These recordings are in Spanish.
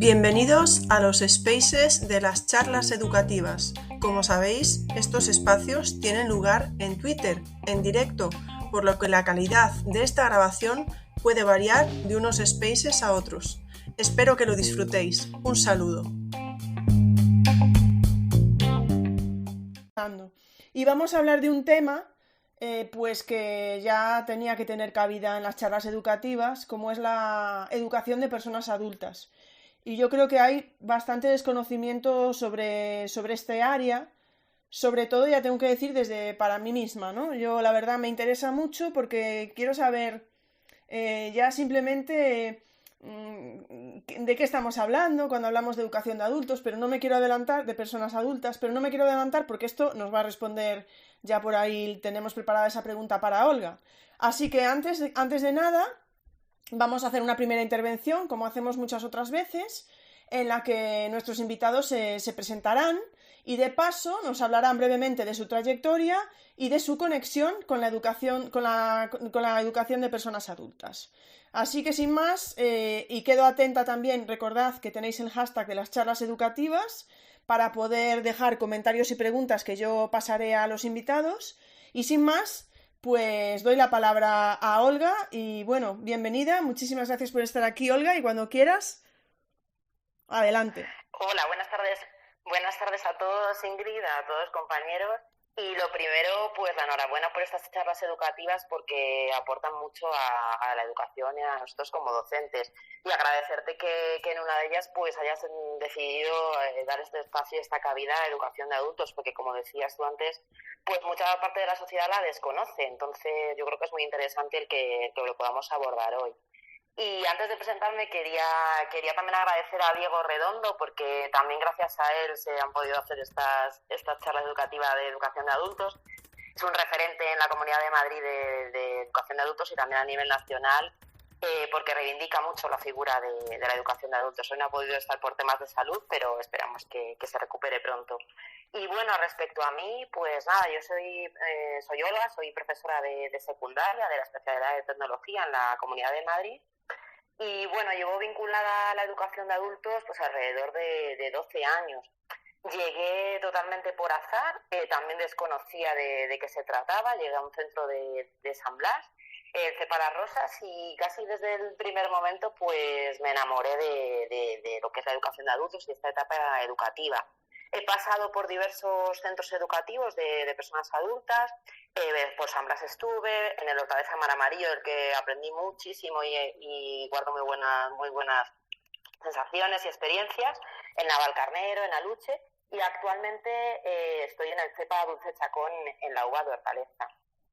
Bienvenidos a los Spaces de las charlas educativas. Como sabéis, estos espacios tienen lugar en Twitter, en directo, por lo que la calidad de esta grabación puede variar de unos Spaces a otros. Espero que lo disfrutéis. Un saludo. Y vamos a hablar de un tema pues que ya tenía que tener cabida en las charlas educativas, como es la educación de personas adultas. Y yo creo que hay bastante desconocimiento sobre este área, sobre todo, ya tengo que decir, desde para mí misma, ¿no? Yo la verdad me interesa mucho porque quiero saber ya simplemente de qué estamos hablando cuando hablamos de educación de adultos, pero no me quiero adelantar, de personas adultas, pero no me quiero adelantar porque esto nos va a responder, ya por ahí tenemos preparada esa pregunta para Olga. Así que antes de nada, vamos a hacer una primera intervención, como hacemos muchas otras veces, en la que nuestros invitados se presentarán y de paso nos hablarán brevemente de su trayectoria y de su conexión con la educación, con la educación de personas adultas. Así que sin más, y quedo atenta también, recordad que tenéis el hashtag de las charlas educativas para poder dejar comentarios y preguntas que yo pasaré a los invitados. Y sin más, pues doy la palabra a Olga y bueno, bienvenida, muchísimas gracias por estar aquí, Olga, y cuando quieras, adelante. Hola, buenas tardes. Buenas tardes a todos, Ingrid, a todos compañeros. Y lo primero, pues la enhorabuena por estas charlas educativas porque aportan mucho a la educación y a nosotros como docentes. Y agradecerte que en una de ellas pues hayas decidido dar este espacio, esta cabida a educación de adultos, porque como decías tú antes, pues mucha parte de la sociedad la desconoce. Entonces yo creo que es muy interesante el que lo podamos abordar hoy. Y antes de presentarme quería también agradecer a Diego Redondo porque también gracias a él se han podido hacer estas charlas educativas de educación de adultos. Es un referente en la Comunidad de Madrid de educación de adultos y también a nivel nacional porque reivindica mucho la figura de la educación de adultos. Hoy no ha podido estar por temas de salud, pero esperamos que se recupere pronto. Y bueno, respecto a mí, pues nada, yo soy Olga, soy profesora de secundaria de la especialidad de tecnología en la Comunidad de Madrid. Y bueno, llevo vinculada a la educación de adultos pues alrededor de 12 años. Llegué totalmente por azar, también desconocía de qué se trataba, llegué a un centro de San Blas, el CEPA Rosas, y casi desde el primer momento pues me enamoré de lo que es la educación de adultos y esta etapa educativa. He pasado por diversos centros educativos de personas adultas, por San Blas estuve, en el Hortaleza Mar Amarillo, del que aprendí muchísimo y guardo muy buenas sensaciones y experiencias, en Navalcarnero, en Aluche, y actualmente estoy en el CEPA Dulce Chacón en la UBA de Hortaleza.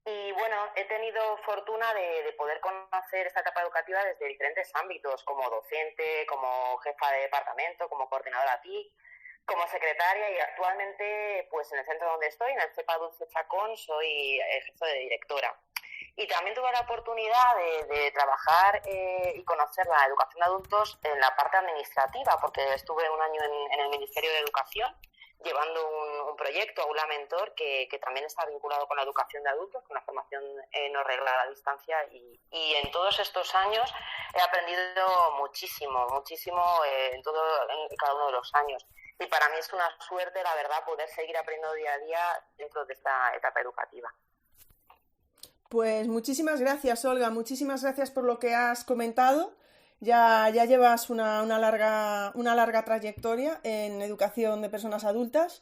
Y bueno, he tenido fortuna de poder conocer esta etapa educativa desde diferentes ámbitos, como docente, como jefa de departamento, como coordinadora TIC, como secretaria, y actualmente pues en el centro donde estoy, en el CEPA Dulce Chacón, ejerzo de directora. Y también tuve la oportunidad de trabajar y conocer la educación de adultos en la parte administrativa, porque estuve un año en el Ministerio de Educación llevando un proyecto, Aula Mentor, que también está vinculado con la educación de adultos, con la formación no reglada a distancia. Y en todos estos años he aprendido muchísimo en cada uno de los años. Y para mí es una suerte, la verdad, poder seguir aprendiendo día a día dentro de esta etapa educativa. Pues muchísimas gracias, Olga, muchísimas gracias por lo que has comentado. Ya llevas una larga trayectoria en educación de personas adultas.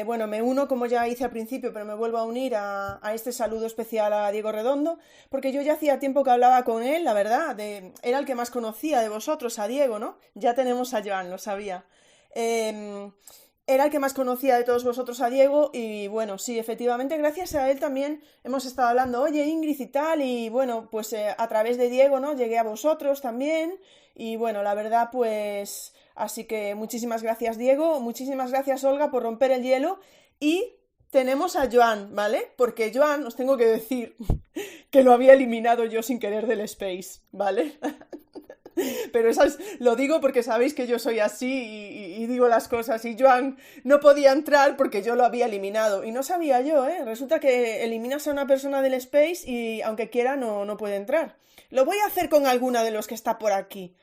Bueno, me uno, como ya hice al principio, pero me vuelvo a unir a este saludo especial a Diego Redondo, porque yo ya hacía tiempo que hablaba con él, la verdad, era el que más conocía de vosotros, a Diego, ¿no? Ya tenemos a Joan, lo sabía. Era el que más conocía de todos vosotros, a Diego, y bueno, sí, efectivamente, gracias a él también hemos estado hablando, oye, Ingrid y tal, y bueno, pues a través de Diego, ¿no? Llegué a vosotros también, y bueno, la verdad, pues, así que muchísimas gracias, Diego, muchísimas gracias, Olga, por romper el hielo, y tenemos a Joan, ¿vale? Porque Joan, os tengo que decir que lo había eliminado yo sin querer del Space, ¿vale? Pero lo digo porque sabéis que yo soy así y digo las cosas, y Joan no podía entrar porque yo lo había eliminado y no sabía yo, resulta que eliminas a una persona del Space y aunque quiera no puede entrar. Lo voy a hacer con alguna de los que está por aquí,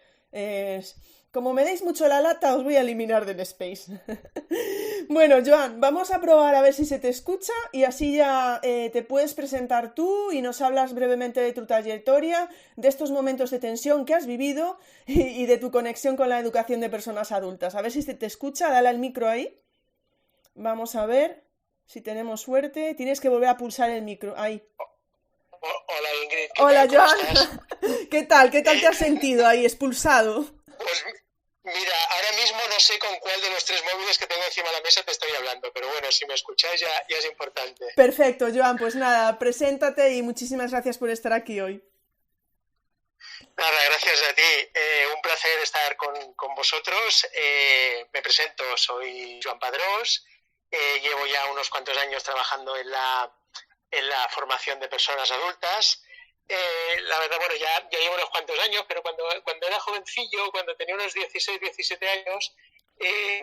Como me deis mucho la lata, os voy a eliminar del Space. Bueno, Joan, vamos a probar a ver si se te escucha y así ya te puedes presentar tú y nos hablas brevemente de tu trayectoria, de estos momentos de tensión que has vivido y de tu conexión con la educación de personas adultas. A ver si se te escucha, dale al micro ahí. Vamos a ver si tenemos suerte. Tienes que volver a pulsar el micro. Ahí. Hola Ingrid, Hola, ¿cómo Joan. estás? ¿Qué tal? ¿Qué tal te has sentido ahí expulsado? Pues mira, ahora mismo no sé con cuál de los tres móviles que tengo encima de la mesa te estoy hablando, pero bueno, si me escucháis ya es importante. Perfecto, Joan. Pues nada, preséntate y muchísimas gracias por estar aquí hoy. Nada, gracias a ti. Un placer estar con vosotros. Me presento, soy Joan Padrós. Llevo ya unos cuantos años trabajando en la formación de personas adultas. La verdad, bueno, ya llevo unos cuantos años, pero cuando era jovencillo, cuando tenía unos 16, 17 años,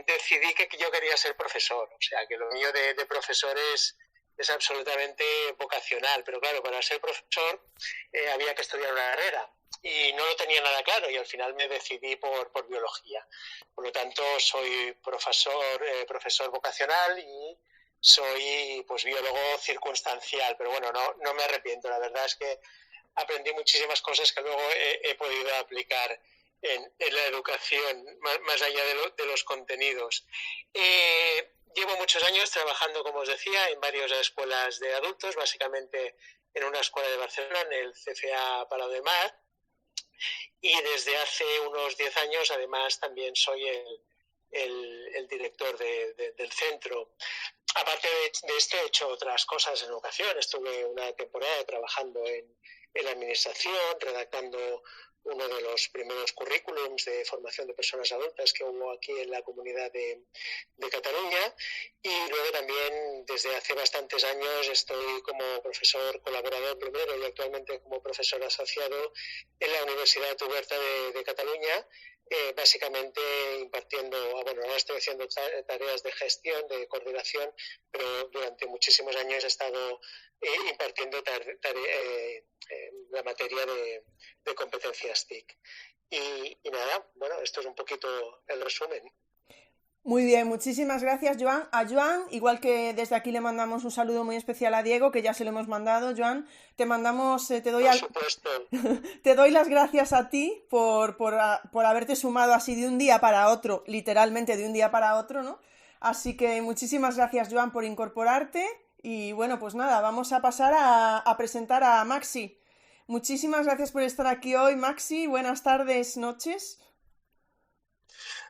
decidí que yo quería ser profesor. O sea, que lo mío de profesor es absolutamente vocacional. Pero claro, para ser profesor había que estudiar una carrera. Y no lo tenía nada claro y al final me decidí por biología. Por lo tanto, soy profesor vocacional y soy pues biólogo circunstancial, pero bueno, no me arrepiento. La verdad es que aprendí muchísimas cosas que luego he podido aplicar en la educación, más allá de los contenidos. Llevo muchos años trabajando, como os decía, en varias escuelas de adultos, básicamente en una escuela de Barcelona, en el CFA Palau de Mar, y desde hace unos 10 años además también soy el director del centro. Aparte de esto he hecho otras cosas en educación. Estuve una temporada trabajando en la administración, redactando uno de los primeros currículums de formación de personas adultas que hubo aquí en la comunidad de Cataluña, y luego también desde hace bastantes años estoy como profesor colaborador primero y actualmente como profesor asociado en la Universidad Oberta de Cataluña, básicamente impartiendo, bueno, ahora estoy haciendo tareas de gestión, de coordinación, pero durante muchísimos años he estado impartiendo la materia de competencias TIC. Y nada, bueno, esto es un poquito el resumen. Muy bien, muchísimas gracias, Joan. A Joan, igual que desde aquí le mandamos un saludo muy especial a Diego, que ya se lo hemos mandado, Joan, te mandamos, Por supuesto. Te doy las gracias a ti por haberte sumado así de un día para otro, literalmente de un día para otro, ¿no? Así que muchísimas gracias, Joan, por incorporarte. Y bueno, pues nada, vamos a pasar a presentar a Maxi. Muchísimas gracias por estar aquí hoy, Maxi. Buenas tardes, noches.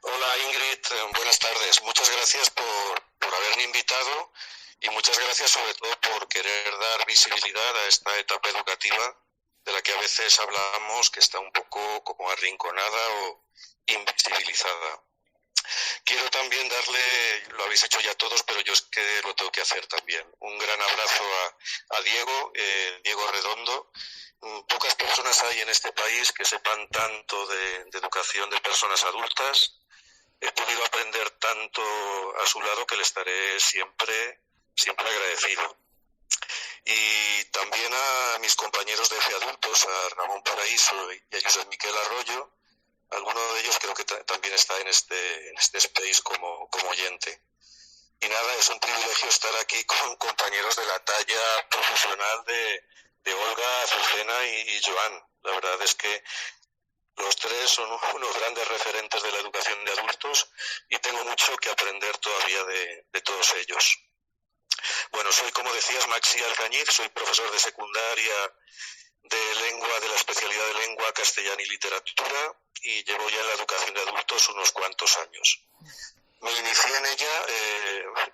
Hola Ingrid, buenas tardes. Muchas gracias por haberme invitado y muchas gracias sobre todo por querer dar visibilidad a esta etapa educativa de la que a veces hablamos que está un poco como arrinconada o invisibilizada. Quiero también darle, lo habéis hecho ya todos, pero yo es que lo tengo que hacer también, un gran abrazo a Diego, Diego Redondo. Pocas personas hay en este país que sepan tanto de educación de personas adultas. He podido aprender tanto a su lado que le estaré siempre agradecido. Y también a mis compañeros de F Adultos, a Ramón Paraíso y a Josep Miquel Arroyo. Alguno de ellos creo que también está en este space como oyente. Y nada, es un privilegio estar aquí con compañeros de la talla profesional de Olga, Azucena y Joan. La verdad es que los tres son unos grandes referentes de la educación de adultos y tengo mucho que aprender todavía de todos ellos. Bueno, soy, como decías, Maxi Alcañiz, soy profesor de secundaria de lengua, de la especialidad de lengua, castellano y literatura, y llevo ya en la educación de adultos unos cuantos años. Me inicié en ella,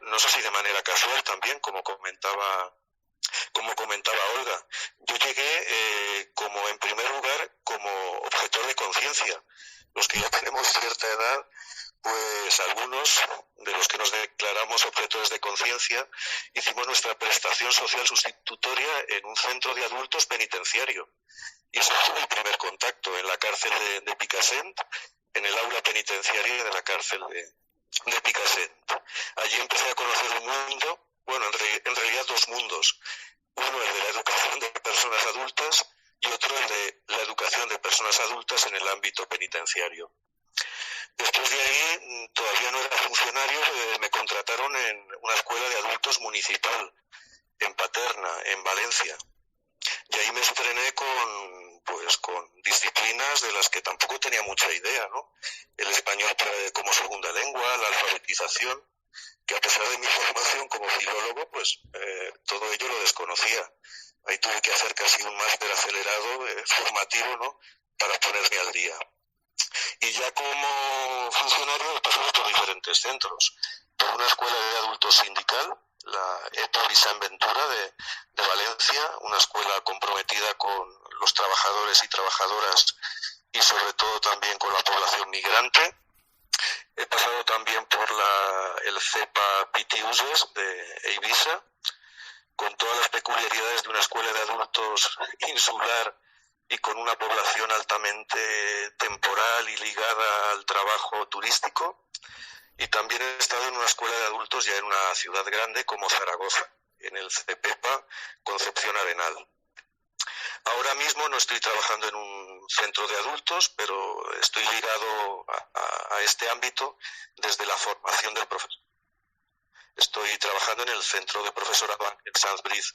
no sé si de manera casual también, como comentaba Olga. Yo llegué en primer lugar como objetor de conciencia. Los que ya tenemos cierta edad, pues algunos de los que nos declaramos objetores de conciencia hicimos nuestra prestación social sustitutoria en un centro de adultos penitenciario. Y ese fue mi primer contacto en la cárcel de Picassent, en el aula penitenciaria de la cárcel de Picassent. Allí empecé a conocer un mundo, bueno, en realidad dos mundos. Uno, el de la educación de personas adultas, y otro, el de la educación de personas adultas en el ámbito penitenciario. Después de ahí, todavía no era funcionario, me contrataron en una escuela de adultos municipal, en Paterna, en Valencia. Y ahí me estrené con disciplinas de las que tampoco tenía mucha idea, ¿no? El español como segunda lengua, la alfabetización, que a pesar de mi formación como filólogo, pues todo ello lo desconocía. Ahí tuve que hacer casi un máster acelerado, formativo, ¿no?, para ponerme al día. Y ya como funcionario he pasado por diferentes centros. Por una escuela de adultos sindical, la EPA Vicent Ventura de Valencia, una escuela comprometida con los trabajadores y trabajadoras y sobre todo también con la población migrante. He pasado también por el CEPA Pitiuses de Eivissa, con todas las peculiaridades de una escuela de adultos insular y con una población altamente temporal y ligada al trabajo turístico. Y también he estado en una escuela de adultos ya en una ciudad grande como Zaragoza, en el CEPEPA Concepción Arenal. Ahora mismo no estoy trabajando en un centro de adultos, pero estoy ligado a este ámbito desde la formación del profesor. Estoy trabajando en el centro de profesorado en Saint-Brice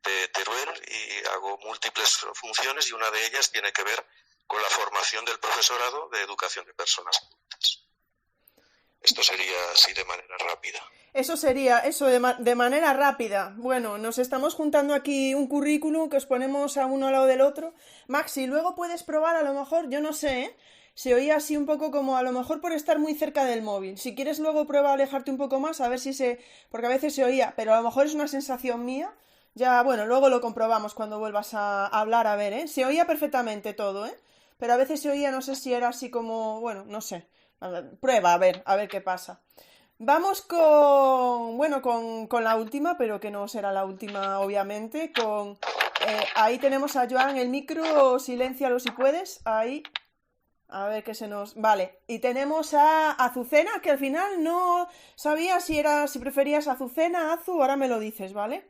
de Teruel y hago múltiples funciones y una de ellas tiene que ver con la formación del profesorado de educación de personas adultas. Esto sería así de manera rápida. Eso sería, eso de manera rápida. Bueno, nos estamos juntando aquí un currículum que os ponemos a uno al lado del otro. Maxi, luego puedes probar, a lo mejor, yo no sé, ¿eh? Se oía así un poco como a lo mejor por estar muy cerca del móvil. Si quieres luego prueba a alejarte un poco más, a ver si porque a veces se oía, pero a lo mejor es una sensación mía. Ya, bueno, luego lo comprobamos cuando vuelvas a hablar, a ver, ¿eh? Se oía perfectamente todo, ¿eh? Pero a veces se oía, no sé si era así como, bueno, no sé. Prueba, a ver qué pasa. Vamos con la última, pero que no será la última, obviamente. Ahí tenemos a Joan, el micro, siléncialo si puedes. Ahí. A ver qué se nos... Vale. Y tenemos a Azucena, que al final no sabía si preferías Azucena, Azu, ahora me lo dices, ¿vale?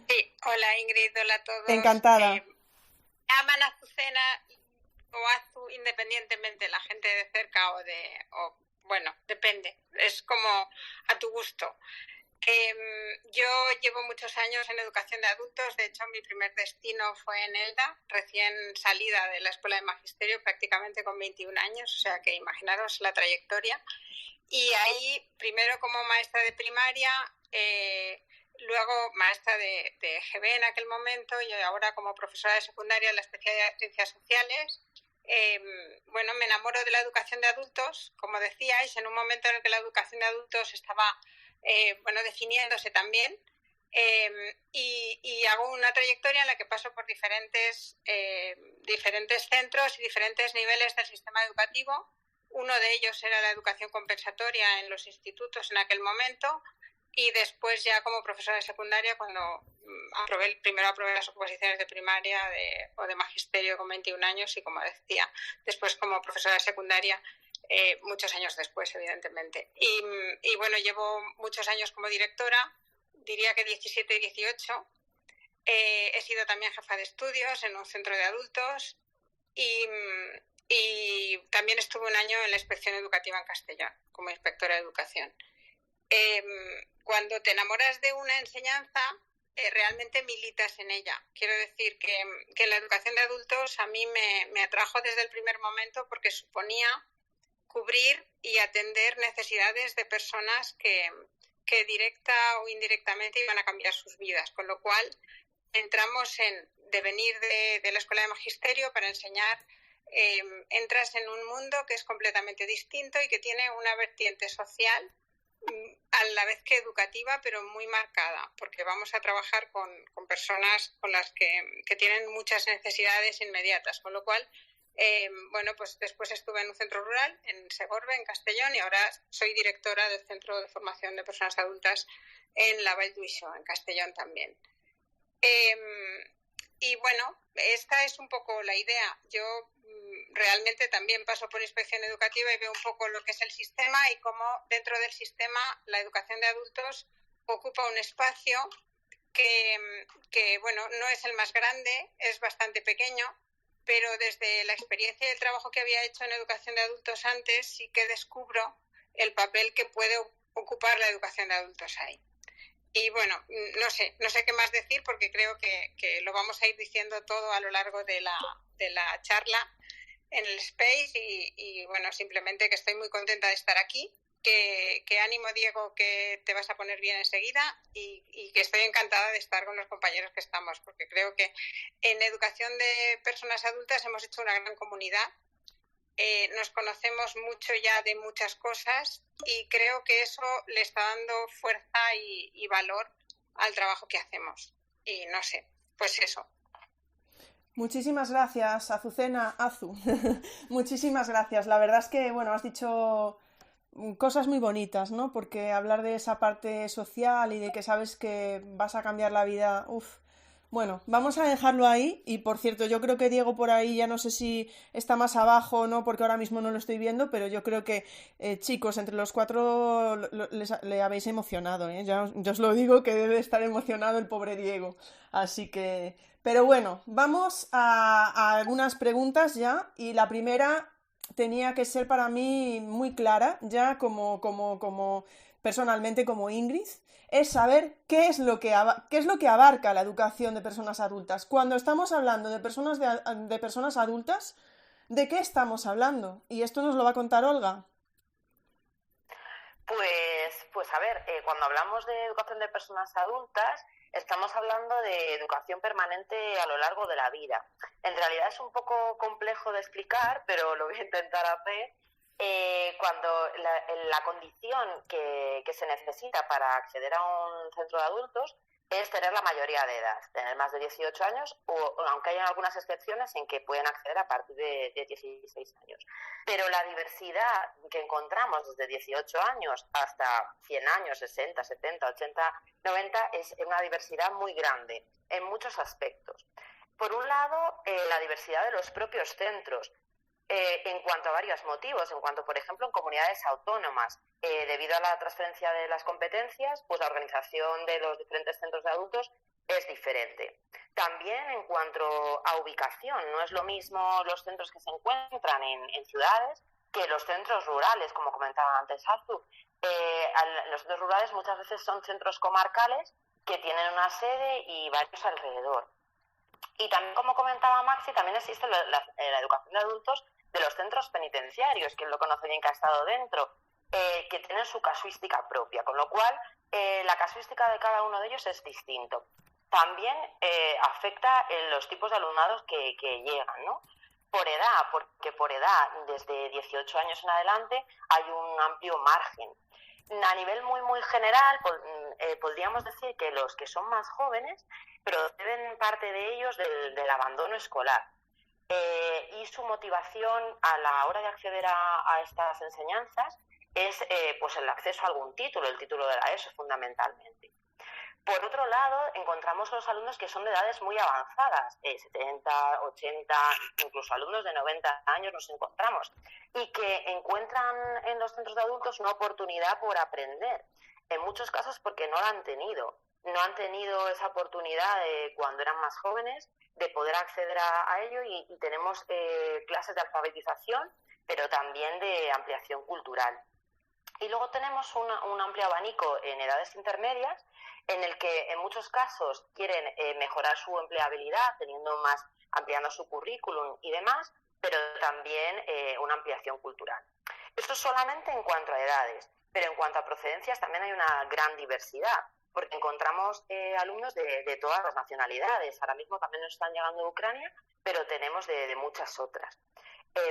Sí, hola Ingrid, hola a todos. Encantada. Llaman Azucena o Azu independientemente la gente de cerca bueno, depende, es como a tu gusto. Yo llevo muchos años en educación de adultos, de hecho mi primer destino fue en Elda, recién salida de la escuela de magisterio, prácticamente con 21 años, o sea que imaginaros la trayectoria. Y ahí, primero como maestra de primaria, luego maestra de EGB en aquel momento y ahora como profesora de secundaria en la especialidad de Ciencias Sociales. Bueno, me enamoro de la educación de adultos, como decíais, en un momento en el que la educación de adultos estaba definiéndose también, y hago una trayectoria en la que paso por diferentes centros y diferentes niveles del sistema educativo. Uno de ellos era la educación compensatoria en los institutos en aquel momento, y después ya como profesora de secundaria cuando primero aprobé las oposiciones de primaria o de magisterio con 21 años y, como decía, después como profesora de secundaria muchos años después, evidentemente. Y bueno, llevo muchos años como directora, diría que 17 y 18. He sido también jefa de estudios en un centro de adultos y también estuve un año en la inspección educativa en Castellón como inspectora de educación. Cuando te enamoras de una enseñanza, realmente militas en ella. Quiero decir que la educación de adultos a mí me atrajo desde el primer momento porque suponía cubrir y atender necesidades de personas que directa o indirectamente iban a cambiar sus vidas, con lo cual entramos de venir de la escuela de magisterio para enseñar, entras en un mundo que es completamente distinto y que tiene una vertiente social a la vez que educativa, pero muy marcada, porque vamos a trabajar con personas con las que tienen muchas necesidades inmediatas, con lo cual pues después estuve en un centro rural, en Segorbe, en Castellón, y ahora soy directora del Centro de Formación de Personas Adultas en la Vall d'Uixó, en Castellón también. Y bueno, esta es un poco la idea. Yo realmente también paso por inspección educativa y veo un poco lo que es el sistema y cómo dentro del sistema la educación de adultos ocupa un espacio que bueno, no es el más grande, es bastante pequeño, pero desde la experiencia y el trabajo que había hecho en educación de adultos antes, sí que descubro el papel que puede ocupar la educación de adultos ahí. Y bueno, no sé qué más decir porque creo que lo vamos a ir diciendo todo a lo largo de la charla en el Space y bueno, simplemente que estoy muy contenta de estar aquí, que ánimo, Diego, que te vas a poner bien enseguida y que estoy encantada de estar con los compañeros que estamos, porque creo que en educación de personas adultas hemos hecho una gran comunidad. Nos conocemos mucho ya de muchas cosas y creo que eso le está dando fuerza y valor al trabajo que hacemos. Y no sé, pues eso. Muchísimas gracias, Azucena, Azu. Muchísimas gracias. La verdad es que, bueno, has dicho cosas muy bonitas, ¿no? Porque hablar de esa parte social y de que sabes que vas a cambiar la vida, Bueno, vamos a dejarlo ahí y por cierto, yo creo que Diego por ahí ya no sé si está más abajo o no porque ahora mismo no lo estoy viendo, pero yo creo que chicos, entre los cuatro le habéis emocionado, ¿eh? Ya os lo digo que debe estar emocionado el pobre Diego, así que... Pero bueno, vamos a algunas preguntas ya y la primera tenía que ser para mí muy clara, ya como personalmente como Ingrid, es saber qué es lo que abarca la educación de personas adultas. Cuando estamos hablando de personas adultas, ¿de qué estamos hablando? Y esto nos lo va a contar Olga. Pues a ver, cuando hablamos de educación de personas adultas, estamos hablando de educación permanente a lo largo de la vida. En realidad es un poco complejo de explicar, pero lo voy a intentar hacer. Cuando la condición que se necesita para acceder a un centro de adultos es tener la mayoría de edad, tener más de 18 años, aunque hay algunas excepciones en que pueden acceder a partir de 16 años. Pero la diversidad que encontramos desde 18 años hasta 100 años, 60, 70, 80, 90, es una diversidad muy grande en muchos aspectos. Por un lado, la diversidad de los propios centros, en cuanto a varios motivos, en cuanto, por ejemplo, en comunidades autónomas, debido a la transferencia de las competencias, pues la organización de los diferentes centros de adultos es diferente. También en cuanto a ubicación, no es lo mismo los centros que se encuentran en ciudades que los centros rurales, como comentaba antes Azu. Los centros rurales muchas veces son centros comarcales que tienen una sede y varios alrededor. Y también, como comentaba Maxi, también existe la educación de adultos de los centros penitenciarios, quien lo conoce bien que ha estado dentro, que tienen su casuística propia, con lo cual la casuística de cada uno de ellos es distinto. También afecta los tipos de alumnados que llegan, ¿no? Por edad, porque por edad, desde 18 años en adelante, hay un amplio margen. A nivel muy general, podríamos decir que los que son más jóvenes proceden parte de ellos del abandono escolar. Y su motivación a la hora de acceder a estas enseñanzas es pues el acceso a algún título, el título de la ESO fundamentalmente. Por otro lado, encontramos los alumnos que son de edades muy avanzadas, 70, 80, incluso alumnos de 90 años nos encontramos, y que encuentran en los centros de adultos una oportunidad por aprender, en muchos casos porque no la han tenido. No han tenido esa oportunidad cuando eran más jóvenes de poder acceder a ello y tenemos clases de alfabetización, pero también de ampliación cultural. Y luego tenemos un amplio abanico en edades intermedias en el que en muchos casos quieren mejorar su empleabilidad, ampliando su currículum y demás, pero también una ampliación cultural. Esto solamente en cuanto a edades, pero en cuanto a procedencias también hay una gran diversidad, porque encontramos alumnos de todas las nacionalidades. Ahora mismo también nos están llegando de Ucrania, pero tenemos de muchas otras.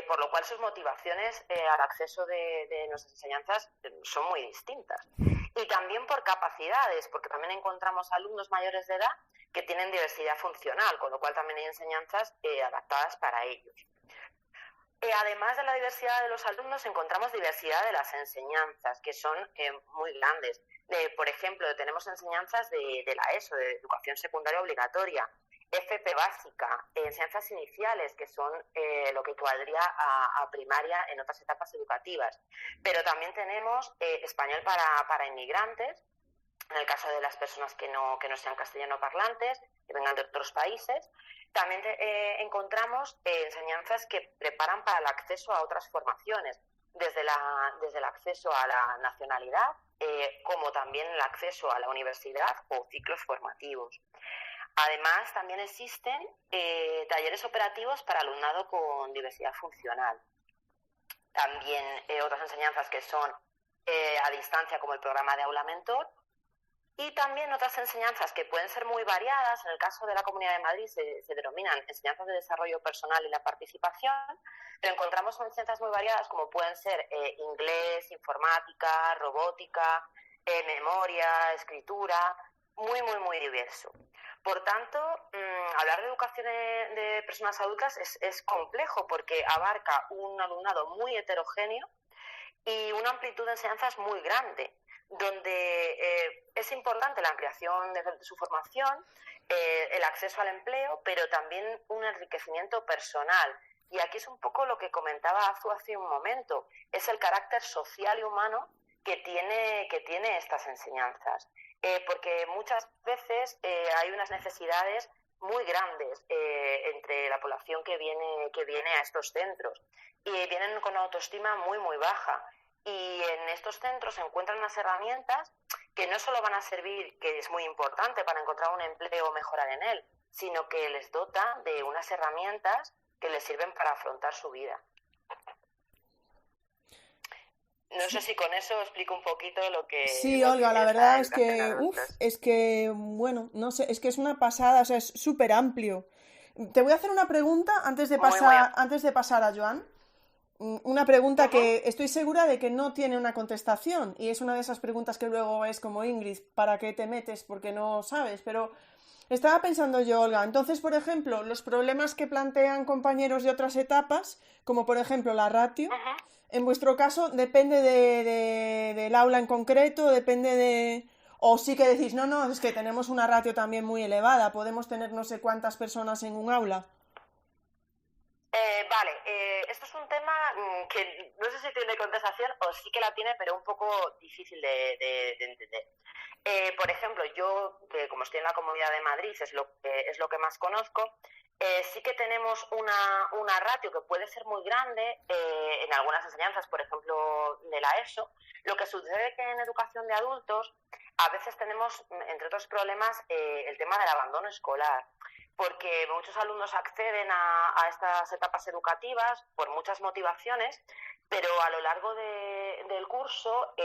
Por lo cual sus motivaciones al acceso de nuestras enseñanzas son muy distintas. Y también por capacidades, porque también encontramos alumnos mayores de edad que tienen diversidad funcional, con lo cual también hay enseñanzas adaptadas para ellos. Además de la diversidad de los alumnos, encontramos diversidad de las enseñanzas, que son muy grandes. Por ejemplo, tenemos enseñanzas de la ESO, de educación secundaria obligatoria, FP básica, enseñanzas iniciales, que son lo que equivaldría a primaria en otras etapas educativas. Pero también tenemos español para inmigrantes, en el caso de las personas que no sean castellano parlantes, que vengan de otros países. También encontramos enseñanzas que preparan para el acceso a otras formaciones, desde el acceso a la nacionalidad, como también el acceso a la universidad o ciclos formativos. Además, también existen talleres operativos para alumnado con diversidad funcional. También otras enseñanzas que son a distancia, como el programa de Aula Mentor, y también otras enseñanzas que pueden ser muy variadas. En el caso de la Comunidad de Madrid se denominan enseñanzas de desarrollo personal y la participación, pero encontramos enseñanzas muy variadas como pueden ser inglés, informática, robótica, memoria, escritura, muy, muy, muy diverso. Por tanto, hablar de educación de personas adultas es complejo porque abarca un alumnado muy heterogéneo y una amplitud de enseñanzas muy grande, donde es importante la ampliación de su formación, el acceso al empleo, pero también un enriquecimiento personal. Y aquí es un poco lo que comentaba Azu hace un momento, es el carácter social y humano que tiene estas enseñanzas. Porque muchas veces hay unas necesidades muy grandes entre la población que viene a estos centros y vienen con autoestima muy, muy baja. Y en estos centros se encuentran unas herramientas que no solo van a servir, que es muy importante para encontrar un empleo o mejorar en él, sino que les dota de unas herramientas que les sirven para afrontar su vida. No sé si con eso explico un poquito lo que... Sí, lo Olga, que la es verdad es educación que, bueno, no sé, es que es una pasada, o sea, es súper amplio. Te voy a hacer una pregunta antes de muy pasar a Joan. Una pregunta Ujú. que estoy segura de que no tiene una contestación y es una de esas preguntas que luego es como Ingrid, ¿para qué te metes? Porque no sabes, pero estaba pensando yo, Olga, entonces, por ejemplo, los problemas que plantean compañeros de otras etapas, como por ejemplo la ratio, Ujú. en vuestro caso depende del aula en concreto, depende de... O sí que decís, no, no, es que tenemos una ratio también muy elevada, podemos tener no sé cuántas personas en un aula. Vale, esto es un tema que no sé si tiene contestación o sí que la tiene, pero un poco difícil de entender. Por ejemplo, yo, que como estoy en la Comunidad de Madrid, es lo que más conozco, sí que tenemos una ratio que puede ser muy grande en algunas enseñanzas, por ejemplo, de la ESO. Lo que sucede es que en educación de adultos a veces tenemos, entre otros problemas, el tema del abandono escolar, porque muchos alumnos acceden a estas etapas educativas por muchas motivaciones, pero a lo largo del curso,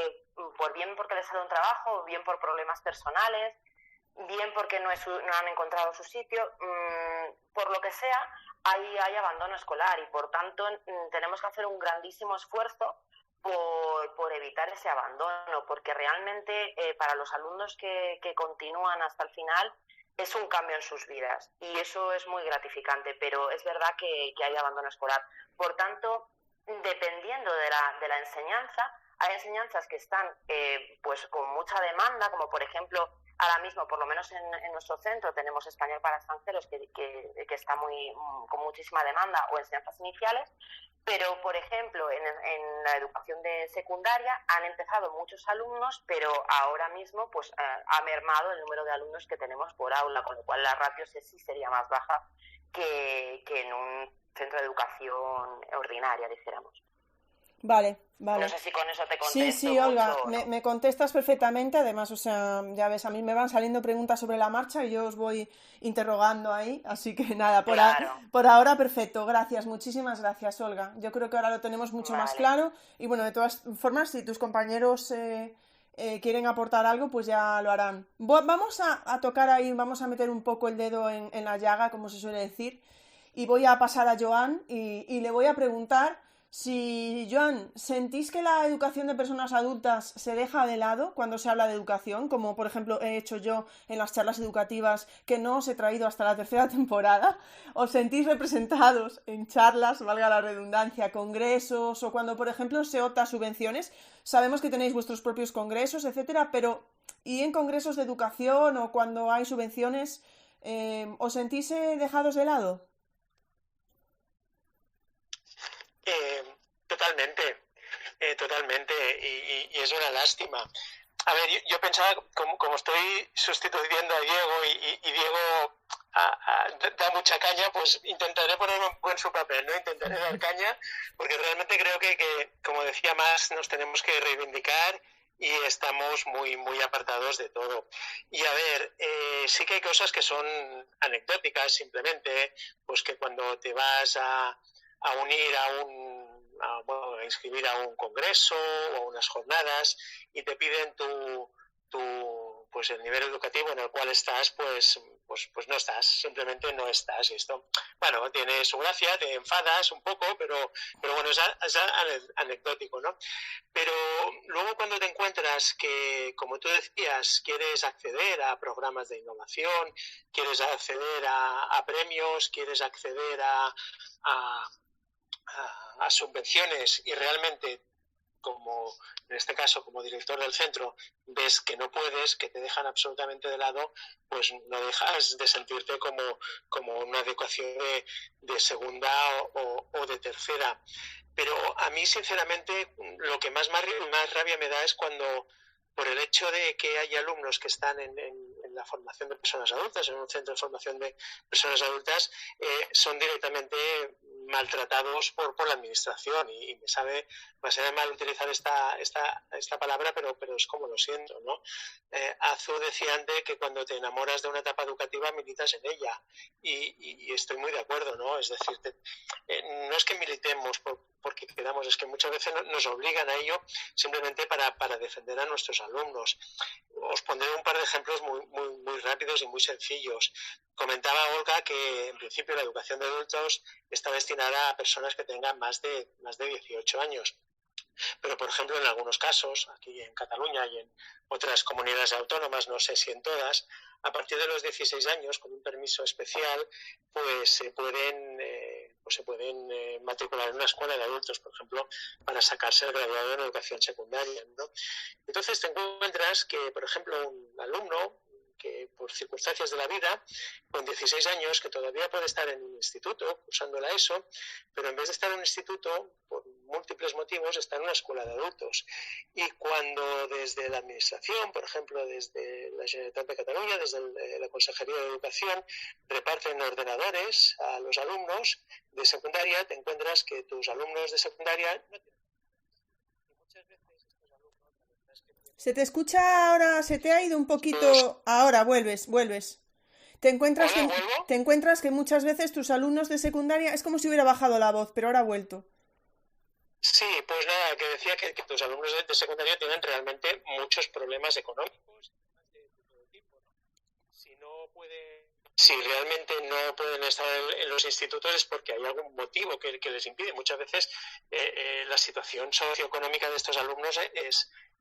por bien porque les sale un trabajo, bien por problemas personales, bien porque no han encontrado su sitio, por lo que sea, hay abandono escolar y por tanto tenemos que hacer un grandísimo esfuerzo por evitar ese abandono, porque realmente para los alumnos que continúan hasta el final es un cambio en sus vidas y eso es muy gratificante, pero es verdad que hay abandono escolar. Por tanto, dependiendo de la enseñanza, hay enseñanzas que están pues con mucha demanda, como por ejemplo, ahora mismo, por lo menos en nuestro centro, tenemos español para extranjeros que está con muchísima demanda, o enseñanzas iniciales, pero, por ejemplo, en la educación de secundaria han empezado muchos alumnos, pero ahora mismo pues ha mermado el número de alumnos que tenemos por aula, con lo cual la ratio sí sería más baja que en un centro de educación ordinaria, dijéramos. Vale. No sé si con eso te contesto Sí, Olga, mucho o no. me contestas perfectamente, además, o sea, ya ves, a mí me van saliendo preguntas sobre la marcha y yo os voy interrogando ahí, así que nada, Claro. por ahora perfecto, gracias, muchísimas gracias, Olga. Yo creo que ahora lo tenemos mucho más Vale. claro y bueno, de todas formas, si tus compañeros quieren aportar algo, pues ya lo harán. Vamos a tocar ahí, vamos a meter un poco el dedo en la llaga, como se suele decir, y voy a pasar a Joan y le voy a preguntar... Si, Joan, ¿sentís que la educación de personas adultas se deja de lado cuando se habla de educación? Como, por ejemplo, he hecho yo en las charlas educativas que no os he traído hasta la tercera temporada. ¿Os sentís representados en charlas, valga la redundancia, congresos o cuando, por ejemplo, se opta a subvenciones? Sabemos que tenéis vuestros propios congresos, etcétera, pero ¿y en congresos de educación o cuando hay subvenciones, os sentís dejados de lado? Totalmente, totalmente, y es una lástima. A ver, yo pensaba, como estoy sustituyendo a Diego y Diego da mucha caña, pues intentaré ponerme un poco en su papel, ¿no? Intentaré dar caña, porque realmente creo que, como decía Más, nos tenemos que reivindicar y estamos muy, muy apartados de todo. Y a ver, sí que hay cosas que son anecdóticas, simplemente, pues que cuando te vas a unir a inscribir a un congreso o a unas jornadas y te piden pues el nivel educativo en el cual estás, pues no estás, simplemente no estás. Y esto, bueno, tiene su gracia, te enfadas un poco, pero bueno, es anecdótico, ¿no? Pero luego cuando te encuentras que, como tú decías, quieres acceder a programas de innovación, quieres acceder a premios, quieres acceder a subvenciones y realmente, como en este caso como director del centro, ves que no puedes, que te dejan absolutamente de lado, pues no dejas de sentirte como una educación de segunda o de tercera. Pero a mí, sinceramente, lo que más rabia me da es cuando, por el hecho de que hay alumnos que están en la formación de personas adultas, en un centro de formación de personas adultas, son directamente maltratados por la administración y me sabe mal utilizar esta palabra, pero es como lo siento, ¿no? Azu decía antes que cuando te enamoras de una etapa educativa militas en ella y estoy muy de acuerdo, ¿no? Es decir, no es que militemos porque queramos, es que muchas veces nos obligan a ello simplemente para defender a nuestros alumnos. Os pondré un par de ejemplos muy rápidos y muy sencillos. Comentaba Olga que en principio la educación de adultos está destinada a personas que tengan más de 18 años. Pero, por ejemplo, en algunos casos, aquí en Cataluña y en otras comunidades autónomas, no sé si en todas, a partir de los 16 años, con un permiso especial, pues se pueden matricular en una escuela de adultos, por ejemplo, para sacarse el graduado en educación secundaria, ¿no? Entonces te encuentras que, por ejemplo, un alumno que por circunstancias de la vida, con 16 años, que todavía puede estar en un instituto, cursando la ESO, pero en vez de estar en un instituto, por múltiples motivos, está en una escuela de adultos. Y cuando desde la administración, por ejemplo, desde la Generalitat de Cataluña, desde la Consejería de Educación, reparten ordenadores a los alumnos de secundaria, te encuentras que tus alumnos de secundaria no tienen. Y muchas veces estos alumnos... Se te escucha ahora, se te ha ido un poquito... Ahora, vuelves. Te encuentras que muchas veces tus alumnos de secundaria... Es como si hubiera bajado la voz, pero ahora ha vuelto. Sí, pues nada, que decía que tus alumnos de secundaria tienen realmente muchos problemas económicos de todo tipo, ¿no? Si realmente no pueden estar en los institutos es porque hay algún motivo que les impide. Muchas veces la situación socioeconómica de estos alumnos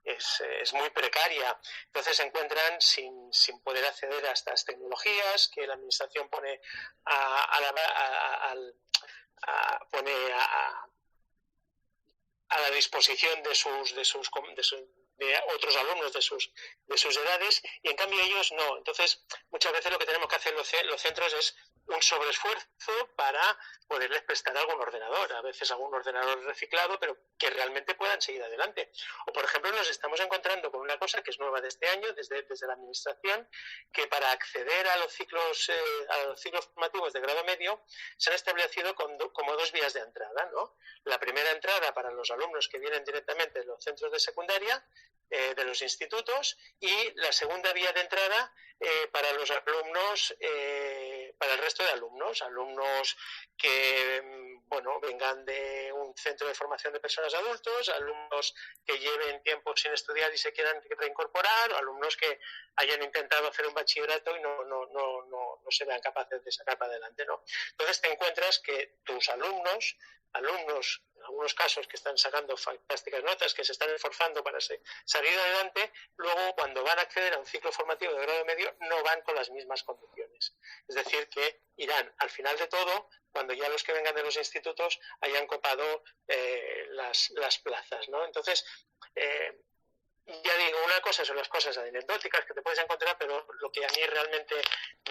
es muy precaria. Entonces se encuentran sin poder acceder a estas tecnologías que la administración pone a la disposición de otros alumnos de sus edades, y en cambio ellos no. Entonces muchas veces lo que tenemos que hacer los centros es un sobreesfuerzo para poderles prestar algún ordenador, a veces algún ordenador reciclado, pero que realmente puedan seguir adelante. O, por ejemplo, nos estamos encontrando con una cosa que es nueva de este año, desde la administración, que para acceder a los ciclos formativos de grado medio se han establecido como dos vías de entrada, ¿no? La primera entrada para los alumnos que vienen directamente de los centros de secundaria, de los institutos, y la segunda vía de entrada para los alumnos, para el resto de alumnos que vengan de un centro de formación de personas adultos, alumnos que lleven tiempo sin estudiar y se quieran reincorporar, o alumnos que hayan intentado hacer un bachillerato y no se vean capaces de sacar para adelante, ¿no? Entonces te encuentras que tus alumnos, en algunos casos que están sacando fantásticas notas, que se están esforzando para salir adelante, luego cuando van a acceder a un ciclo formativo de grado medio no van con las mismas condiciones. Es decir, que irán al final de todo cuando ya los que vengan de los institutos hayan copado las plazas, ¿no? Entonces, ya digo, una cosa son las cosas anecdóticas que te puedes encontrar, pero lo que a mí realmente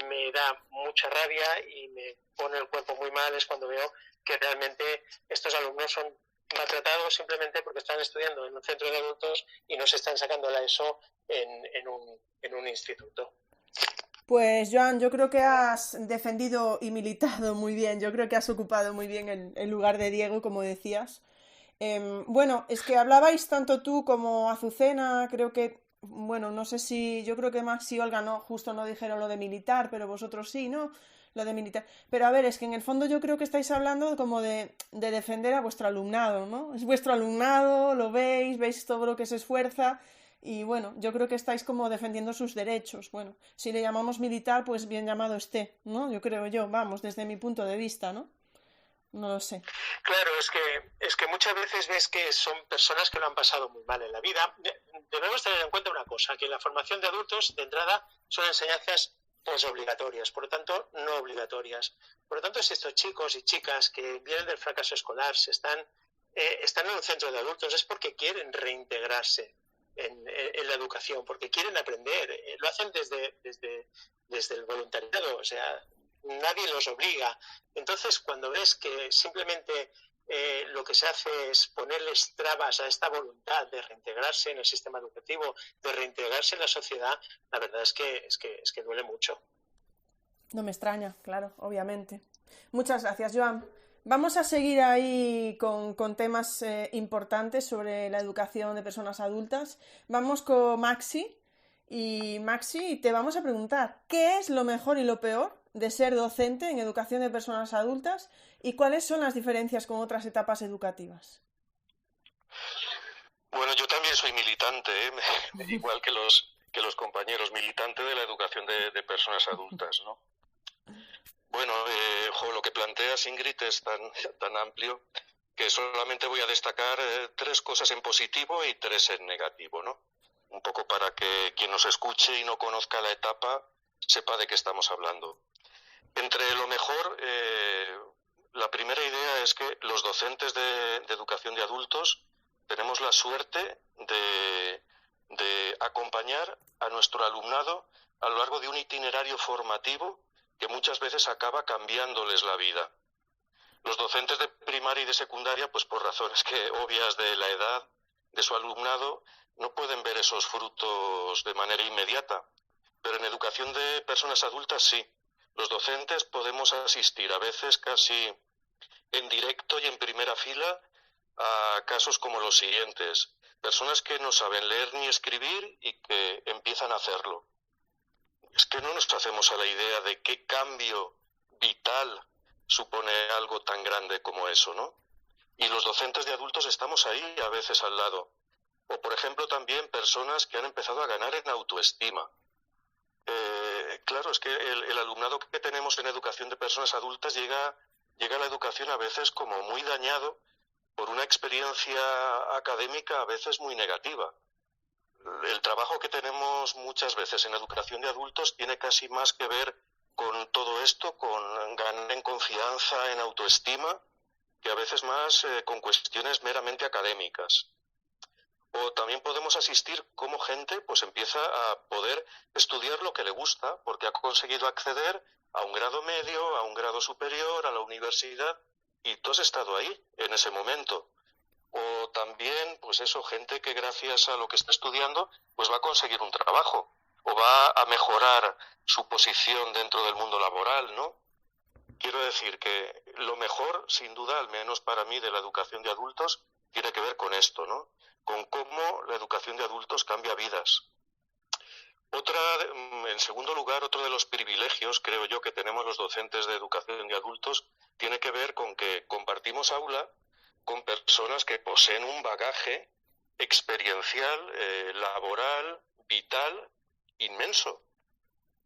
me da mucha rabia y me pone el cuerpo muy mal es cuando veo que realmente estos alumnos son maltratados simplemente porque están estudiando en un centro de adultos y no se están sacando la ESO en un instituto. Pues Joan, yo creo que has defendido y militado muy bien, yo creo que has ocupado muy bien el lugar de Diego, como decías. Bueno, es que hablabais tanto tú como Azucena, creo que, bueno, no sé si, yo creo que Max y Olga no, justo no dijeron lo de militar, pero vosotros sí, ¿no? Lo de militar. Pero a ver, es que en el fondo yo creo que estáis hablando como de defender a vuestro alumnado, ¿no? Es vuestro alumnado, lo veis todo lo que se esfuerza y bueno, yo creo que estáis como defendiendo sus derechos. Bueno, si le llamamos militar, pues bien llamado esté, ¿no? Yo creo vamos, desde mi punto de vista, ¿no? No lo sé. Claro, es que muchas veces ves que son personas que lo han pasado muy mal en la vida. Debemos tener en cuenta una cosa, que la formación de adultos, de entrada, son enseñanzas obligatorias, por lo tanto, no obligatorias. Por lo tanto, si estos chicos y chicas que vienen del fracaso escolar están en un centro de adultos, es porque quieren reintegrarse en la educación, porque quieren aprender. Lo hacen desde el voluntariado, o sea, nadie los obliga. Entonces, cuando ves que simplemente lo que se hace es ponerles trabas a esta voluntad de reintegrarse en el sistema educativo, de reintegrarse en la sociedad, la verdad es que duele mucho. No me extraña, claro, obviamente. Muchas gracias, Joan. Vamos a seguir ahí con temas importantes sobre la educación de personas adultas. Vamos con Maxi. Y Maxi, te vamos a preguntar, ¿qué es lo mejor y lo peor de ser docente en educación de personas adultas y cuáles son las diferencias con otras etapas educativas? Bueno, yo también soy militante, igual que los compañeros, militante de la educación de personas adultas, ¿no? Bueno, lo que planteas, Ingrid, es tan amplio que solamente voy a destacar 3 cosas en positivo y 3 en negativo, ¿no? Un poco para que quien nos escuche y no conozca la etapa sepa de qué estamos hablando. Entre lo mejor, la primera idea es que los docentes de educación de adultos tenemos la suerte de acompañar a nuestro alumnado a lo largo de un itinerario formativo que muchas veces acaba cambiándoles la vida. Los docentes de primaria y de secundaria, pues por razones obvias de la edad de su alumnado, no pueden ver esos frutos de manera inmediata, pero en educación de personas adultas sí. Los docentes podemos asistir a veces casi en directo y en primera fila a casos como los siguientes. Personas que no saben leer ni escribir y que empiezan a hacerlo. Es que no nos hacemos a la idea de qué cambio vital supone algo tan grande como eso, ¿no? Y los docentes de adultos estamos ahí a veces al lado. O, por ejemplo, también personas que han empezado a ganar en autoestima. Claro, es que el alumnado que tenemos en educación de personas adultas llega a la educación a veces como muy dañado por una experiencia académica a veces muy negativa. El trabajo que tenemos muchas veces en educación de adultos tiene casi más que ver con todo esto, con ganar en confianza, en autoestima, que a veces más con cuestiones meramente académicas. O también podemos asistir como gente pues empieza a poder estudiar lo que le gusta porque ha conseguido acceder a un grado medio, a un grado superior, a la universidad y tú has estado ahí en ese momento. O también, pues eso, gente que gracias a lo que está estudiando pues va a conseguir un trabajo o va a mejorar su posición dentro del mundo laboral, ¿no? Quiero decir que lo mejor, sin duda, al menos para mí, de la educación de adultos, tiene que ver con esto, ¿no? Con cómo la educación de adultos cambia vidas. En segundo lugar, otro de los privilegios, creo yo, que tenemos los docentes de educación de adultos, tiene que ver con que compartimos aula con personas que poseen un bagaje experiencial, laboral, vital, inmenso.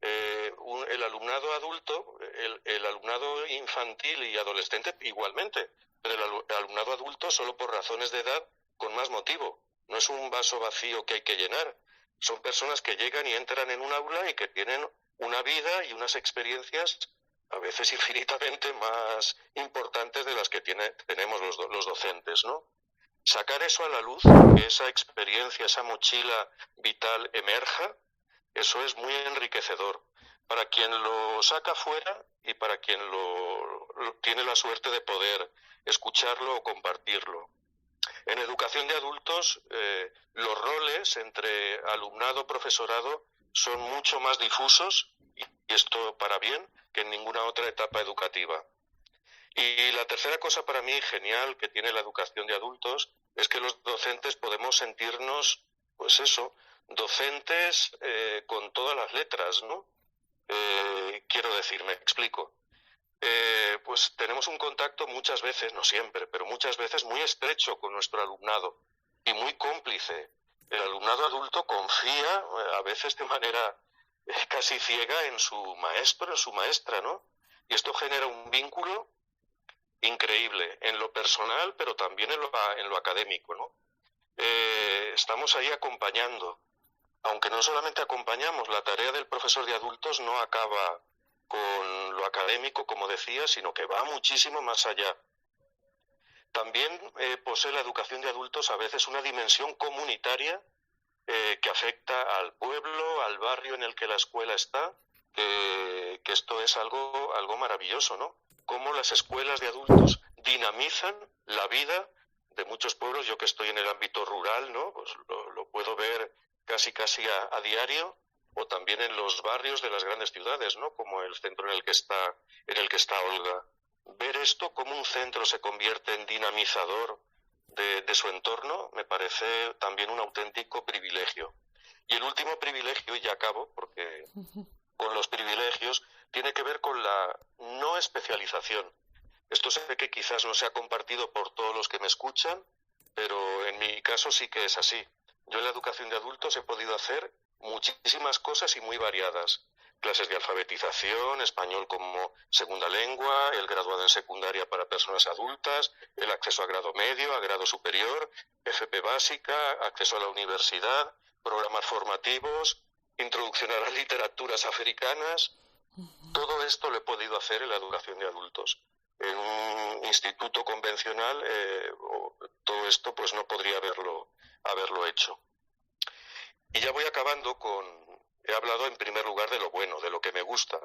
El alumnado adulto, el alumnado infantil y adolescente igualmente, pero el alumnado adulto solo por razones de edad con más motivo. No es un vaso vacío que hay que llenar. Son personas que llegan y entran en un aula y que tienen una vida y unas experiencias a veces infinitamente más importantes de las que tenemos los docentes, ¿no? Sacar eso a la luz, que esa experiencia, esa mochila vital emerja, eso es muy enriquecedor para quien lo saca fuera y para quien lo tiene la suerte de poder escucharlo o compartirlo. En educación de adultos, los roles entre alumnado-profesorado son mucho más difusos, y esto para bien, que en ninguna otra etapa educativa. Y la tercera cosa para mí genial que tiene la educación de adultos es que los docentes podemos sentirnos, pues eso, docentes con todas las letras, ¿no? Quiero decir, me explico. Pues tenemos un contacto muchas veces, no siempre, pero muchas veces muy estrecho con nuestro alumnado y muy cómplice. El alumnado adulto confía, a veces de manera casi ciega, en su maestro, en su maestra, ¿no? Y esto genera un vínculo increíble en lo personal, pero también en lo académico, ¿no? Estamos ahí acompañando. Aunque no solamente acompañamos, la tarea del profesor de adultos no acaba con lo académico, como decía, sino que va muchísimo más allá. También posee la educación de adultos a veces una dimensión comunitaria que afecta al pueblo, al barrio en el que la escuela está, que esto es algo maravilloso, ¿no? Cómo las escuelas de adultos dinamizan la vida de muchos pueblos. Yo que estoy en el ámbito rural, ¿no? Pues lo puedo ver casi a diario, o también en los barrios de las grandes ciudades, ¿no? Como el centro en el que está Olga. Ver esto, cómo un centro se convierte en dinamizador de su entorno, me parece también un auténtico privilegio. Y el último privilegio, y ya acabo, porque con los privilegios, tiene que ver con la no especialización. Esto sé que quizás no sea compartido por todos los que me escuchan, pero en mi caso sí que es así. Yo en la educación de adultos he podido hacer muchísimas cosas y muy variadas. Clases de alfabetización, español como segunda lengua, el graduado en secundaria para personas adultas, el acceso a grado medio, a grado superior, FP básica, acceso a la universidad, programas formativos, introducción a las literaturas africanas. Todo esto lo he podido hacer en la educación de adultos. En un instituto convencional todo esto pues no podría haberlo hecho. Y ya voy acabando he hablado en primer lugar de lo bueno, de lo que me gusta.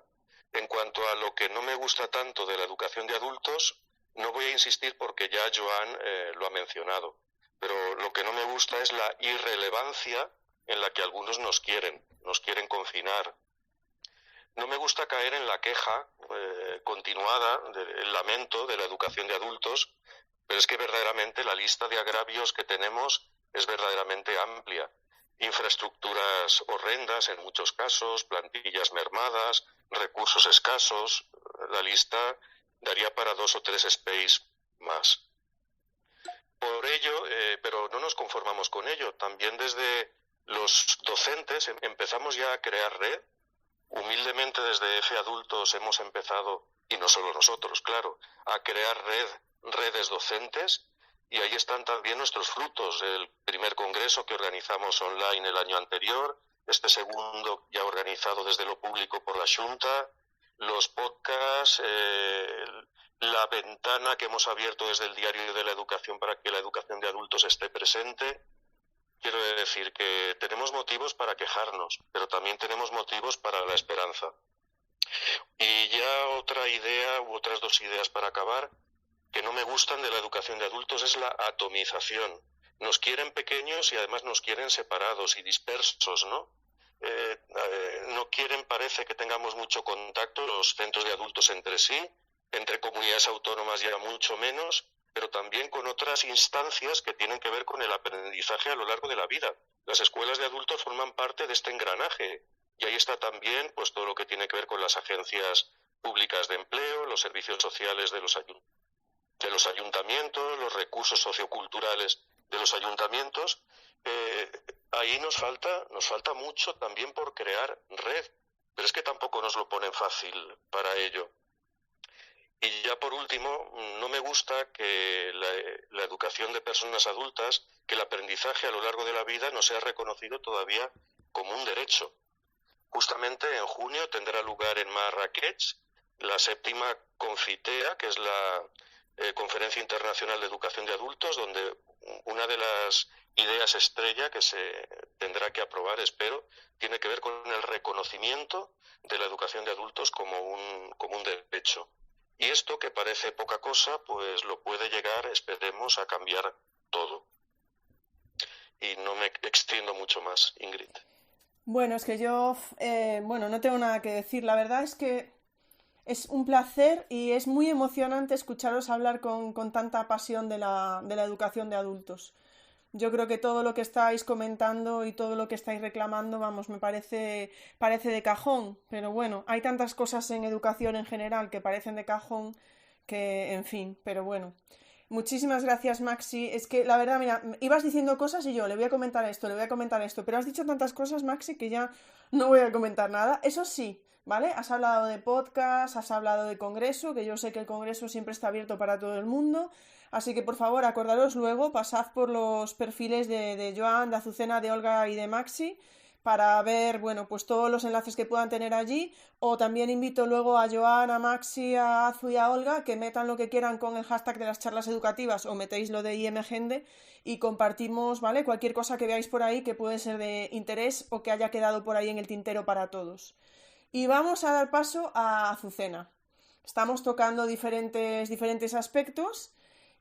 En cuanto a lo que no me gusta tanto de la educación de adultos, no voy a insistir porque ya Joan lo ha mencionado. Pero lo que no me gusta es la irrelevancia en la que algunos nos quieren confinar. No me gusta caer en la queja continuada, el lamento de la educación de adultos, pero es que verdaderamente la lista de agravios que tenemos es verdaderamente amplia. Infraestructuras horrendas en muchos casos, plantillas mermadas, recursos escasos. La lista daría para 2 o 3 space más. Por ello, pero no nos conformamos con ello. También desde los docentes empezamos ya a crear red. Humildemente desde EFE Adultos hemos empezado, y no solo nosotros, claro, a crear redes docentes, y ahí están también nuestros frutos. El primer congreso que organizamos online el año anterior, este segundo ya organizado desde lo público por la Xunta, los podcasts, la ventana que hemos abierto desde el Diario de la Educación para que la educación de adultos esté presente. Quiero decir que tenemos motivos para quejarnos, pero también tenemos motivos para la esperanza. Y ya otra idea u otras 2 ideas para acabar que no me gustan de la educación de adultos es la atomización. Nos quieren pequeños y además nos quieren separados y dispersos, ¿no? No quieren, parece, que tengamos mucho contacto los centros de adultos entre sí, entre comunidades autónomas ya mucho menos, pero también con otras instancias que tienen que ver con el aprendizaje a lo largo de la vida. Las escuelas de adultos forman parte de este engranaje y ahí está también pues todo lo que tiene que ver con las agencias públicas de empleo, los servicios sociales de los ayuntamientos, los recursos socioculturales de los ayuntamientos. Ahí nos falta mucho también por crear red, pero es que tampoco nos lo ponen fácil para ello. Y ya por último, no me gusta que la educación de personas adultas, que el aprendizaje a lo largo de la vida no sea reconocido todavía como un derecho. Justamente en junio tendrá lugar en Marrakech la 7ª Confitea, que es la Conferencia Internacional de Educación de Adultos, donde una de las ideas estrella que se tendrá que aprobar, espero, tiene que ver con el reconocimiento de la educación de adultos como un derecho. Y esto, que parece poca cosa, pues lo puede llegar, esperemos, a cambiar todo. y no me extiendo mucho más, Ingrid. Bueno, es que yo, no tengo nada que decir. La verdad es que es un placer y es muy emocionante escucharos hablar con tanta pasión de la educación de adultos. Yo creo que todo lo que estáis comentando y todo lo que estáis reclamando, vamos, parece de cajón. Pero bueno, hay tantas cosas en educación en general que parecen de cajón que, en fin, pero bueno. Muchísimas gracias, Maxi. Es que la verdad, mira, ibas diciendo cosas y yo le voy a comentar esto, le voy a comentar esto, pero has dicho tantas cosas, Maxi, que ya no voy a comentar nada. Eso sí, ¿vale? Has hablado de podcast, has hablado de congreso, que yo sé que el congreso siempre está abierto para todo el mundo, así que por favor, acordaros luego, pasad por los perfiles de Joan, de Azucena, de Olga y de Maxi para ver, bueno, pues todos los enlaces que puedan tener allí, o también invito luego a Joan, a Maxi, a Azu y a Olga que metan lo que quieran con el hashtag de las charlas educativas o metéis lo de IMGende y compartimos, ¿vale? Cualquier cosa que veáis por ahí que puede ser de interés o que haya quedado por ahí en el tintero para todos. Y vamos a dar paso a Azucena. Estamos tocando diferentes aspectos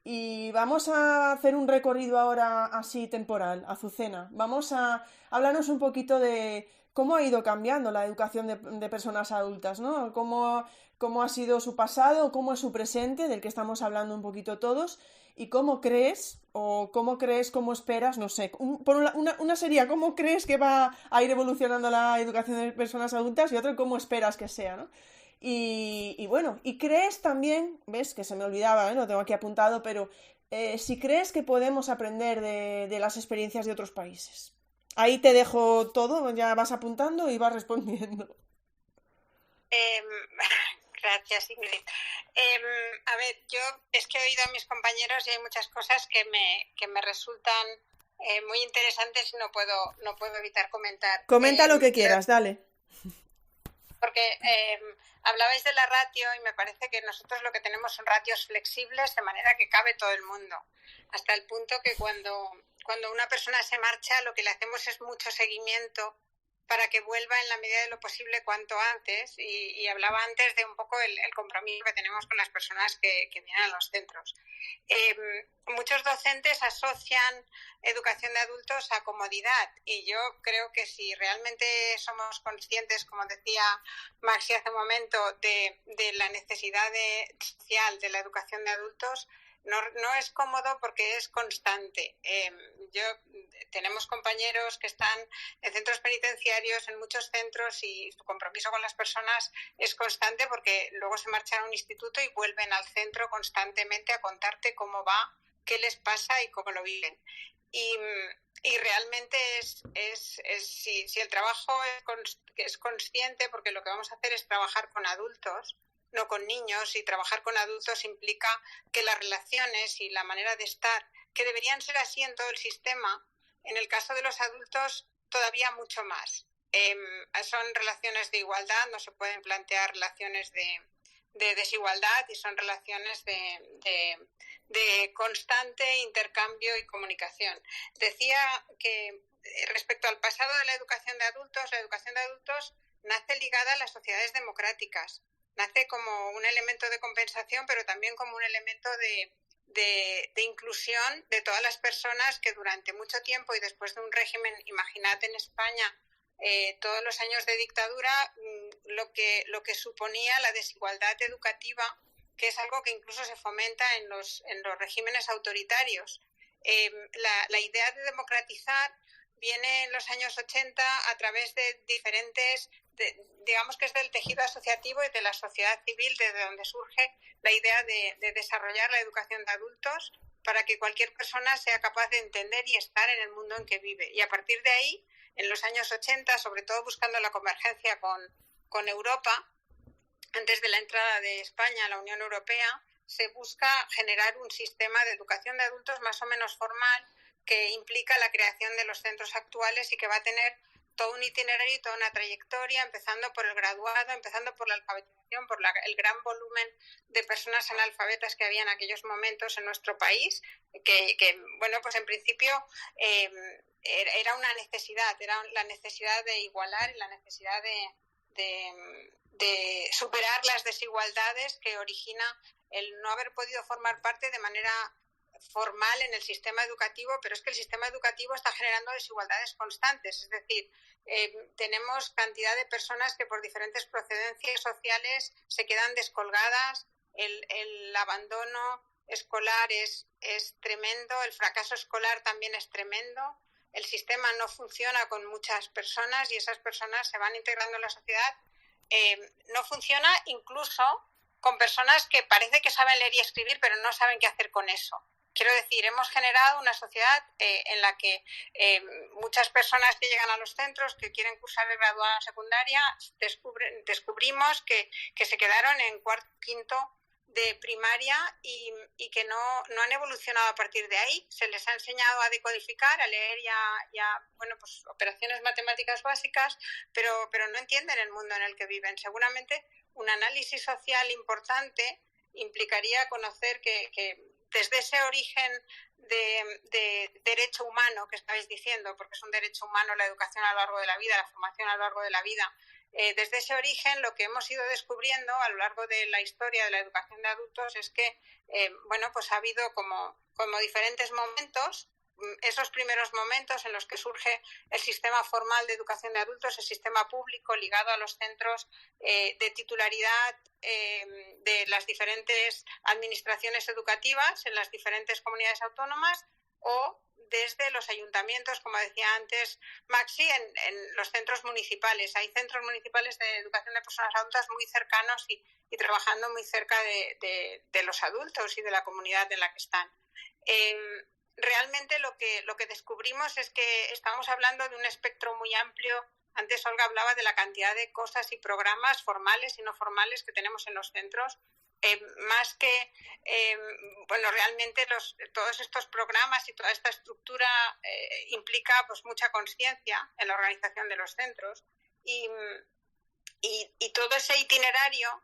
y vamos a hacer un recorrido ahora así temporal, Azucena. Vamos a hablarnos un poquito de cómo ha ido cambiando la educación de personas adultas, ¿no? Cómo ha sido su pasado, cómo es su presente, del que estamos hablando un poquito todos, y cómo crees, cómo esperas, no sé, una sería cómo crees que va a ir evolucionando la educación de personas adultas y otra cómo esperas que sea, ¿no? Y bueno, y crees también, ves que se me olvidaba, lo tengo aquí apuntado, pero si crees que podemos aprender de las experiencias de otros países. Ahí te dejo todo, ya vas apuntando y vas respondiendo. Gracias, Ingrid. A ver, yo es que he oído a mis compañeros y hay muchas cosas que me resultan muy interesantes y no puedo evitar comentar. Comenta lo que quieras, dale. Porque hablabais de la ratio y me parece que nosotros lo que tenemos son ratios flexibles de manera que cabe todo el mundo. Hasta el punto que cuando una persona se marcha lo que le hacemos es mucho seguimiento para que vuelva en la medida de lo posible cuanto antes y hablaba antes de un poco el compromiso que tenemos con las personas que vienen a los centros. Muchos docentes asocian educación de adultos a comodidad y yo creo que si realmente somos conscientes, como decía Maxi hace un momento, de la necesidad social de la educación de adultos, no es cómodo porque es constante. Tenemos compañeros que están en centros penitenciarios, en muchos centros, y su compromiso con las personas es constante porque luego se marchan a un instituto y vuelven al centro constantemente a contarte cómo va, qué les pasa y cómo lo viven. Y realmente si el trabajo es consciente, porque lo que vamos a hacer es trabajar con adultos, no con niños, y trabajar con adultos implica que las relaciones y la manera de estar, que deberían ser así en todo el sistema, en el caso de los adultos todavía mucho más. Son relaciones de igualdad, no se pueden plantear relaciones de desigualdad y son relaciones de constante intercambio y comunicación. Decía que respecto al pasado de la educación de adultos nace ligada a las sociedades democráticas. Nace como un elemento de compensación, pero también como un elemento de inclusión de todas las personas que durante mucho tiempo y después de un régimen, imaginad en España, todos los años de dictadura, lo que suponía la desigualdad educativa, que es algo que incluso se fomenta en los regímenes autoritarios. La idea de democratizar viene en los años 80 a través de diferentes, digamos que es del tejido asociativo y de la sociedad civil, desde donde surge la idea de desarrollar la educación de adultos para que cualquier persona sea capaz de entender y estar en el mundo en que vive. Y a partir de ahí, en los años 80, sobre todo buscando la convergencia con Europa, antes de la entrada de España a la Unión Europea, se busca generar un sistema de educación de adultos más o menos formal que implica la creación de los centros actuales y que va a tener todo un itinerario y toda una trayectoria, empezando por el graduado, empezando por la alfabetización, por el gran volumen de personas analfabetas que había en aquellos momentos en nuestro país, que bueno, pues en principio era una necesidad, era la necesidad de igualar y la necesidad de superar las desigualdades que origina el no haber podido formar parte de manera formal en el sistema educativo, pero es que el sistema educativo está generando desigualdades constantes. Es decir, tenemos cantidad de personas que por diferentes procedencias sociales se quedan descolgadas, el abandono escolar es tremendo, el fracaso escolar también es tremendo, el sistema no funciona con muchas personas y esas personas se van integrando en la sociedad. No funciona incluso con personas que parece que saben leer y escribir, pero no saben qué hacer con eso. Quiero decir, hemos generado una sociedad en la que muchas personas que llegan a los centros, que quieren cursar el graduado en secundaria, descubrimos que se quedaron en cuarto, quinto de primaria y que no han evolucionado a partir de ahí. Se les ha enseñado a decodificar, a leer bueno, pues operaciones matemáticas básicas, pero no entienden el mundo en el que viven. Seguramente un análisis social importante implicaría conocer que desde ese origen de derecho humano que estáis diciendo, porque es un derecho humano la educación a lo largo de la vida, la formación a lo largo de la vida, desde ese origen lo que hemos ido descubriendo a lo largo de la historia de la educación de adultos es que bueno, pues ha habido como diferentes momentos. Esos primeros momentos en los que surge el sistema formal de educación de adultos, el sistema público ligado a los centros de titularidad de las diferentes administraciones educativas en las diferentes comunidades autónomas, o desde los ayuntamientos, como decía antes Maxi, en los centros municipales. Hay centros municipales de educación de personas adultas muy cercanos y trabajando muy cerca de los adultos y de la comunidad en la que están. Realmente lo que descubrimos es que estamos hablando de un espectro muy amplio. Antes Olga hablaba de la cantidad de cosas y programas formales y no formales que tenemos en los centros. Más que, bueno, realmente todos estos programas y toda esta estructura implica pues mucha conciencia en la organización de los centros y todo ese itinerario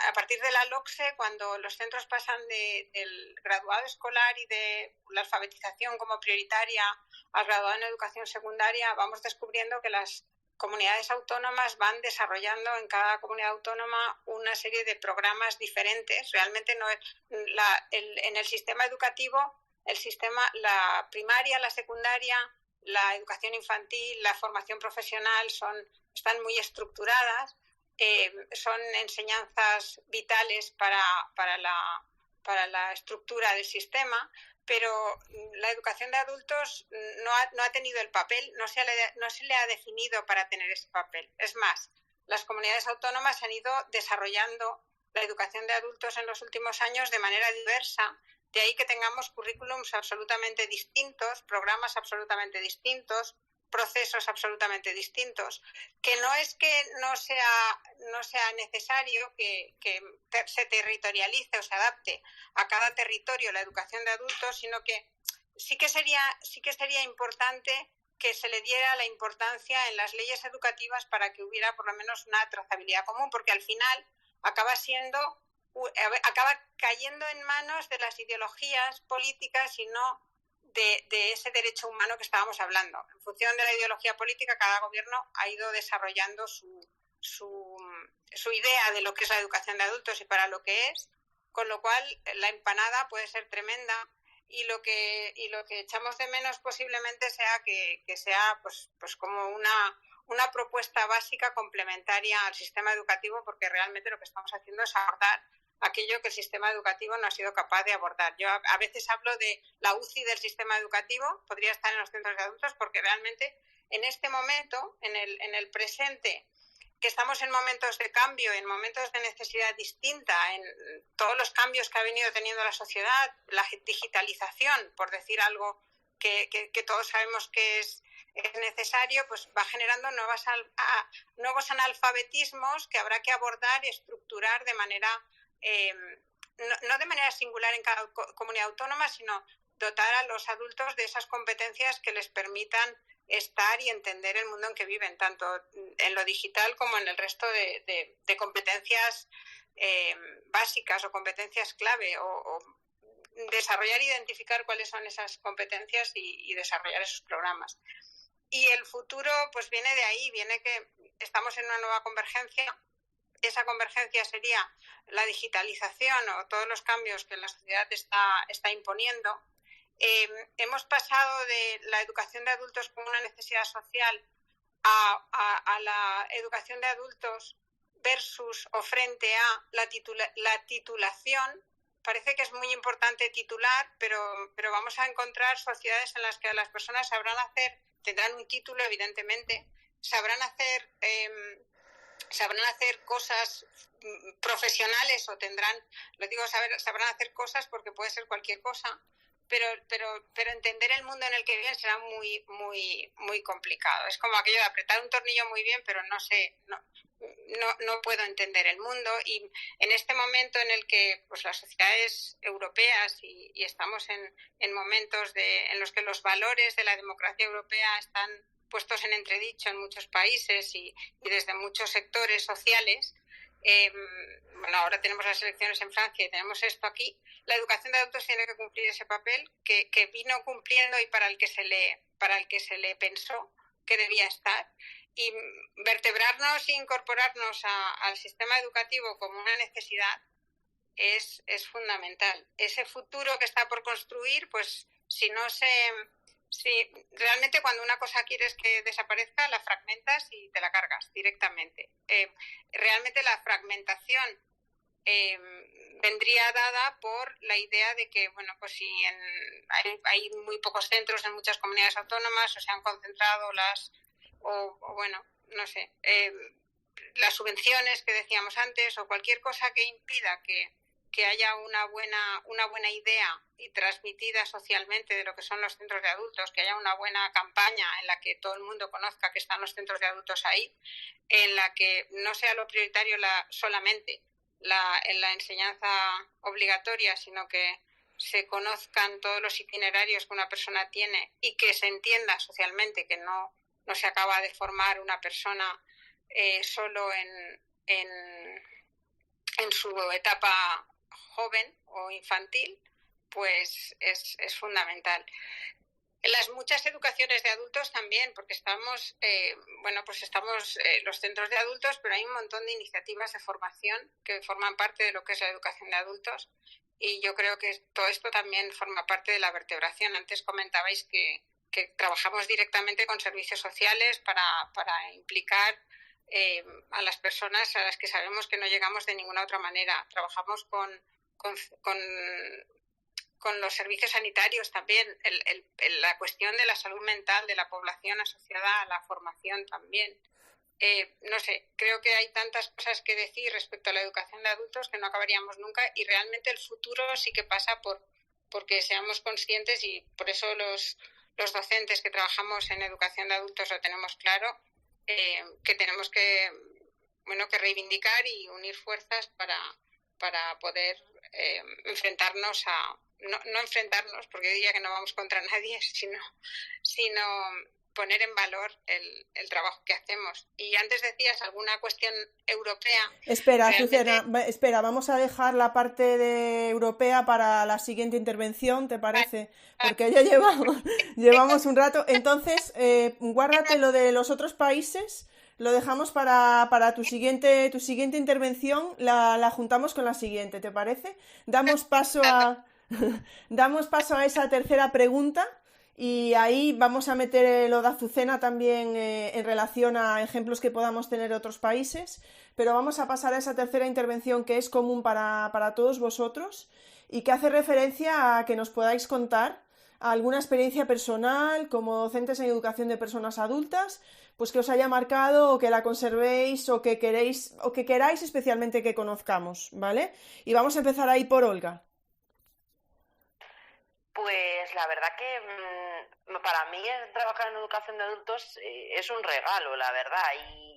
a partir de la LOCSE, cuando los centros pasan del graduado escolar y de la alfabetización como prioritaria al graduado en educación secundaria, vamos descubriendo que las comunidades autónomas van desarrollando en cada comunidad autónoma una serie de programas diferentes. Realmente no es en el sistema educativo, la primaria, la secundaria, la educación infantil, la formación profesional están muy estructuradas. Son enseñanzas vitales para la estructura del sistema, pero la educación de adultos no ha tenido el papel, no se le ha definido para tener ese papel. Es más, las comunidades autónomas han ido desarrollando la educación de adultos en los últimos años de manera diversa, de ahí que tengamos currículums absolutamente distintos, programas absolutamente distintos, procesos absolutamente distintos, que no es que no sea necesario que se territorialice o se adapte a cada territorio la educación de adultos, sino que sí que sería importante que se le diera la importancia en las leyes educativas para que hubiera por lo menos una trazabilidad común, porque al final acaba cayendo en manos de las ideologías políticas y no de ese derecho humano que estábamos hablando. En función de la ideología política, cada gobierno ha ido desarrollando su idea de lo que es la educación de adultos y para lo que es, con lo cual la empanada puede ser tremenda y lo que echamos de menos posiblemente sea que sea pues como una propuesta básica complementaria al sistema educativo, porque realmente lo que estamos haciendo es abordar aquello que el sistema educativo no ha sido capaz de abordar. Yo a veces hablo de la UCI del sistema educativo, podría estar en los centros de adultos, porque realmente en este momento, en el presente, que estamos en momentos de cambio, en momentos de necesidad distinta, en todos los cambios que ha venido teniendo la sociedad, la digitalización, por decir algo que todos sabemos que es necesario, pues va generando nuevos analfabetismos que habrá que abordar y estructurar de manera no de manera singular en cada comunidad autónoma, sino dotar a los adultos de esas competencias que les permitan estar y entender el mundo en que viven, tanto en lo digital como en el resto de competencias básicas o competencias clave, o desarrollar e identificar cuáles son esas competencias y desarrollar esos programas. Y el futuro pues viene de ahí, viene que estamos en una nueva convergencia esa convergencia sería la digitalización o todos los cambios que la sociedad está imponiendo. Hemos pasado de la educación de adultos como una necesidad social a la educación de adultos versus o frente a la titulación. Parece que es muy importante titular, pero vamos a encontrar sociedades en las que las personas tendrán un título, evidentemente, sabrán hacer cosas profesionales o sabrán hacer cosas porque puede ser cualquier cosa, pero entender el mundo en el que viven será muy, muy, muy complicado. Es como aquello de apretar un tornillo muy bien, pero no puedo entender el mundo. Y en este momento en el que pues las sociedades europeas y estamos en momentos en los que los valores de la democracia europea están puestos en entredicho en muchos países y desde muchos sectores sociales, ahora tenemos las elecciones en Francia y tenemos esto aquí, la educación de adultos tiene que cumplir ese papel que vino cumpliendo y para el que se le pensó que debía estar. Y vertebrarnos e incorporarnos al sistema educativo como una necesidad es fundamental. Ese futuro que está por construir, pues si realmente cuando una cosa quieres que desaparezca, la fragmentas y te la cargas directamente. Realmente la fragmentación vendría dada por la idea de que, pues si hay muy pocos centros en muchas comunidades autónomas o se han concentrado las subvenciones que decíamos antes o cualquier cosa que impida que haya una buena idea y transmitida socialmente de lo que son los centros de adultos, que haya una buena campaña en la que todo el mundo conozca que están los centros de adultos ahí, en la que no sea lo prioritario solamente en la enseñanza obligatoria, sino que se conozcan todos los itinerarios que una persona tiene y que se entienda socialmente que no se acaba de formar una persona solo en su etapa joven o infantil, pues es fundamental. En las muchas educaciones de adultos también, porque estamos los centros de adultos, pero hay un montón de iniciativas de formación que forman parte de lo que es la educación de adultos y yo creo que todo esto también forma parte de la vertebración. Antes comentabais que trabajamos directamente con servicios sociales para implicar a las personas a las que sabemos que no llegamos de ninguna otra manera. Trabajamos con los servicios sanitarios también, la cuestión de la salud mental de la población asociada a la formación también. Creo que hay tantas cosas que decir respecto a la educación de adultos que no acabaríamos nunca y realmente el futuro sí que pasa porque seamos conscientes y por eso los docentes que trabajamos en educación de adultos lo tenemos claro, que tenemos que reivindicar y unir fuerzas para poder enfrentarnos no enfrentarnos, porque yo diría que no vamos contra nadie, sino poner en valor el trabajo que hacemos. Y antes decías alguna cuestión europea. Espera, Azucena, vamos a dejar la parte de europea para la siguiente intervención, ¿te parece? Porque ya llevamos un rato. Entonces, guárdate lo de los otros países, lo dejamos para tu siguiente intervención, la juntamos con la siguiente, ¿te parece? Damos paso a esa tercera pregunta. Y ahí vamos a meter lo de Azucena también en relación a ejemplos que podamos tener de otros países, pero vamos a pasar a esa tercera intervención que es común para todos vosotros y que hace referencia a que nos podáis contar alguna experiencia personal como docentes en educación de personas adultas, pues que os haya marcado o que la conservéis o que queráis especialmente que conozcamos, ¿vale? Y vamos a empezar ahí por Olga. Pues la verdad que para mí trabajar en educación de adultos es un regalo, la verdad,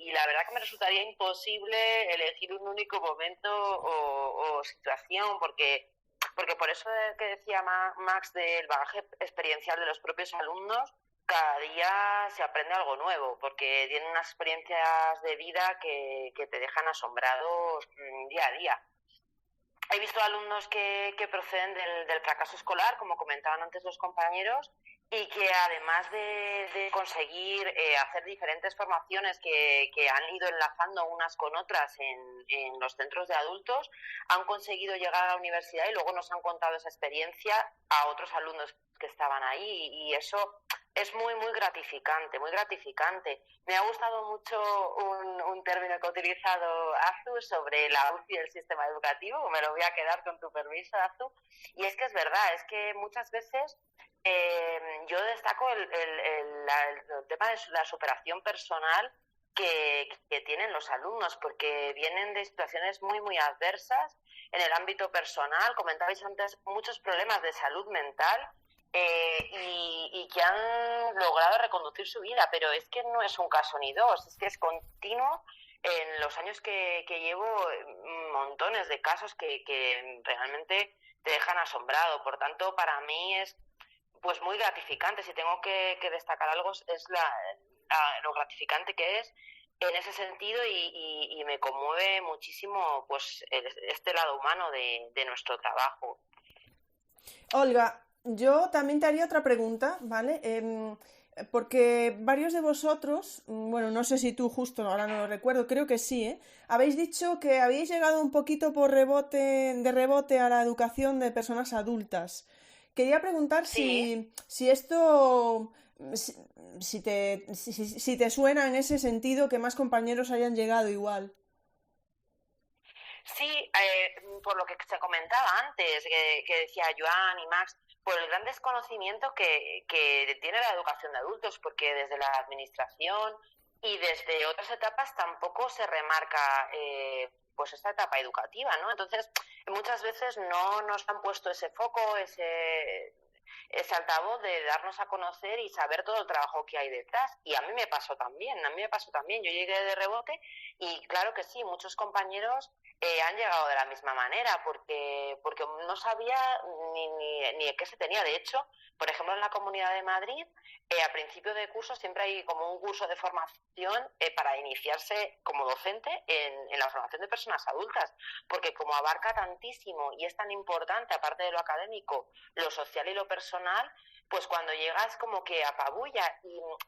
y la verdad que me resultaría imposible elegir un único momento o situación, porque por eso que decía Max del bagaje experiencial de los propios alumnos, cada día se aprende algo nuevo, porque tienen unas experiencias de vida que te dejan asombrados día a día. He visto alumnos que proceden del fracaso escolar, como comentaban antes los compañeros, y que además de conseguir hacer diferentes formaciones que han ido enlazando unas con otras en los centros de adultos, han conseguido llegar a la universidad y luego nos han contado esa experiencia a otros alumnos que estaban ahí, y eso es muy, muy gratificante, muy gratificante. Me ha gustado mucho un término que ha utilizado Azu sobre la UCI del sistema educativo, me lo voy a quedar con tu permiso, Azu, y es que es verdad, es que muchas veces yo destaco el tema de la superación personal que tienen los alumnos, porque vienen de situaciones muy, muy adversas en el ámbito personal. Comentabais antes muchos problemas de salud mental y que han logrado reconducir su vida, pero es que no es un caso ni dos, es que es continuo. En los años que llevo, montones de casos que realmente te dejan asombrado. Por tanto, para mí es pues muy gratificante. Si tengo que destacar algo, es lo gratificante que es en ese sentido, y me conmueve muchísimo pues este lado humano de nuestro trabajo. Olga, yo también te haría otra pregunta, ¿vale? Porque varios de vosotros, bueno, no sé si tú justo, ahora no lo recuerdo, creo que sí, ¿eh? Habéis dicho que habéis llegado un poquito de rebote a la educación de personas adultas. Quería preguntar Sí. si esto, si te suena en ese sentido que más compañeros hayan llegado igual. Sí, por lo que se comentaba antes, que decía Joan y Max, por el gran desconocimiento que tiene la educación de adultos, porque desde la administración y desde otras etapas tampoco se remarca pues esta etapa educativa, ¿no? Entonces, muchas veces no nos han puesto ese foco, ese altavoz de darnos a conocer y saber todo el trabajo que hay detrás. Y a mí me pasó también, yo llegué de rebote y claro que sí, muchos compañeros han llegado de la misma manera, porque no sabía ni qué se tenía. De hecho, por ejemplo, en la Comunidad de Madrid, a principio de curso siempre hay como un curso de formación para iniciarse como docente en la formación de personas adultas, porque como abarca tantísimo y es tan importante, aparte de lo académico, lo social y lo personal, pues cuando llegas como que apabulla.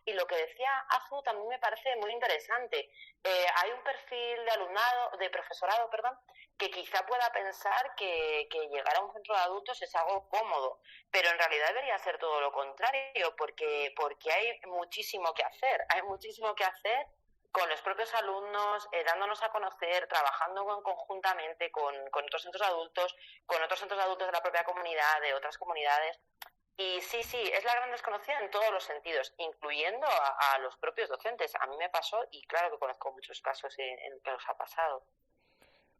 Y lo que decía Azu también me parece muy interesante. Hay un perfil de alumnado, de profesorado, perdón, que quizá pueda pensar que llegar a un centro de adultos es algo cómodo, pero en realidad debería ser todo lo contrario, porque hay muchísimo que hacer con los propios alumnos, dándonos a conocer, trabajando conjuntamente con otros centros adultos, con otros centros adultos de la propia comunidad, de otras comunidades. Y sí, es la gran desconocida en todos los sentidos, incluyendo a los propios docentes. A mí me pasó, y claro que conozco muchos casos en que os ha pasado.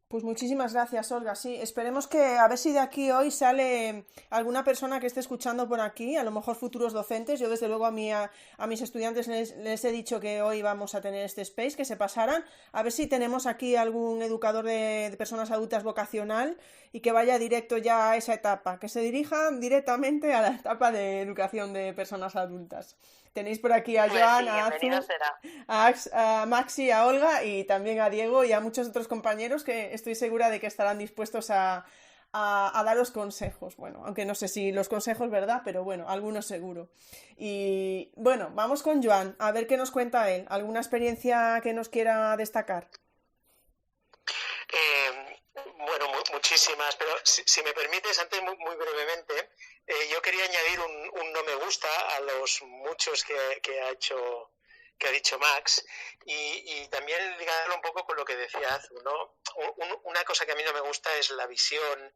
Pues muchísimas gracias, Olga. Sí, esperemos que a ver si de aquí hoy sale alguna persona que esté escuchando por aquí, a lo mejor futuros docentes. Yo desde luego a mis estudiantes les he dicho que hoy vamos a tener este space, que se pasaran. A ver si tenemos aquí algún educador de personas adultas vocacional y que vaya directo ya a esa etapa, que se dirijan directamente a la etapa de educación de personas adultas. Tenéis por aquí a Pues Joan, sí, a Azu, bienvenido será. a Maxi, a Olga y también a Diego y a muchos otros compañeros que estoy segura de que estarán dispuestos a daros consejos. Bueno, aunque no sé si los consejos, ¿verdad? Pero bueno, algunos seguro. Y bueno, vamos con Joan, a ver qué nos cuenta él. ¿Alguna experiencia que nos quiera destacar? Bueno, muchísimas, pero si me permites, antes muy brevemente, yo quería añadir un no me gusta a los muchos que ha dicho Max, y también ligarlo un poco con lo que decía Azu, ¿no? Una cosa que a mí no me gusta es la visión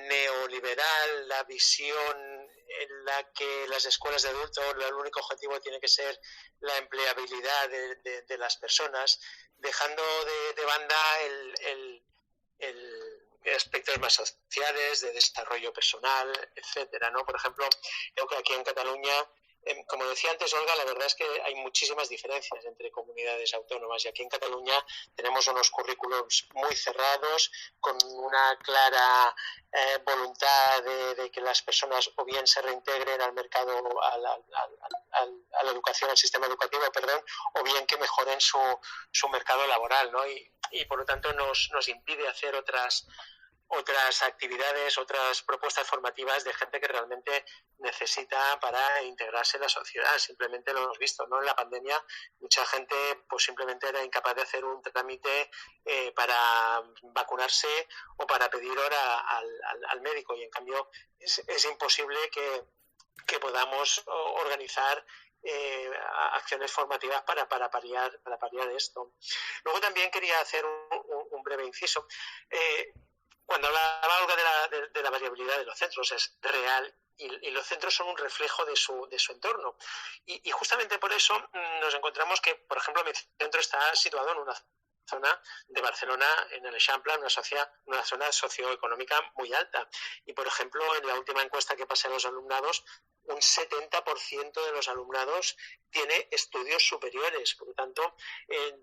neoliberal, la visión en la que las escuelas de adultos, el único objetivo tiene que ser la empleabilidad de las personas, dejando de banda el aspectos más sociales, de desarrollo personal, etcétera, ¿no? Por ejemplo, creo que aquí en Cataluña, como decía antes Olga, la verdad es que hay muchísimas diferencias entre comunidades autónomas, y aquí en Cataluña tenemos unos currículums muy cerrados, con una clara voluntad de que las personas o bien se reintegren al mercado, a la educación, al sistema educativo, perdón, o bien que mejoren su mercado laboral, ¿no? Y por lo tanto nos impide hacer otras actividades, otras propuestas formativas de gente que realmente necesita para integrarse en la sociedad. Simplemente lo hemos visto, ¿no? En la pandemia mucha gente pues simplemente era incapaz de hacer un trámite para vacunarse o para pedir hora al médico, y en cambio es imposible que podamos organizar acciones formativas para paliar esto. Luego también quería hacer un breve inciso. Cuando hablaba Olga de la variabilidad de los centros, es real, y los centros son un reflejo de su entorno. Y justamente por eso nos encontramos que, por ejemplo, mi centro está situado en una zona de Barcelona, en el Eixample, una zona socioeconómica muy alta. Y, por ejemplo, en la última encuesta que pasé a los alumnados, un 70% de los alumnados tiene estudios superiores. Por lo tanto,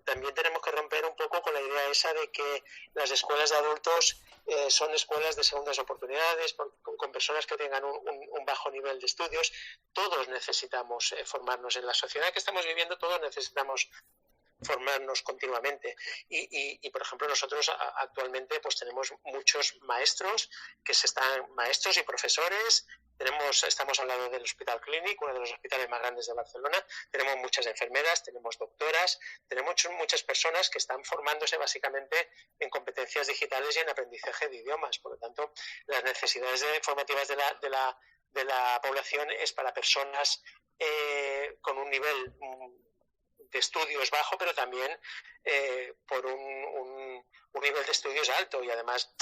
también tenemos que romper un poco con la idea esa de que las escuelas de adultos son escuelas de segundas oportunidades, con personas que tengan un bajo nivel de estudios. Todos necesitamos formarnos. En la sociedad que estamos viviendo, todos necesitamos formarnos continuamente, y por ejemplo nosotros actualmente pues tenemos muchos maestros y profesores. Estamos al lado del Hospital Clínic, uno de los hospitales más grandes de Barcelona. Tenemos muchas enfermeras, tenemos doctoras, tenemos muchas personas que están formándose básicamente en competencias digitales y en aprendizaje de idiomas. Por lo tanto, las necesidades formativas de la población es para personas con un nivel de estudios bajo, pero también por un nivel de estudios alto. Y además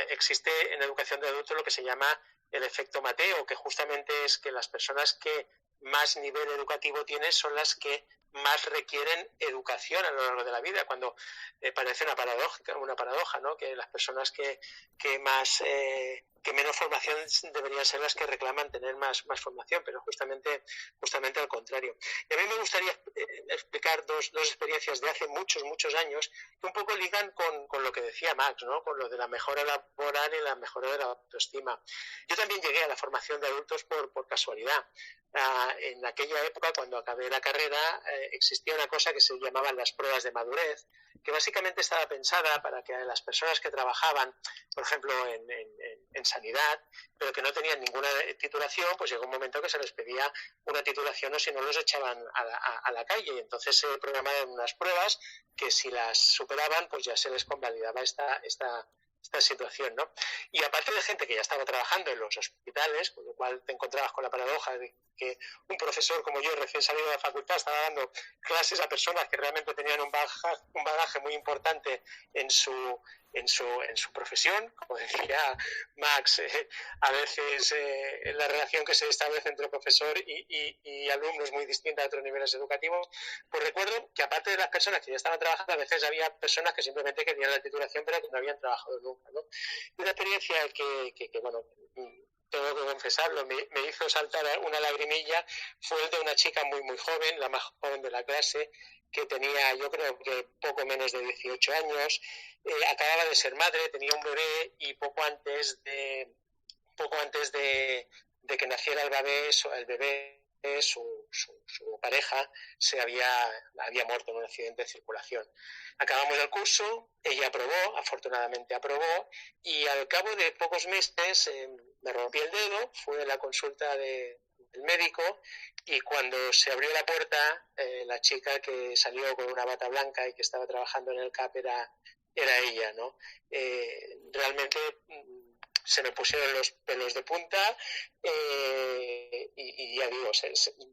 existe en educación de adultos lo que se llama el efecto Mateo, que justamente es que las personas que más nivel educativo tienen son las que más requieren educación a lo largo de la vida, cuando parece una paradoja, ¿no? Que las personas que menos formación deberían ser las que reclaman tener más formación, pero justamente al contrario. Y a mí me gustaría explicar dos experiencias de hace muchos años que un poco ligan con lo que decía Max, ¿no? Con lo de la mejora laboral y la mejora de la autoestima. Yo también llegué a la formación de adultos por casualidad. En aquella época, cuando acabé la carrera, existía una cosa que se llamaban las pruebas de madurez, que básicamente estaba pensada para que las personas que trabajaban, por ejemplo, en sanidad, pero que no tenían ninguna titulación, pues llegó un momento que se les pedía una titulación, o si no los echaban a la calle. Y entonces se programaban unas pruebas que, si las superaban, pues ya se les convalidaba esta situación, ¿no? Y aparte de gente que ya estaba trabajando en los hospitales, con lo cual te encontrabas con la paradoja de que un profesor como yo, recién salido de la facultad, estaba dando clases a personas que realmente tenían un bagaje muy importante en su profesión. Como decía Max, a veces la relación que se establece entre profesor y alumno es muy distinta a otros niveles educativos. Pues recuerdo que, aparte de las personas que ya estaban trabajando, a veces había personas que simplemente querían la titulación pero que no habían trabajado nunca, ¿no? Y una experiencia que bueno, tengo que confesarlo, me hizo saltar una lagrimilla, fue el de una chica muy joven, la más joven de la clase, que tenía, yo creo que poco menos de 18 años, acababa de ser madre, tenía un bebé, y poco antes de que naciera el bebé, su pareja había muerto en un accidente de circulación. Acabamos el curso, ella afortunadamente aprobó, y al cabo de pocos meses me rompí el dedo, fui a la consulta del médico, y cuando se abrió la puerta, la chica que salió con una bata blanca y que estaba trabajando en el CAP era ella, ¿no? Realmente se me pusieron los pelos de punta, y ya digo,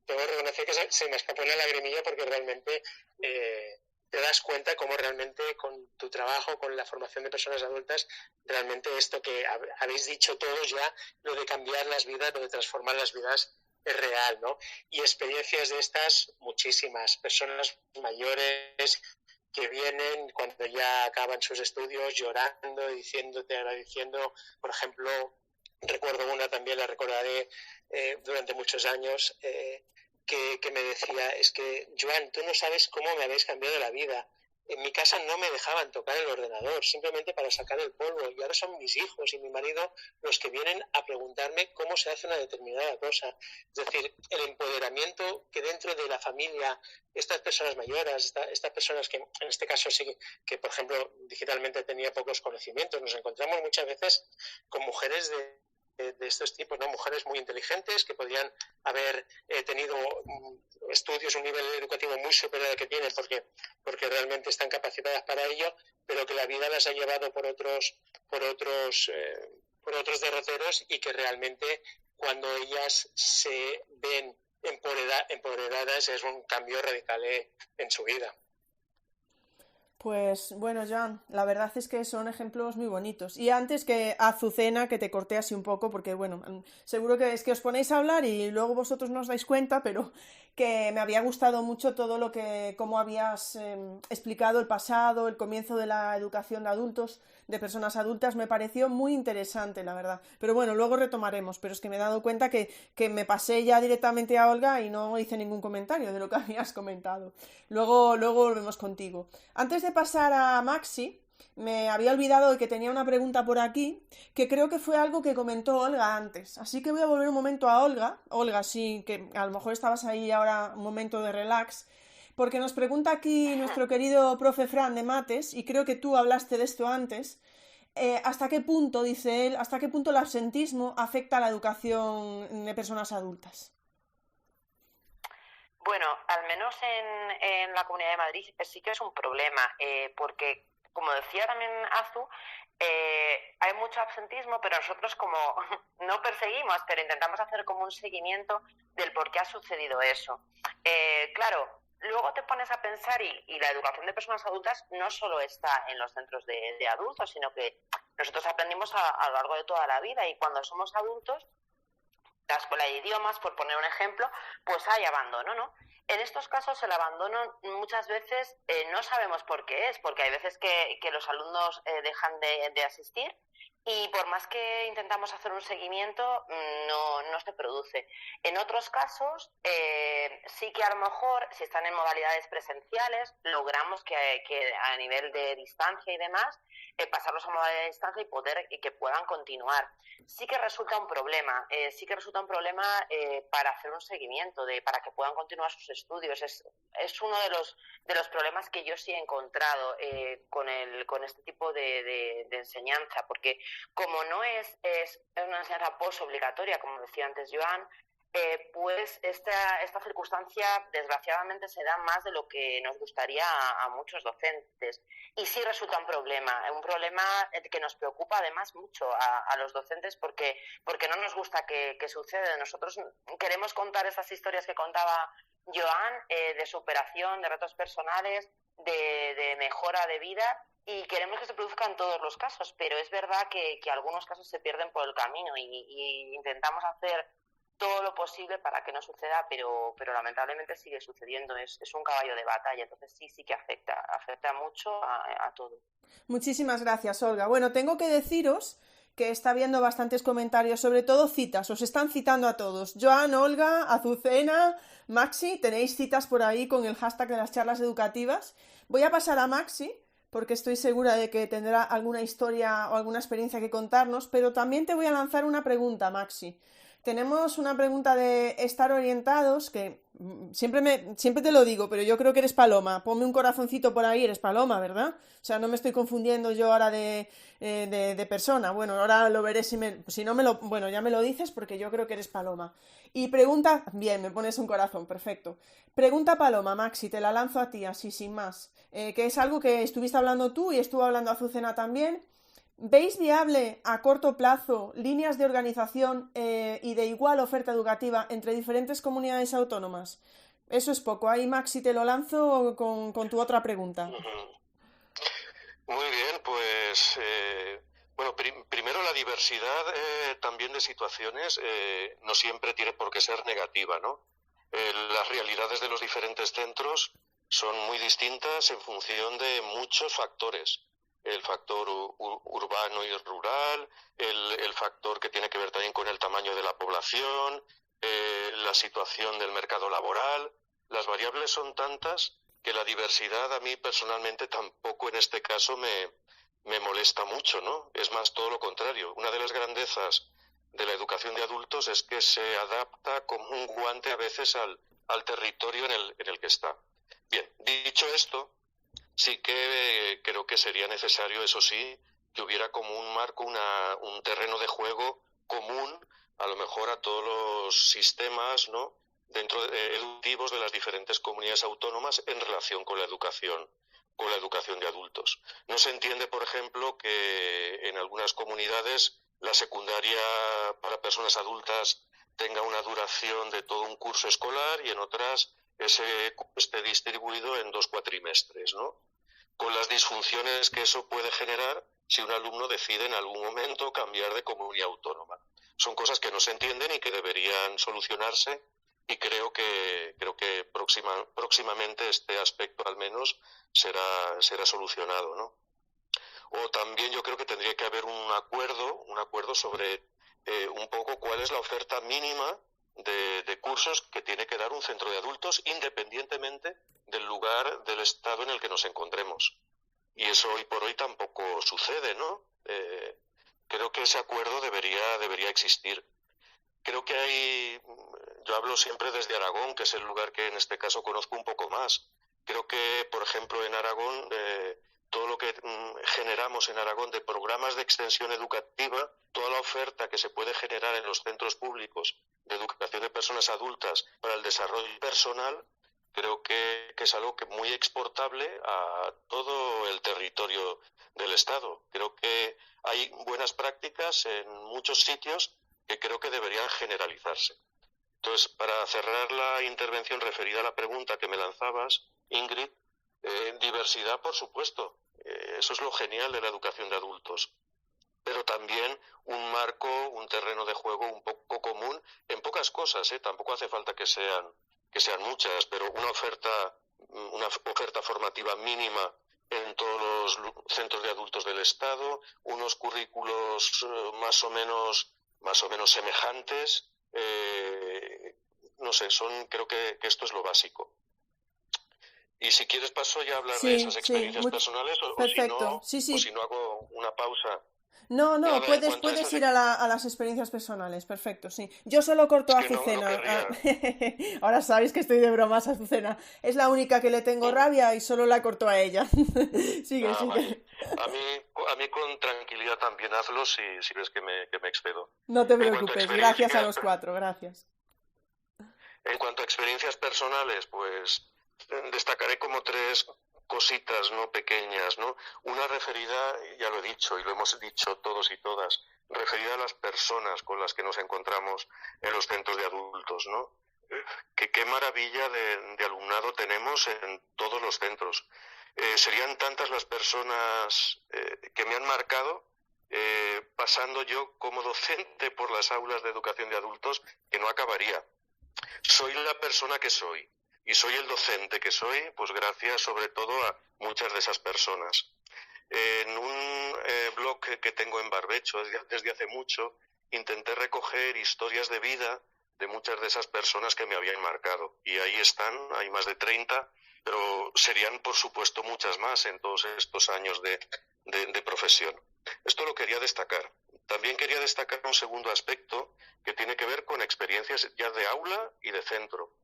tengo que reconocer que se me escapó una lagrimilla, porque realmente te das cuenta cómo realmente con tu trabajo, con la formación de personas adultas, realmente esto que habéis dicho todos ya, lo de cambiar las vidas, lo de transformar las vidas, es real, ¿no? Y experiencias de estas, muchísimas. Personas mayores que vienen cuando ya acaban sus estudios llorando, agradeciendo. Por ejemplo, recuerdo una, también la recordaré durante muchos años, que me decía: es que, Joan, tú no sabes cómo me habéis cambiado la vida. en mi casa no me dejaban tocar el ordenador, simplemente para sacar el polvo, y ahora son mis hijos y mi marido los que vienen a preguntarme cómo se hace una determinada cosa. Es decir, el empoderamiento que dentro de la familia, estas personas mayores, estas personas que en este caso sí que, por ejemplo, digitalmente tenía pocos conocimientos, nos encontramos muchas veces con mujeres de estos tipos, ¿no? Mujeres muy inteligentes que podrían haber tenido estudios, un nivel educativo muy superior al que tienen porque realmente están capacitadas para ello, pero que la vida las ha llevado por otros derroteros, y que realmente cuando ellas se ven empoderadas es un cambio radical en su vida. Pues bueno, Joan, la verdad es que son ejemplos muy bonitos. Y antes que Azucena, que te corté así un poco, porque bueno, seguro que es que os ponéis a hablar y luego vosotros no os dais cuenta, pero que me había gustado mucho todo cómo habías explicado el pasado, el comienzo de la educación de adultos, de personas adultas, me pareció muy interesante, la verdad. Pero bueno, luego retomaremos, pero es que me he dado cuenta que me pasé ya directamente a Olga y no hice ningún comentario de lo que habías comentado. Luego volvemos contigo. Antes de pasar a Maxi, me había olvidado de que tenía una pregunta por aquí, que creo que fue algo que comentó Olga antes. Así que voy a volver un momento a Olga. Olga, sí, que a lo mejor estabas ahí ahora un momento de relax, porque nos pregunta aquí nuestro querido profe Fran de mates, y creo que tú hablaste de esto antes. ¿Hasta qué punto, dice él, hasta qué punto el absentismo afecta a la educación de personas adultas? Bueno, al menos en la Comunidad de Madrid sí que es un problema, porque, como decía también Azu, hay mucho absentismo, pero nosotros como no perseguimos, pero intentamos hacer como un seguimiento del por qué ha sucedido eso. Claro, luego te pones a pensar y la educación de personas adultas no solo está en los centros de adultos, sino que nosotros aprendimos a lo largo de toda la vida, y cuando somos adultos, la escuela de idiomas, por poner un ejemplo, pues hay abandono, ¿no? En estos casos el abandono muchas veces no sabemos por qué es, porque hay veces que los alumnos dejan de asistir, y por más que intentamos hacer un seguimiento, no se produce. En otros casos, sí que a lo mejor, si están en modalidades presenciales, logramos que a nivel de distancia y demás, pasarlos a modalidad de distancia y que puedan continuar. Sí que resulta un problema, para hacer un seguimiento, para que puedan continuar sus estudios. Es uno de los problemas que yo sí he encontrado con este tipo de enseñanza, porque como no es una enseñanza posobligatoria, como decía antes Joan, pues esta circunstancia desgraciadamente se da más de lo que nos gustaría a muchos docentes, y sí resulta un problema que nos preocupa además mucho a los docentes, porque no nos gusta que suceda. Nosotros queremos contar estas historias que contaba Joan, de superación, de retos personales, de mejora de vida, y queremos que se produzca en todos los casos, pero es verdad que algunos casos se pierden por el camino, y intentamos hacer todo lo posible para que no suceda, pero lamentablemente sigue sucediendo. Es un caballo de batalla, entonces sí que afecta mucho a todo. Muchísimas gracias, Olga. Bueno, tengo que deciros que está habiendo bastantes comentarios, sobre todo citas, os están citando a todos. Joan, Olga, Azucena, Maxi, tenéis citas por ahí con el hashtag de las charlas educativas. Voy a pasar a Maxi, porque estoy segura de que tendrá alguna historia o alguna experiencia que contarnos, pero también te voy a lanzar una pregunta, Maxi. Tenemos una pregunta de estar orientados, que siempre te lo digo, pero yo creo que eres Paloma. Ponme un corazoncito por ahí, eres Paloma, ¿verdad? O sea, no me estoy confundiendo yo ahora de persona. Bueno, ahora lo veré si no me lo... Bueno, ya me lo dices porque yo creo que eres Paloma. Y pregunta... Bien, me pones un corazón, perfecto. Pregunta Paloma, Maxi, te la lanzo a ti, así sin más. Que es algo que estuviste hablando tú y estuvo hablando Azucena también. ¿Veis viable a corto plazo líneas de organización y de igual oferta educativa entre diferentes comunidades autónomas? Eso es poco. Ahí, Maxi, te lo lanzo con tu otra pregunta. Muy bien, pues bueno, primero la diversidad también de situaciones no siempre tiene por qué ser negativa, ¿no? Las realidades de los diferentes centros son muy distintas en función de muchos factores. El factor urbano y rural, el factor que tiene que ver también con el tamaño de la población, la situación del mercado laboral. Las variables son tantas que la diversidad a mí personalmente tampoco en este caso me molesta mucho, ¿no? Es más todo lo contrario. Una de las grandezas de la educación de adultos es que se adapta como un guante a veces al territorio en el que está. Bien, dicho esto, sí que creo que sería necesario, eso sí, que hubiera como un marco, un terreno de juego común, a lo mejor a todos los sistemas, ¿no?, educativos de las diferentes comunidades autónomas en relación con la educación de adultos. No se entiende, por ejemplo, que en algunas comunidades la secundaria para personas adultas tenga una duración de todo un curso escolar y en otras ese esté distribuido en 2 cuatrimestres, ¿no? Con las disfunciones que eso puede generar si un alumno decide en algún momento cambiar de comunidad autónoma. Son cosas que no se entienden y que deberían solucionarse, y creo que próximamente este aspecto al menos será solucionado, ¿no? O también yo creo que tendría que haber un acuerdo sobre un poco cuál es la oferta mínima de cursos que tiene que dar un centro de adultos independientemente del lugar del estado en el que nos encontremos. Y eso hoy por hoy tampoco sucede, ¿no? Creo que ese acuerdo debería existir. Creo que yo hablo siempre desde Aragón, que es el lugar que en este caso conozco un poco más. Creo que, por ejemplo, en Aragón, todo lo que generamos en Aragón de programas de extensión educativa, toda la oferta que se puede generar en los centros públicos de educación de personas adultas para el desarrollo personal, creo que es algo que muy exportable a todo el territorio del Estado. Creo que hay buenas prácticas en muchos sitios que creo que deberían generalizarse. Entonces, para cerrar la intervención referida a la pregunta que me lanzabas, Ingrid, diversidad, por supuesto. Eso es lo genial de la educación de adultos. Pero también un marco, un terreno de juego un poco común en pocas cosas, tampoco hace falta que sean muchas, pero una oferta formativa mínima en todos los centros de adultos del Estado, unos currículos más o menos semejantes, no sé, creo que esto es lo básico. Y si quieres paso ya a hablar de esas experiencias personales perfecto. o si no hago una pausa. No, puedes ir a las experiencias personales, perfecto, sí. Yo solo corto a Azucena. No ahora sabéis que estoy de bromas, Azucena. Es la única que le tengo rabia y solo la corto a ella. sigue. Vale. A mí con tranquilidad también hazlo si ves que me excedo. No te preocupes, gracias a los 4, gracias. En cuanto a experiencias personales, pues destacaré como 3 cositas, ¿no?, pequeñas, ¿no? Una referida, ya lo he dicho y lo hemos dicho todos y todas, referida a las personas con las que nos encontramos en los centros de adultos, ¿no? Qué maravilla de alumnado tenemos en todos los centros. Serían tantas las personas que me han marcado, pasando yo como docente por las aulas de educación de adultos, que no acabaría. Soy la persona que soy. Y soy el docente que soy, pues gracias sobre todo a muchas de esas personas. En un blog que tengo en Barbecho desde hace mucho, intenté recoger historias de vida de muchas de esas personas que me habían marcado. Y ahí están, hay más de 30, pero serían por supuesto muchas más en todos estos años de profesión. Esto lo quería destacar. También quería destacar un segundo aspecto que tiene que ver con experiencias ya de aula y de centro.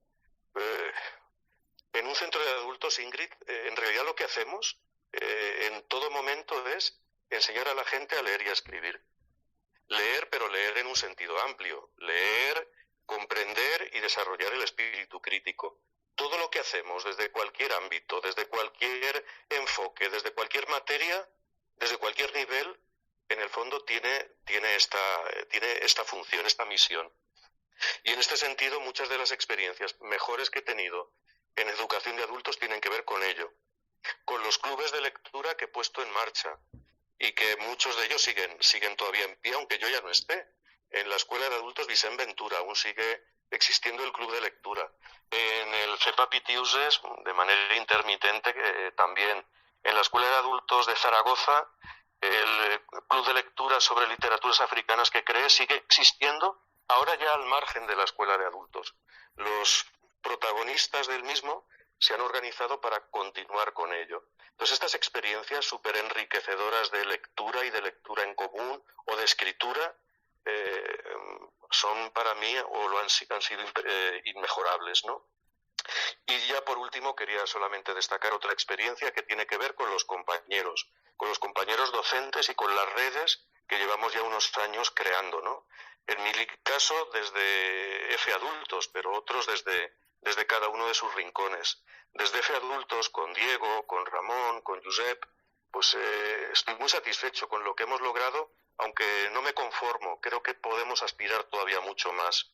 En un centro de adultos, Ingrid, en realidad lo que hacemos en todo momento es enseñar a la gente a leer y a escribir. Leer, pero leer en un sentido amplio. Leer, comprender y desarrollar el espíritu crítico. Todo lo que hacemos desde cualquier ámbito, desde cualquier enfoque, desde cualquier materia, desde cualquier nivel, en el fondo tiene esta función, esta misión. Y en este sentido, muchas de las experiencias mejores que he tenido en educación de adultos tienen que ver con ello. Con los clubes de lectura que he puesto en marcha y que muchos de ellos siguen todavía en pie, aunque yo ya no esté. En la Escuela de Adultos Vicent Ventura aún sigue existiendo el club de lectura. En el CEPA Pitiuses, de manera intermitente, también. En la Escuela de Adultos de Zaragoza, el club de lectura sobre literaturas africanas que creé sigue existiendo, ahora ya al margen de la escuela de adultos. Los protagonistas del mismo se han organizado para continuar con ello. Entonces, estas experiencias súper enriquecedoras de lectura y de lectura en común o de escritura son para mí, o han sido inmejorables, ¿no? Y ya por último quería solamente destacar otra experiencia que tiene que ver con los compañeros docentes y con las redes que llevamos ya unos años creando, ¿no? En mi caso desde F Adultos, pero otros desde cada uno de sus rincones. Desde F Adultos, con Diego, con Ramón, con Josep, pues estoy muy satisfecho con lo que hemos logrado, aunque no me conformo, creo que podemos aspirar todavía mucho más.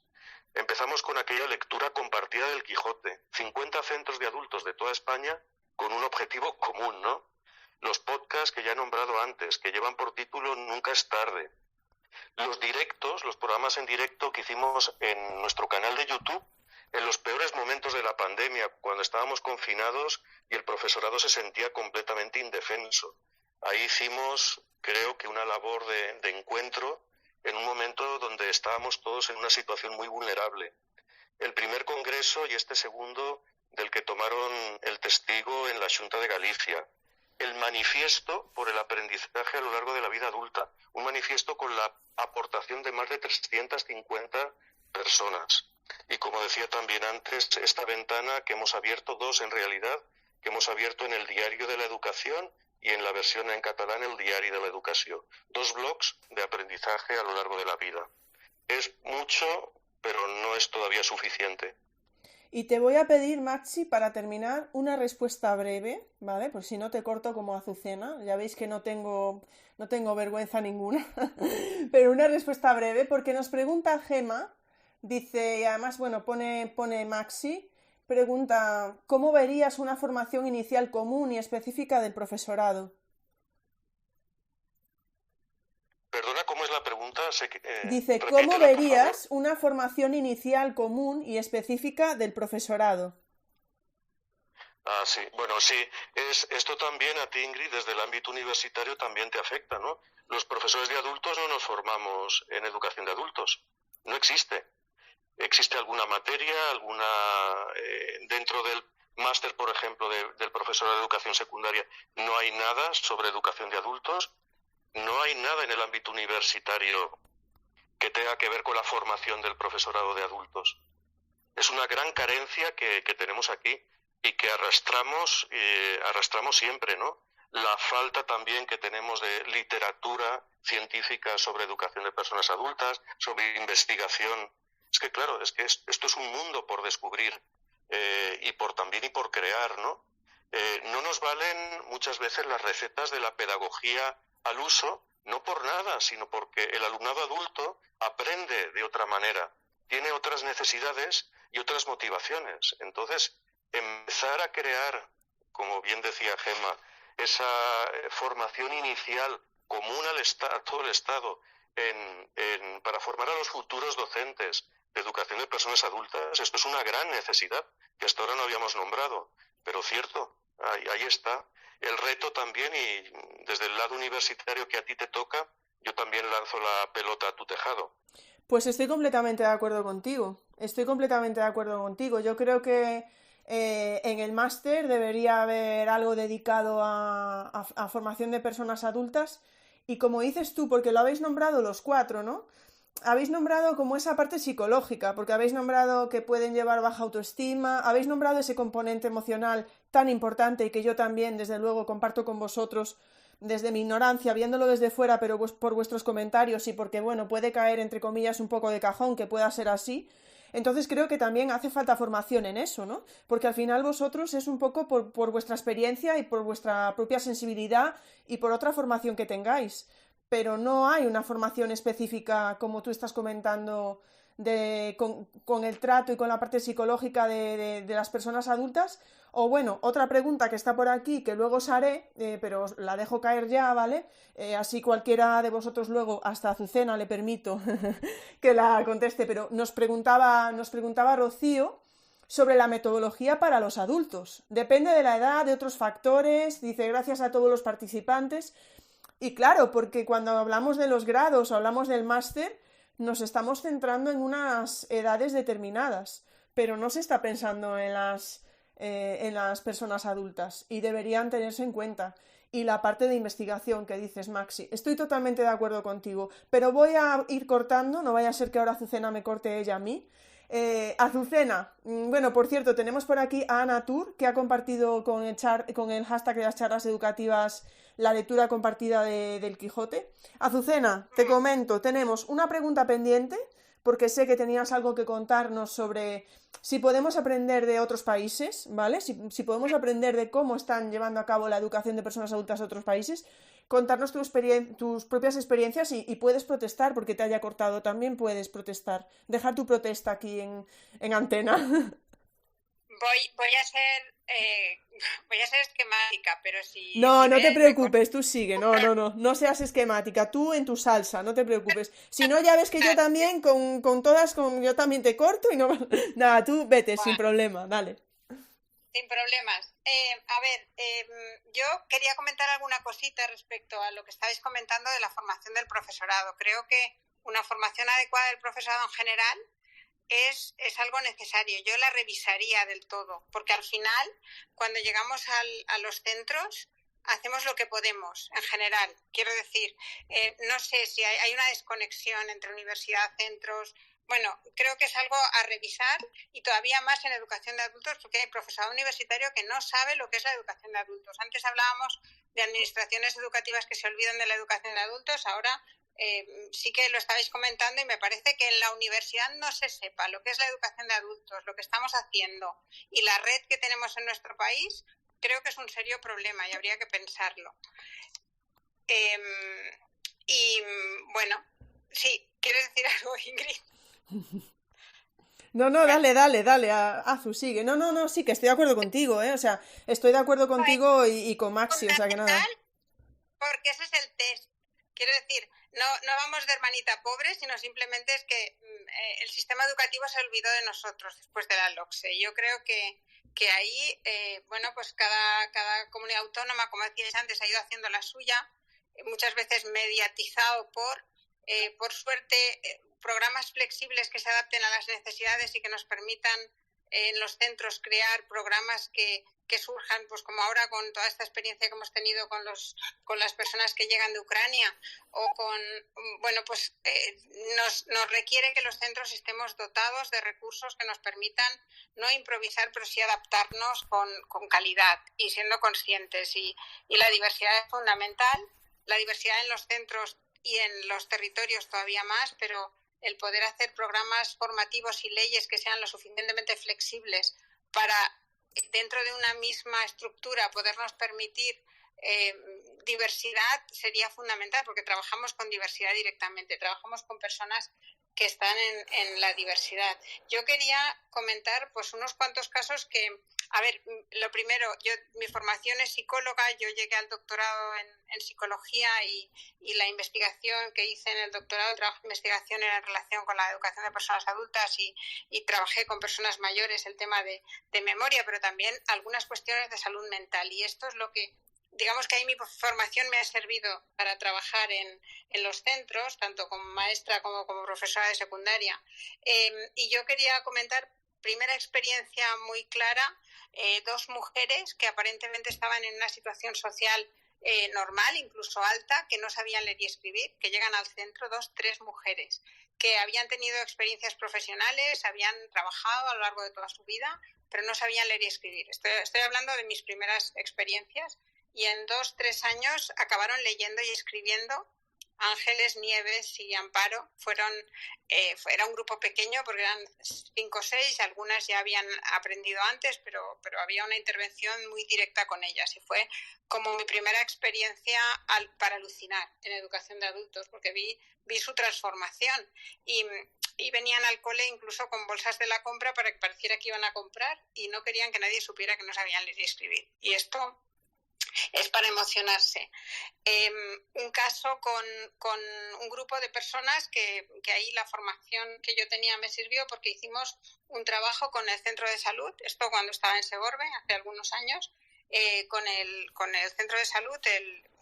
Empezamos con aquella lectura compartida del Quijote, 50 centros de adultos de toda España con un objetivo común, ¿no? Los podcasts que ya he nombrado antes, que llevan por título Nunca es tarde. Los directos, los programas en directo que hicimos en nuestro canal de YouTube, en los peores momentos de la pandemia, cuando estábamos confinados y el profesorado se sentía completamente indefenso. Ahí hicimos, creo que una labor de encuentro en un momento donde estábamos todos en una situación muy vulnerable. El primer congreso y este segundo del que tomaron el testigo en la Xunta de Galicia. El manifiesto por el aprendizaje a lo largo de la vida adulta. Un manifiesto con la aportación de más de 350 personas. Y como decía también antes, esta ventana que hemos abierto, dos en realidad, que hemos abierto en el Diario de la Educación y en la versión en catalán el Diari de la Educación. 2 blogs de aprendizaje a lo largo de la vida. Es mucho, pero no es todavía suficiente. Y te voy a pedir, Maxi, para terminar, una respuesta breve, ¿vale? Por si no te corto como Azucena. Ya veis que no tengo vergüenza ninguna. Pero una respuesta breve, porque nos pregunta Gema, dice, y además, bueno, pone Maxi, pregunta, ¿cómo verías una formación inicial común y específica del profesorado? Perdona, ¿cómo es la pregunta? Dice, ¿cómo verías una formación inicial común y específica del profesorado? Sí, bueno, sí. Esto también a ti, Ingrid, desde el ámbito universitario también te afecta, ¿no? Los profesores de adultos no nos formamos en educación de adultos. No existe. ¿Existe alguna materia, dentro del máster, por ejemplo, del profesor de educación secundaria? No hay nada sobre educación de adultos. No hay nada en el ámbito universitario que tenga que ver con la formación del profesorado de adultos. Es una gran carencia que tenemos aquí y que arrastramos siempre, ¿no? La falta también que tenemos de literatura científica sobre educación de personas adultas, sobre investigación. Es que claro, esto es un mundo por descubrir y por crear, ¿no? No nos valen muchas veces las recetas de la pedagogía al uso, no por nada, sino porque el alumnado adulto aprende de otra manera, tiene otras necesidades y otras motivaciones. Entonces, empezar a crear, como bien decía Gema, esa formación inicial común a todo el Estado para formar a los futuros docentes de educación de personas adultas, esto es una gran necesidad que hasta ahora no habíamos nombrado, pero cierto, ahí está. El reto también, y desde el lado universitario que a ti te toca, yo también lanzo la pelota a tu tejado. Pues estoy completamente de acuerdo contigo. Yo creo que en el máster debería haber algo dedicado a formación de personas adultas. Y como dices tú, porque lo habéis nombrado los 4, ¿no? Habéis nombrado como esa parte psicológica, porque habéis nombrado que pueden llevar baja autoestima, habéis nombrado ese componente emocional tan importante y que yo también, desde luego, comparto con vosotros desde mi ignorancia, viéndolo desde fuera, pero por vuestros comentarios y porque, bueno, puede caer, entre comillas, un poco de cajón, que pueda ser así. Entonces creo que también hace falta formación en eso, ¿no? Porque al final vosotros es un poco por vuestra experiencia y por vuestra propia sensibilidad y por otra formación que tengáis. Pero no hay una formación específica, como tú estás comentando, con el trato y con la parte psicológica de las personas adultas. O bueno, otra pregunta que está por aquí, que luego os haré, pero os la dejo caer ya, ¿vale? Así cualquiera de vosotros luego, hasta Azucena le permito que la conteste, pero nos preguntaba Rocío sobre la metodología para los adultos. Depende de la edad, de otros factores, dice gracias a todos los participantes. Y claro, porque cuando hablamos de los grados o hablamos del máster, nos estamos centrando en unas edades determinadas, pero no se está pensando en las en las personas adultas y deberían tenerse en cuenta. Y la parte de investigación que dices, Maxi, estoy totalmente de acuerdo contigo, pero voy a ir cortando, no vaya a ser que ahora Azucena me corte ella a mí. Azucena, bueno, por cierto, tenemos por aquí a Ana Tur, que ha compartido con el hashtag de las charlas educativas la lectura compartida del Quijote. Azucena, te comento, tenemos una pregunta pendiente, porque sé que tenías algo que contarnos sobre si podemos aprender de otros países, ¿vale? Si podemos aprender de cómo están llevando a cabo la educación de personas adultas de otros países, contarnos tus propias experiencias y puedes protestar, porque te haya cortado, también puedes protestar. Dejar tu protesta aquí en antena. Voy a ser esquemática, pero si... No, si no te ves, preocupes, tú sigue, no seas esquemática, tú en tu salsa, no te preocupes. Si no, ya ves que yo también, con todas, yo también te corto y no... Nada, tú vete, sin problema, dale. Sin problemas. A ver, yo quería comentar alguna cosita respecto a lo que estabais comentando de la formación del profesorado. Creo que una formación adecuada del profesorado en general es algo necesario. Yo la revisaría del todo, porque al final, cuando llegamos a los centros, hacemos lo que podemos, en general. Quiero decir, no sé si hay una desconexión entre universidad, centros. Bueno, creo que es algo a revisar, y todavía más en educación de adultos, porque hay profesorado universitario que no sabe lo que es la educación de adultos. Antes hablábamos de administraciones educativas que se olvidan de la educación de adultos, ahora sí que lo estabais comentando, y me parece que en la universidad no se sepa lo que es la educación de adultos, lo que estamos haciendo y la red que tenemos en nuestro país. Creo que es un serio problema y habría que pensarlo. Y bueno, sí, ¿quieres decir algo, Ingrid? No, dale, Azu, sigue. No, sí, que estoy de acuerdo contigo, ¿eh? O sea, estoy de acuerdo contigo y con Maxi, o sea que nada. Porque ese es el test. Quiero decir, no vamos de hermanita pobre, sino simplemente es que el sistema educativo se olvidó de nosotros después de la LOCSE. Yo creo que ahí, bueno, pues cada comunidad autónoma, como decíais antes, ha ido haciendo la suya, muchas veces mediatizado por suerte, programas flexibles que se adapten a las necesidades y que nos permitan en los centros crear programas que surjan, pues como ahora con toda esta experiencia que hemos tenido con las personas que llegan de Ucrania, o bueno, pues nos requiere que los centros estemos dotados de recursos que nos permitan no improvisar, pero sí adaptarnos con calidad y siendo conscientes. Y la diversidad es fundamental, la diversidad en los centros y en los territorios todavía más, pero el poder hacer programas formativos y leyes que sean lo suficientemente flexibles para, dentro de una misma estructura, podernos permitir diversidad sería fundamental, porque trabajamos con diversidad directamente, trabajamos con personas que están en la diversidad. Yo quería comentar pues unos cuantos casos que, a ver, lo primero, mi formación es psicóloga, yo llegué al doctorado en psicología, y la investigación que hice en el doctorado, el trabajo de investigación, era en relación con la educación de personas adultas, y trabajé con personas mayores el tema de memoria, pero también algunas cuestiones de salud mental, y esto es lo que, digamos que ahí mi formación me ha servido para trabajar en los centros, tanto como maestra como profesora de secundaria. Y yo quería comentar, primera experiencia muy clara, dos mujeres que aparentemente estaban en una situación social normal, incluso alta, que no sabían leer y escribir, que llegan al centro, 3 mujeres, que habían tenido experiencias profesionales, habían trabajado a lo largo de toda su vida, pero no sabían leer y escribir. Estoy hablando de mis primeras experiencias, y en 2-3 años acabaron leyendo y escribiendo. Ángeles, Nieves y Amparo era un grupo pequeño porque eran 5 o 6, algunas ya habían aprendido antes, pero había una intervención muy directa con ellas, y fue como mi primera experiencia para alucinar en educación de adultos, porque vi su transformación, y venían al cole incluso con bolsas de la compra para que pareciera que iban a comprar, y no querían que nadie supiera que no sabían leer y escribir, y esto es para emocionarse. Un caso con un grupo de personas que ahí la formación que yo tenía me sirvió, porque hicimos un trabajo con el centro de salud, esto cuando estaba en Segorbe, hace algunos años, con el centro de salud,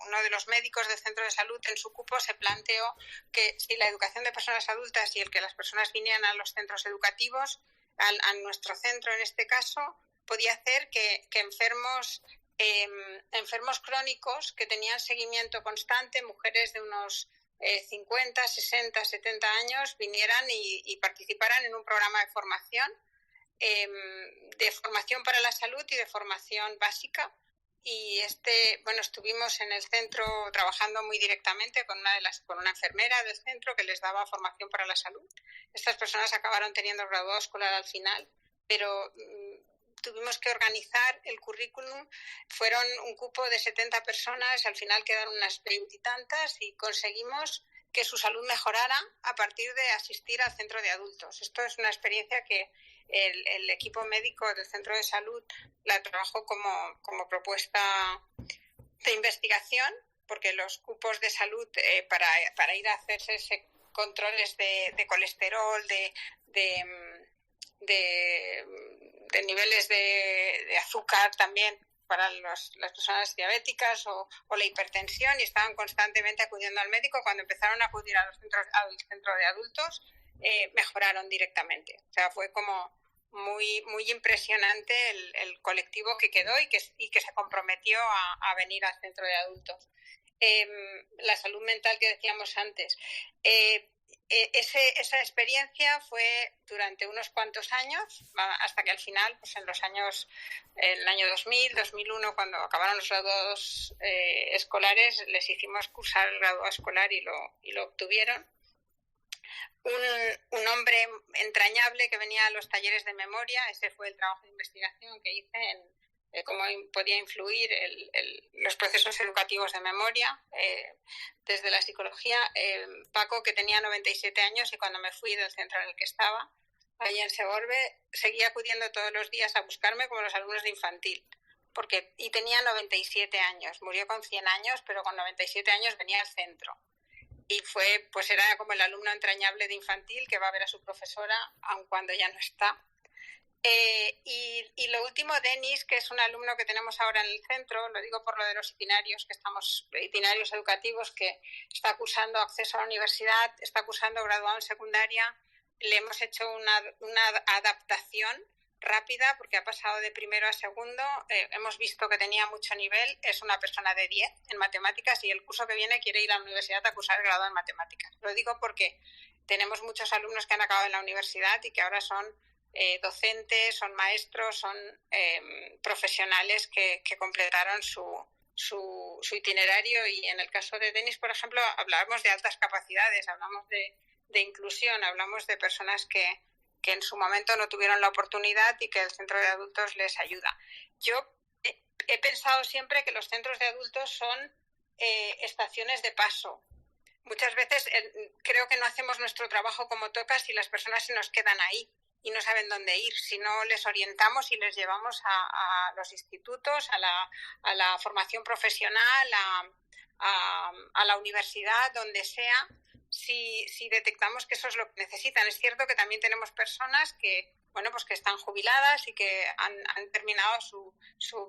uno de los médicos del centro de salud en su cupo se planteó que si la educación de personas adultas y el que las personas vinieran a los centros educativos, a nuestro centro en este caso, podía hacer que enfermos crónicos que tenían seguimiento constante, mujeres de unos 50, 60, 70 años, vinieran y participaran en un programa de formación para la salud y de formación básica. Y estuvimos en el centro trabajando muy directamente con una enfermera del centro que les daba formación para la salud. Estas personas acabaron teniendo graduado escolar al final, pero tuvimos que organizar el currículum. Fueron un cupo de 70 personas, al final quedaron unas 20 y tantas y conseguimos que su salud mejorara a partir de asistir al centro de adultos. Esto es una experiencia que el equipo médico del centro de salud la trabajó como propuesta de investigación, porque los cupos de salud para ir a hacerse controles de colesterol, de niveles de azúcar también para las personas diabéticas o la hipertensión, y estaban constantemente acudiendo al médico. Cuando empezaron a acudir al centro de adultos, mejoraron directamente. O sea, fue como muy, muy impresionante el colectivo que quedó y que se comprometió a venir al centro de adultos. La salud mental que decíamos antes. Esa experiencia fue durante unos cuantos años, hasta que al final, pues en el año 2000, 2001, cuando acabaron los graduados escolares, les hicimos cursar el graduado escolar y lo obtuvieron. Un hombre entrañable que venía a los talleres de memoria, ese fue el trabajo de investigación que hice en cómo podía influir los procesos educativos de memoria desde la psicología. Paco, que tenía 97 años, y cuando me fui del centro en el que estaba, ahí en Segorbe, seguía acudiendo todos los días a buscarme como los alumnos de infantil, y tenía 97 años, murió con 100 años, pero con 97 años venía al centro. Y era como el alumno entrañable de infantil que va a ver a su profesora, aun cuando ya no está. Y lo último, Denis, que es un alumno que tenemos ahora en el centro, lo digo por lo de los itinerarios, itinerarios educativos, que está cursando acceso a la universidad, está cursando graduado en secundaria. Le hemos hecho una adaptación rápida porque ha pasado de primero a segundo. Hemos visto que tenía mucho nivel, es una persona de 10 en matemáticas y el curso que viene quiere ir a la universidad a cursar el grado en matemáticas. Lo digo porque tenemos muchos alumnos que han acabado en la universidad y que ahora son docentes, son maestros, son profesionales que completaron su itinerario. Y en el caso de Denis, por ejemplo, hablábamos de altas capacidades, hablamos de inclusión, hablamos de personas que en su momento no tuvieron la oportunidad y que el centro de adultos les ayuda. Yo he pensado siempre que los centros de adultos son estaciones de paso. Muchas veces creo que no hacemos nuestro trabajo como toca si las personas se nos quedan ahí y no saben dónde ir. Si no les orientamos y les llevamos a los institutos, a la formación profesional, a la universidad, donde sea, si detectamos que eso es lo que necesitan. Es cierto que también tenemos personas que están jubiladas y que han terminado su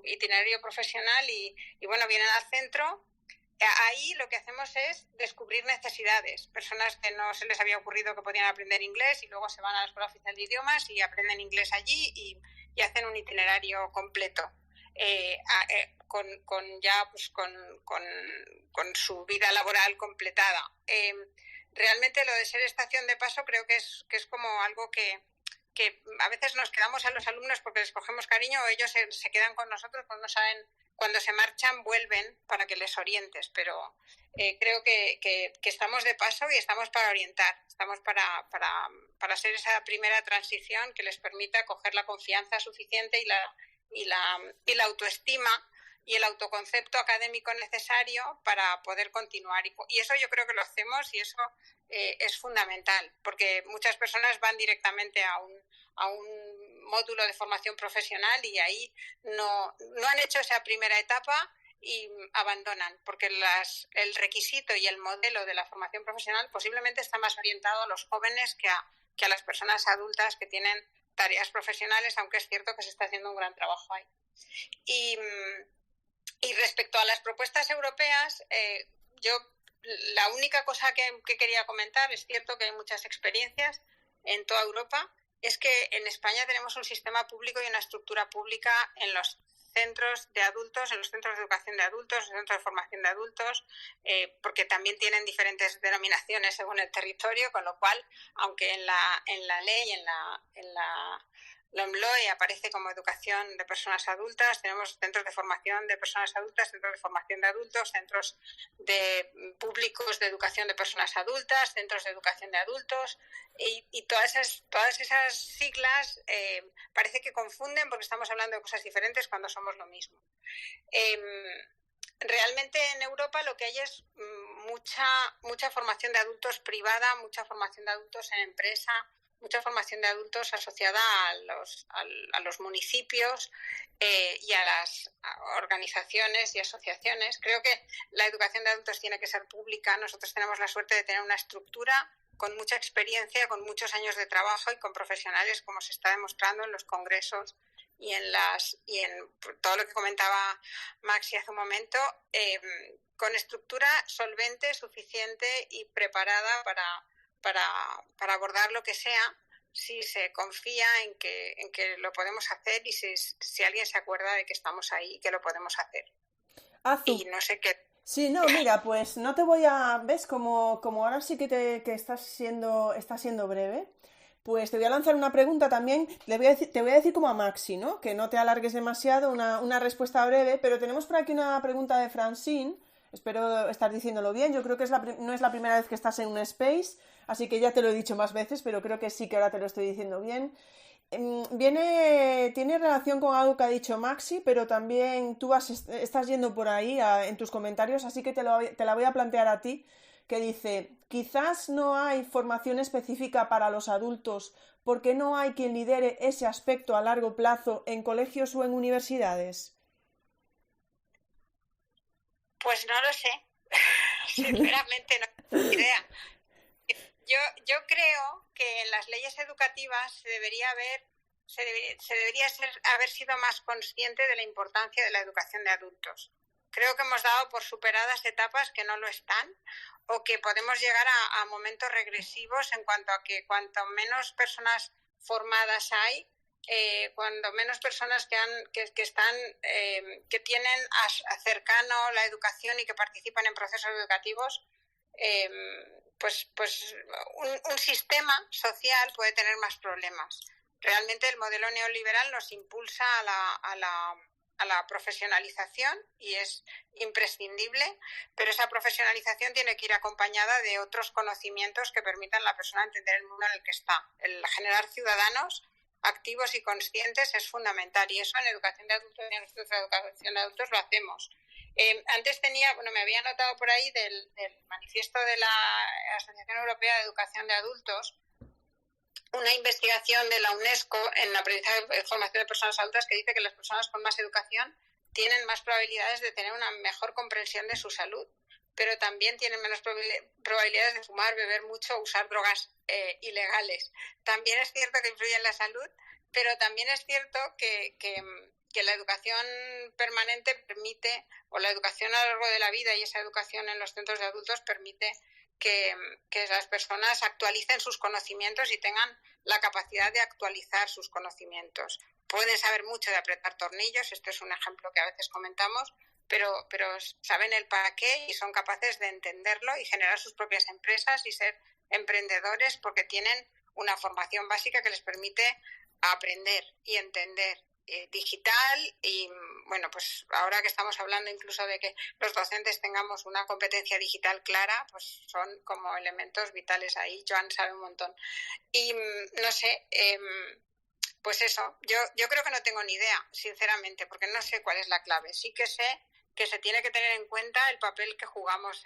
itinerario profesional y vienen al centro. Ahí lo que hacemos es descubrir necesidades. Personas que no se les había ocurrido que podían aprender inglés y luego se van a la Escuela Oficial de Idiomas y aprenden inglés allí y hacen un itinerario completo. Con su vida laboral completada. Realmente lo de ser estación de paso creo que es como algo que a veces nos quedamos a los alumnos porque les cogemos cariño, o ellos se quedan con nosotros porque no saben, cuando se marchan vuelven para que les orientes, pero creo que estamos de paso y estamos para orientar, estamos para hacer esa primera transición que les permita coger la confianza suficiente y la autoestima y el autoconcepto académico necesario para poder continuar. Y eso yo creo que lo hacemos, y eso es fundamental, porque muchas personas van directamente a un módulo de formación profesional y ahí no han hecho esa primera etapa y abandonan, porque el requisito y el modelo de la formación profesional posiblemente está más orientado a los jóvenes que a las personas adultas que tienen tareas profesionales, aunque es cierto que se está haciendo un gran trabajo ahí. Y respecto a las propuestas europeas, la única cosa que quería comentar, es cierto que hay muchas experiencias en toda Europa. es que en España tenemos un sistema público y una estructura pública en los centros de adultos, en los centros de educación de adultos, en los centros de formación de adultos, porque también tienen diferentes denominaciones según el territorio, con lo cual, aunque en la ley, en la LOMLOE aparece como educación de personas adultas, tenemos centros de formación de personas adultas, centros de formación de adultos, centros públicos de educación de personas adultas, centros de educación de adultos, y todas esas siglas parece que confunden porque estamos hablando de cosas diferentes cuando somos lo mismo. Realmente en Europa lo que hay es mucha formación de adultos privada, mucha formación de adultos en empresa, mucha formación de adultos asociada a los municipios y a las organizaciones y asociaciones. Creo que la educación de adultos tiene que ser pública. Nosotros tenemos la suerte de tener una estructura con mucha experiencia, con muchos años de trabajo y con profesionales, como se está demostrando en los congresos y en todo lo que comentaba Maxi hace un momento, con estructura solvente, suficiente y preparada para abordar lo que sea, si se confía en que lo podemos hacer y si alguien se acuerda de que estamos ahí y que lo podemos hacer. Y no sé qué. Sí, no, mira, pues no te voy a... ¿Ves? Como ahora sí que estás siendo breve, pues te voy a lanzar una pregunta también. Te voy a decir como a Maxi, ¿no? Que no te alargues demasiado, una respuesta breve, pero tenemos por aquí una pregunta de Francine. Espero estar diciéndolo bien. Yo creo que no es la primera vez que estás en un space, así que ya te lo he dicho más veces, pero creo que sí que ahora te lo estoy diciendo bien. Tiene relación con algo que ha dicho Maxi, pero también tú estás yendo por ahí en tus comentarios, así que te la voy a plantear a ti, que dice, quizás no hay formación específica para los adultos porque no hay quien lidere ese aspecto a largo plazo en colegios o en universidades. Pues no lo sé, sinceramente no tengo idea. Yo creo que en las leyes educativas se debería haber sido más consciente de la importancia de la educación de adultos. Creo que hemos dado por superadas etapas que no lo están, o que podemos llegar a momentos regresivos en cuanto a que cuanto menos personas formadas hay, cuando menos personas que tienen cercano la educación y que participan en procesos educativos, pues un sistema social puede tener más problemas. Realmente el modelo neoliberal nos impulsa a la profesionalización y es imprescindible, pero esa profesionalización tiene que ir acompañada de otros conocimientos que permitan a la persona entender el mundo en el que está. El generar ciudadanos activos y conscientes es fundamental, y eso en educación de adultos y en nuestra educación de adultos lo hacemos. Antes me había anotado por ahí del manifiesto de la Asociación Europea de Educación de Adultos, una investigación de la UNESCO en la aprendizaje y formación de personas adultas que dice que las personas con más educación tienen más probabilidades de tener una mejor comprensión de su salud, pero también tienen menos probabilidades de fumar, beber mucho o usar drogas ilegales. También es cierto que influye en la salud, pero también es cierto que la educación permanente permite, o la educación a lo largo de la vida y esa educación en los centros de adultos permite que las personas actualicen sus conocimientos y tengan la capacidad de actualizar sus conocimientos. Pueden saber mucho de apretar tornillos, este es un ejemplo que a veces comentamos, pero saben el para qué y son capaces de entenderlo y generar sus propias empresas y ser emprendedores porque tienen una formación básica que les permite aprender y entender digital. Y bueno, pues ahora que estamos hablando incluso de que los docentes tengamos una competencia digital clara, pues son como elementos vitales ahí. Joan sabe un montón. Y no sé, pues eso, yo creo que no tengo ni idea, sinceramente, porque no sé cuál es la clave. Sí que sé que se tiene que tener en cuenta el papel que jugamos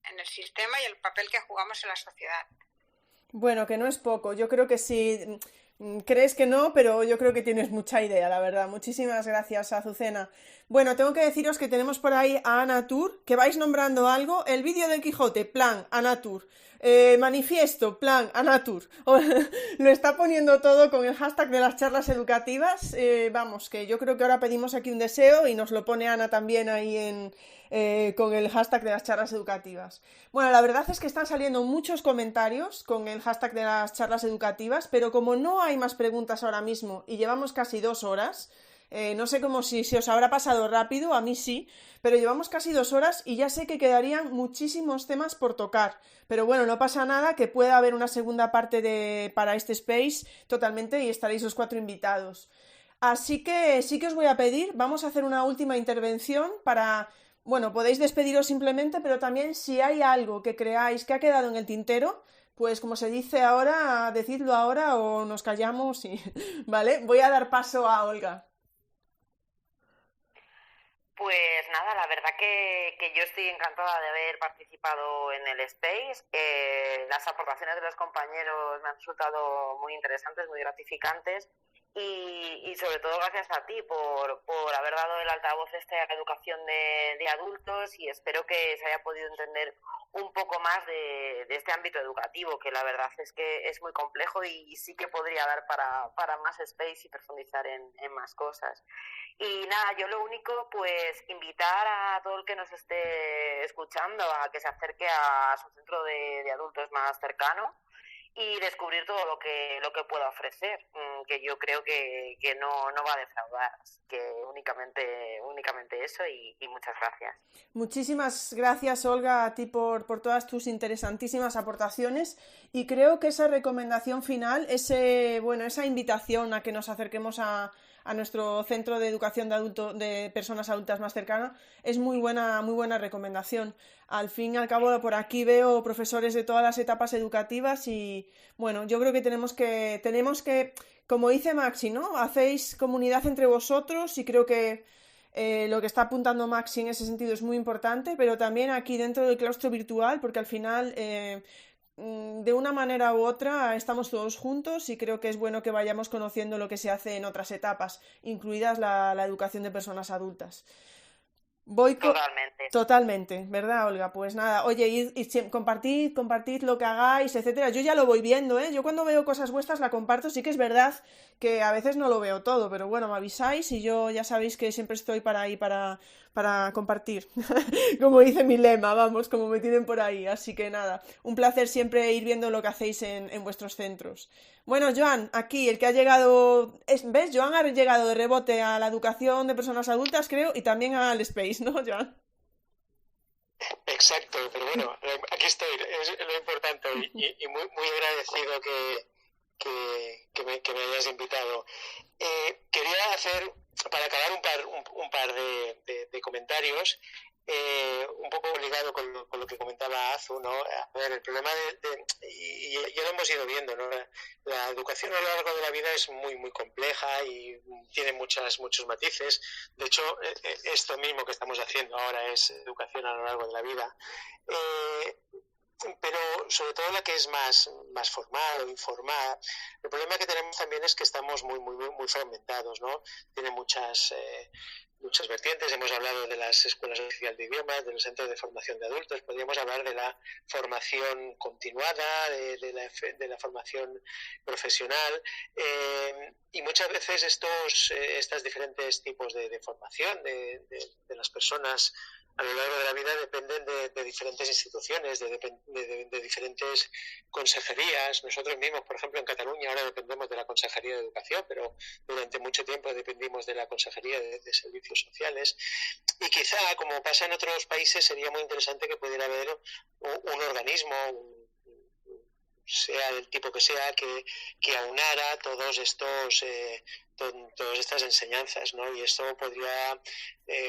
en el sistema y el papel que jugamos en la sociedad. Bueno, que no es poco. Yo creo que sí. Crees que no, pero yo creo que tienes mucha idea, la verdad. Muchísimas gracias, Azucena. Bueno, tengo que deciros que tenemos por ahí a Ana Tur, que vais nombrando algo. El vídeo del Quijote, plan, Ana Tur. manifiesto, plan, Anatur. Lo está poniendo todo con el hashtag de las charlas educativas. Vamos, que yo creo que ahora pedimos aquí un deseo y nos lo pone Ana también ahí con el hashtag de las charlas educativas. Bueno, la verdad es que están saliendo muchos comentarios con el hashtag de las charlas educativas, pero como no hay más preguntas ahora mismo y llevamos casi 2 horas, no sé cómo si os habrá pasado rápido, a mí sí, pero llevamos casi 2 horas y ya sé que quedarían muchísimos temas por tocar. Pero bueno, no pasa nada, que pueda haber una segunda parte para este space totalmente y estaréis los 4 invitados. Así que sí que os voy a pedir, vamos a hacer una última intervención para, bueno, podéis despediros simplemente, pero también si hay algo que creáis que ha quedado en el tintero, pues como se dice ahora, decidlo ahora o nos callamos y... ¿Vale? Voy a dar paso a Olga. Pues nada, la verdad que yo estoy encantada de haber participado en el Space. Las aportaciones de los compañeros me han resultado muy interesantes, muy gratificantes y sobre todo gracias a ti por haber dado el altavoz a la educación de adultos y espero que se haya podido entender un poco más de este ámbito educativo, que la verdad es que es muy complejo y sí que podría dar para más space y profundizar en más cosas. Y nada, yo lo único, pues invitar a todo el que nos esté escuchando a que se acerque a su centro de adultos más cercano y descubrir todo lo que pueda ofrecer, que yo creo que no va a defraudar, así que únicamente eso y muchas gracias. Muchísimas gracias, Olga, a ti por todas tus interesantísimas aportaciones y creo que esa recomendación final, esa invitación a que nos acerquemos a nuestro centro de educación de personas adultas más cercana es muy buena recomendación. Al fin y al cabo, por aquí veo profesores de todas las etapas educativas y, bueno, yo creo que tenemos que, como dice Maxi, ¿no? Hacéis comunidad entre vosotros y creo que lo que está apuntando Maxi en ese sentido es muy importante, pero también aquí dentro del claustro virtual, porque al final, de una manera u otra, estamos todos juntos y creo que es bueno que vayamos conociendo lo que se hace en otras etapas, incluidas la educación de personas adultas. Totalmente, ¿verdad, Olga? Pues nada, oye, y compartid lo que hagáis, etcétera. Yo ya lo voy viendo, ¿eh? Yo cuando veo cosas vuestras la comparto, sí que es verdad que a veces no lo veo todo, pero bueno, me avisáis y yo ya sabéis que siempre estoy para compartir. Como dice mi lema, vamos, como me tienen por ahí. Así que nada, un placer siempre ir viendo lo que hacéis en vuestros centros. Bueno, Joan, aquí el que ha llegado, ¿ves? Joan ha llegado de rebote a la educación de personas adultas, creo, y también al Space, ¿no, Joan? Exacto, pero bueno, aquí estoy, es lo importante y muy agradecido que me hayas invitado. Quería hacer, para acabar, un par de comentarios, un poco ligado con lo que comentaba Azu, ¿no? A ver, el problema y ya lo hemos ido viendo, ¿no? La educación a lo largo de la vida es muy compleja y tiene muchos matices. De hecho, esto mismo que estamos haciendo ahora es educación a lo largo de la vida. Pero sobre todo la que es más formal o informal, el problema que tenemos también es que estamos muy fragmentados, ¿no? Tiene muchas vertientes. Hemos hablado de las escuelas oficiales de idiomas, de los centros de formación de adultos, podríamos hablar de la formación continuada, de la formación profesional, y muchas veces estos diferentes tipos de formación de las personas a lo largo de la vida dependen de diferentes instituciones, de diferentes consejerías. Nosotros mismos, por ejemplo, en Cataluña ahora dependemos de la Consejería de Educación, pero durante mucho tiempo dependimos de la Consejería de Servicios Sociales. Y quizá, como pasa en otros países, sería muy interesante que pudiera haber un organismo, sea del tipo que sea, que aunara todas estas enseñanzas, ¿no? Y esto podría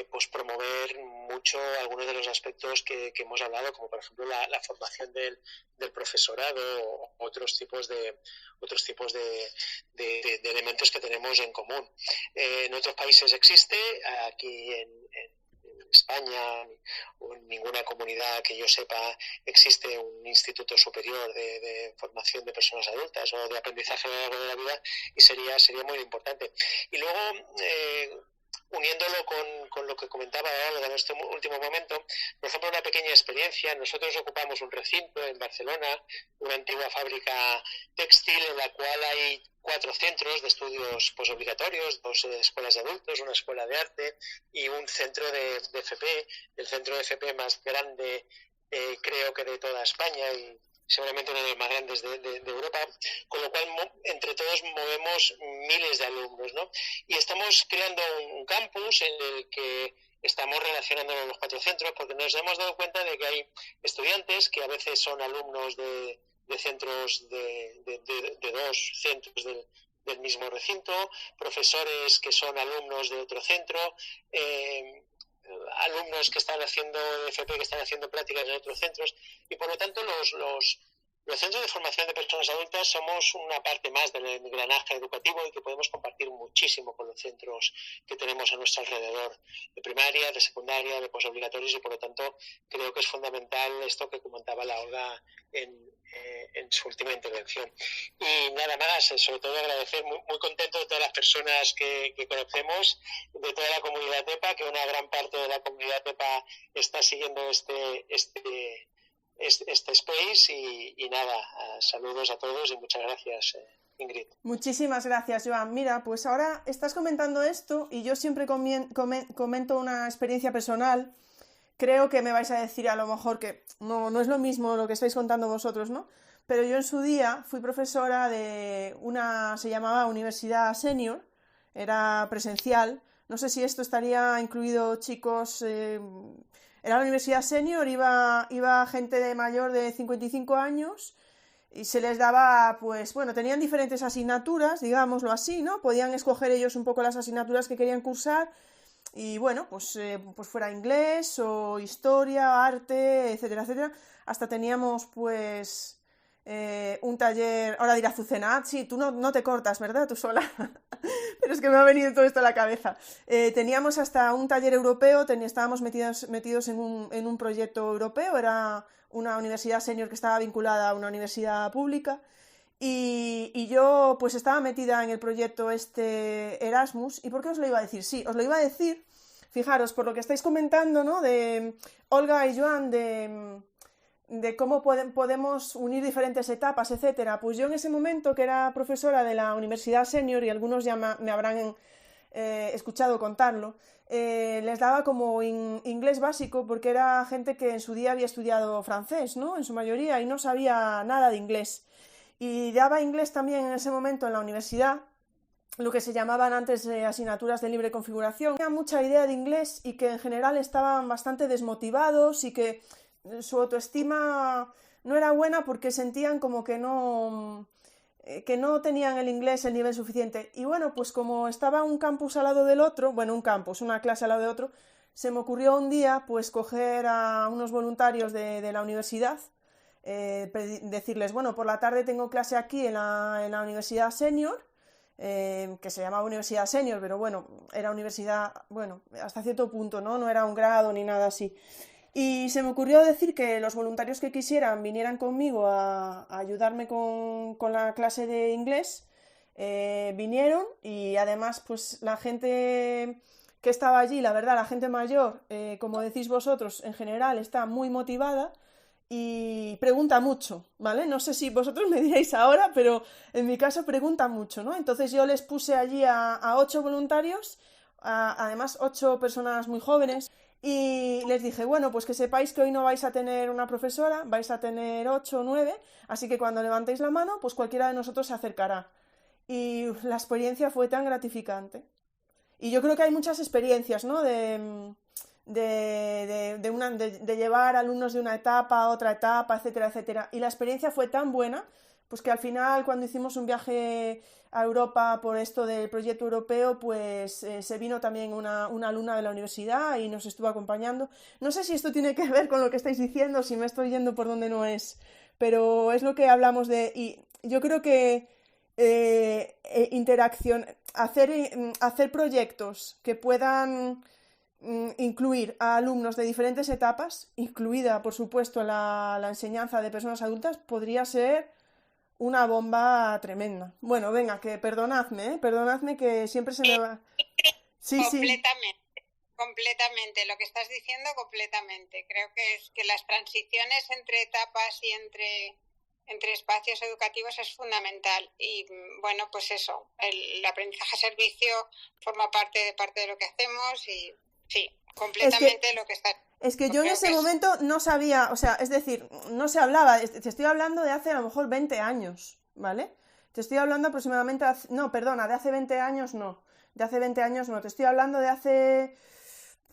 pues promover mucho algunos de los aspectos que hemos hablado, como por ejemplo la formación del profesorado o otros tipos de elementos que tenemos en común. En otros países existe, aquí en España o en ninguna comunidad que yo sepa existe un instituto superior de formación de personas adultas o de aprendizaje a lo largo de la vida, y sería muy importante. Y luego uniéndolo con lo que comentaba Olga en este último momento, por ejemplo, una pequeña experiencia. Nosotros ocupamos un recinto en Barcelona, una antigua fábrica textil en la cual hay 4 centros de estudios posobligatorios, 2 escuelas de adultos, una escuela de arte y un centro de FP, el centro de FP más grande creo que de toda España y seguramente uno de los más grandes de Europa, con lo cual entre todos movemos miles de alumnos, ¿no? Y estamos creando un campus en el que estamos relacionándonos los 4 centros porque nos hemos dado cuenta de que hay estudiantes que a veces son alumnos de centros de 2 centros del mismo recinto, profesores que son alumnos de otro centro, alumnos que están haciendo FP, que están haciendo prácticas en otros centros, y por lo tanto los centros de formación de personas adultas somos una parte más del engranaje educativo y que podemos compartir muchísimo con los centros que tenemos a nuestro alrededor, de primaria, de secundaria, de posobligatorios, y por lo tanto creo que es fundamental esto que comentaba la Olga en su última intervención. Y nada más, sobre todo agradecer, muy contento de todas las personas que conocemos, de toda la comunidad TEPA, que una gran parte de la comunidad TEPA está siguiendo este space y nada, saludos a todos y muchas gracias, Ingrid. Muchísimas gracias, Joan. Mira, pues ahora estás comentando esto y yo siempre comento una experiencia personal. Creo que me vais a decir a lo mejor que no es lo mismo lo que estáis contando vosotros, ¿no? Pero yo en su día fui profesora de se llamaba Universidad Senior, era presencial. No sé si esto estaría incluido, chicos. Era la Universidad Senior, iba gente de mayor de 55 años y se les daba, pues bueno, tenían diferentes asignaturas, digámoslo así, ¿no? Podían escoger ellos un poco las asignaturas que querían cursar y bueno, pues fuera inglés o historia, arte, etcétera, etcétera. Hasta teníamos pues un taller, ahora dirá Azucena, sí, tú no te cortas, ¿verdad? Tú sola. Pero es que me ha venido todo esto a la cabeza. Teníamos hasta un taller europeo, estábamos metidos en un proyecto europeo, era una universidad senior que estaba vinculada a una universidad pública y yo pues estaba metida en el proyecto Erasmus. ¿Y por qué os lo iba a decir? Sí, os lo iba a decir, fijaros, por lo que estáis comentando, ¿no? De Olga y Joan, de cómo podemos unir diferentes etapas, etcétera. Pues yo en ese momento, que era profesora de la Universidad Senior, y algunos ya me habrán escuchado contarlo, les daba como inglés básico, porque era gente que en su día había estudiado francés, ¿no? En su mayoría, y no sabía nada de inglés. Y daba inglés también en ese momento en la universidad, lo que se llamaban antes asignaturas de libre configuración. Tenían mucha idea de inglés y que en general estaban bastante desmotivados y que su autoestima no era buena porque sentían como que no tenían el inglés el nivel suficiente. Y bueno, pues como estaba un campus al lado del otro, bueno, una clase al lado de otro, se me ocurrió un día pues coger a unos voluntarios de la universidad, decirles, bueno, por la tarde tengo clase aquí en la Universidad Senior, que se llamaba Universidad Senior, pero bueno, era universidad, bueno, hasta cierto punto, ¿no? No era un grado ni nada así. Y se me ocurrió decir que los voluntarios que quisieran vinieran conmigo a ayudarme con la clase de inglés. Vinieron y además pues la gente que estaba allí, la verdad, la gente mayor, como decís vosotros, en general está muy motivada y pregunta mucho, ¿vale? No sé si vosotros me diréis ahora, pero en mi caso pregunta mucho, ¿no? Entonces yo les puse allí a 8 voluntarios, además 8 personas muy jóvenes. Y les dije, bueno, pues que sepáis que hoy no vais a tener una profesora, vais a tener 8 o 9, así que cuando levantéis la mano, pues cualquiera de nosotros se acercará. Y la experiencia fue tan gratificante. Y yo creo que hay muchas experiencias, ¿no? De llevar alumnos de una etapa a otra etapa, etcétera, etcétera. Y la experiencia fue tan buena, pues que al final, cuando hicimos un viaje a Europa por esto del proyecto europeo, pues se vino también una alumna de la universidad y nos estuvo acompañando. No sé si esto tiene que ver con lo que estáis diciendo, si me estoy yendo por donde no es, pero es lo que hablamos de... Y yo creo que hacer proyectos que puedan incluir a alumnos de diferentes etapas, incluida, por supuesto, la enseñanza de personas adultas, podría ser una bomba tremenda. Bueno, venga, que perdonadme que siempre se me va... Sí, sí. Completamente, lo que estás diciendo completamente. Creo que es que las transiciones entre etapas y entre espacios educativos es fundamental. Y bueno, pues eso, el aprendizaje servicio forma parte de lo que hacemos y sí, completamente lo que está. Es que yo en ese momento no sabía, o sea, es decir, no se hablaba, te estoy hablando de hace a lo mejor 20 años, ¿vale? Te estoy hablando aproximadamente, no, perdona, de hace 20 años no, de hace 20 años no, te estoy hablando de hace,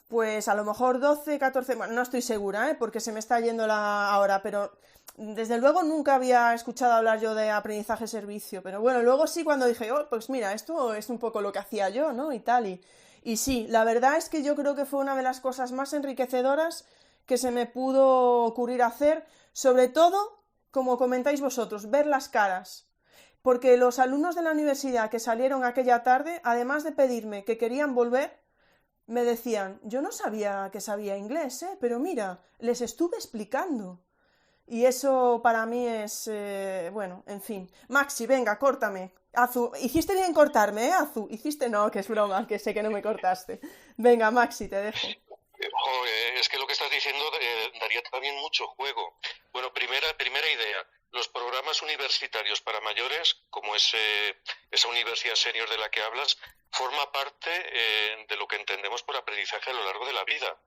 pues a lo mejor 12, 14, bueno, no estoy segura, porque se me está yendo la hora, pero desde luego nunca había escuchado hablar yo de aprendizaje servicio, pero bueno, luego sí cuando dije, oh, pues mira, esto es un poco lo que hacía yo, ¿no? Y tal, y sí, la verdad es que yo creo que fue una de las cosas más enriquecedoras que se me pudo ocurrir hacer, sobre todo, como comentáis vosotros, ver las caras. Porque los alumnos de la universidad que salieron aquella tarde, además de pedirme que querían volver, me decían, yo no sabía que sabía inglés, pero mira, les estuve explicando. Y eso para mí es, bueno, en fin. Maxi, venga, córtame. Azu, hiciste bien cortarme, Azu. Hiciste, no, que es broma, que sé que no me cortaste. Venga, Maxi, te dejo. Joder, es que lo que estás diciendo daría también mucho juego. Bueno, primera idea. Los programas universitarios para mayores, como esa universidad senior de la que hablas, forma parte de lo que entendemos por aprendizaje a lo largo de la vida.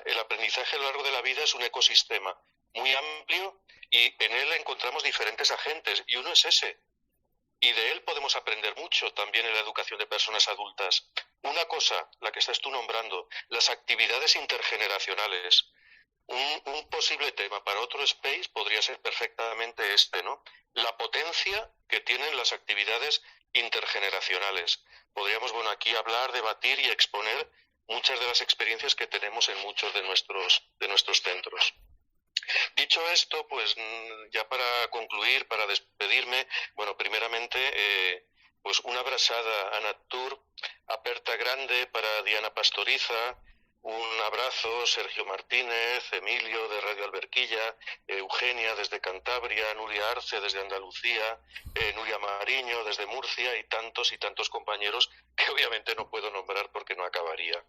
El aprendizaje a lo largo de la vida es un ecosistema muy amplio y en él encontramos diferentes agentes y uno es ese. Y de él podemos aprender mucho también en la educación de personas adultas. Una cosa, la que estás tú nombrando, las actividades intergeneracionales. Un posible tema para otro space podría ser perfectamente ¿no? La potencia que tienen las actividades intergeneracionales. Podríamos, aquí hablar, debatir y exponer muchas de las experiencias que tenemos en muchos de nuestros centros. Dicho esto, pues ya para concluir, para despedirme, primeramente, pues una abraçada a Natur, aperta grande para Diana Pastoriza, un abrazo, Sergio Martínez, Emilio de Radio Alberquilla, Eugenia desde Cantabria, Nuria Arce desde Andalucía, Nuria Mariño desde Murcia y tantos compañeros que obviamente no puedo nombrar porque no acabaría.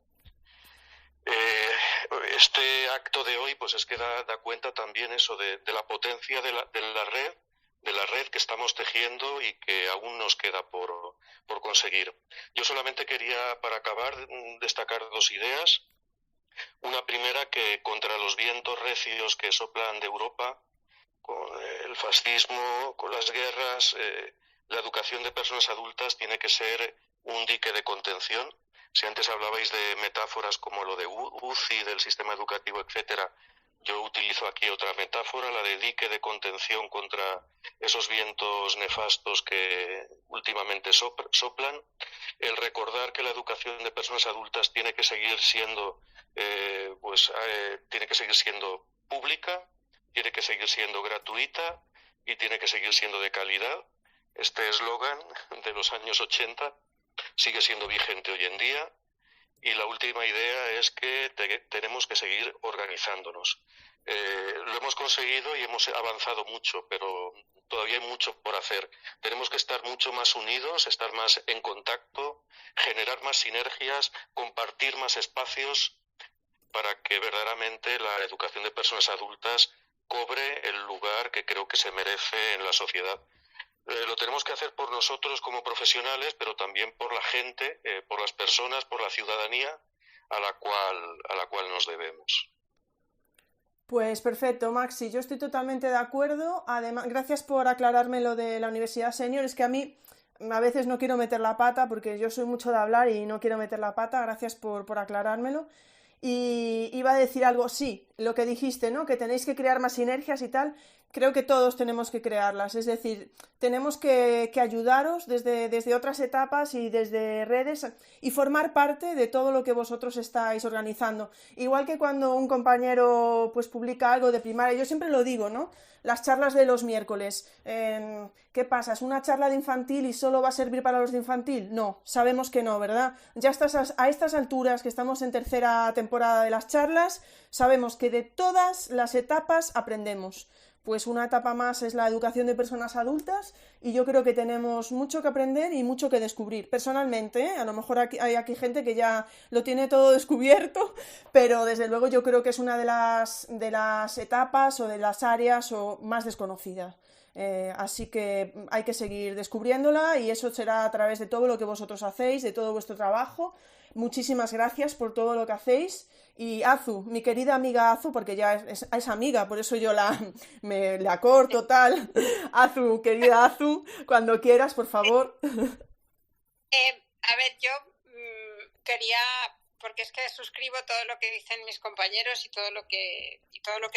Este acto de hoy pues es que da cuenta también eso de la potencia de la red que estamos tejiendo y que aún nos queda por conseguir. Yo solamente quería, para acabar, destacar dos ideas. Una primera, que contra los vientos recios que soplan de Europa, con el fascismo, con las guerras, la educación de personas adultas tiene que ser un dique de contención. Si antes hablabais de metáforas como lo de UCI, del sistema educativo, etcétera, yo utilizo aquí otra metáfora, la de dique de contención contra esos vientos nefastos que últimamente soplan. El recordar que la educación de personas adultas tiene que seguir siendo, tiene que seguir siendo pública, tiene que seguir siendo gratuita y tiene que seguir siendo de calidad. Este eslogan de los años 80 sigue siendo vigente hoy en día. Y la última idea es que tenemos que seguir organizándonos. Lo hemos conseguido y hemos avanzado mucho, pero todavía hay mucho por hacer. Tenemos que estar mucho más unidos, estar más en contacto, generar más sinergias, compartir más espacios para que verdaderamente la educación de personas adultas cobre el lugar que creo que se merece en la sociedad. Lo tenemos que hacer por nosotros como profesionales, pero también por la gente, por las personas, por la ciudadanía a la cual nos debemos. Pues perfecto, Maxi, yo estoy totalmente de acuerdo. Además, gracias por aclararme lo de la Universidad Senior. Es que a mí a veces no quiero meter la pata porque yo soy mucho de hablar y no quiero meter la pata. Gracias por aclarármelo. Y iba a decir algo, sí, lo que dijiste, ¿no? Que tenéis que crear más sinergias y tal. Creo que todos tenemos que crearlas, es decir, tenemos que ayudaros desde otras etapas y desde redes y formar parte de todo lo que vosotros estáis organizando. Igual que cuando un compañero pues publica algo de primaria, yo siempre lo digo, ¿no? Las charlas de los miércoles. ¿Qué pasa? ¿Es una charla de infantil y solo va a servir para los de infantil? No, sabemos que no, ¿verdad? Ya a estas alturas que estamos en tercera temporada de las charlas, sabemos que de todas las etapas aprendemos. pues una etapa más es la educación de personas adultas y yo creo que tenemos mucho que aprender y mucho que descubrir. Personalmente, ¿eh? A lo mejor hay aquí gente que ya lo tiene todo descubierto, pero desde luego yo creo que es una de las etapas o de las áreas más desconocidas. Así que hay que seguir descubriéndola y eso será a través de todo lo que vosotros hacéis, de todo vuestro trabajo. Muchísimas gracias por todo lo que hacéis. Y Azu, mi querida amiga Azu, porque ya es amiga, por eso yo la corto, tal. Azu, querida Azu, cuando quieras, por favor. A ver, yo quería, porque es que suscribo todo lo que dicen mis compañeros y todo lo que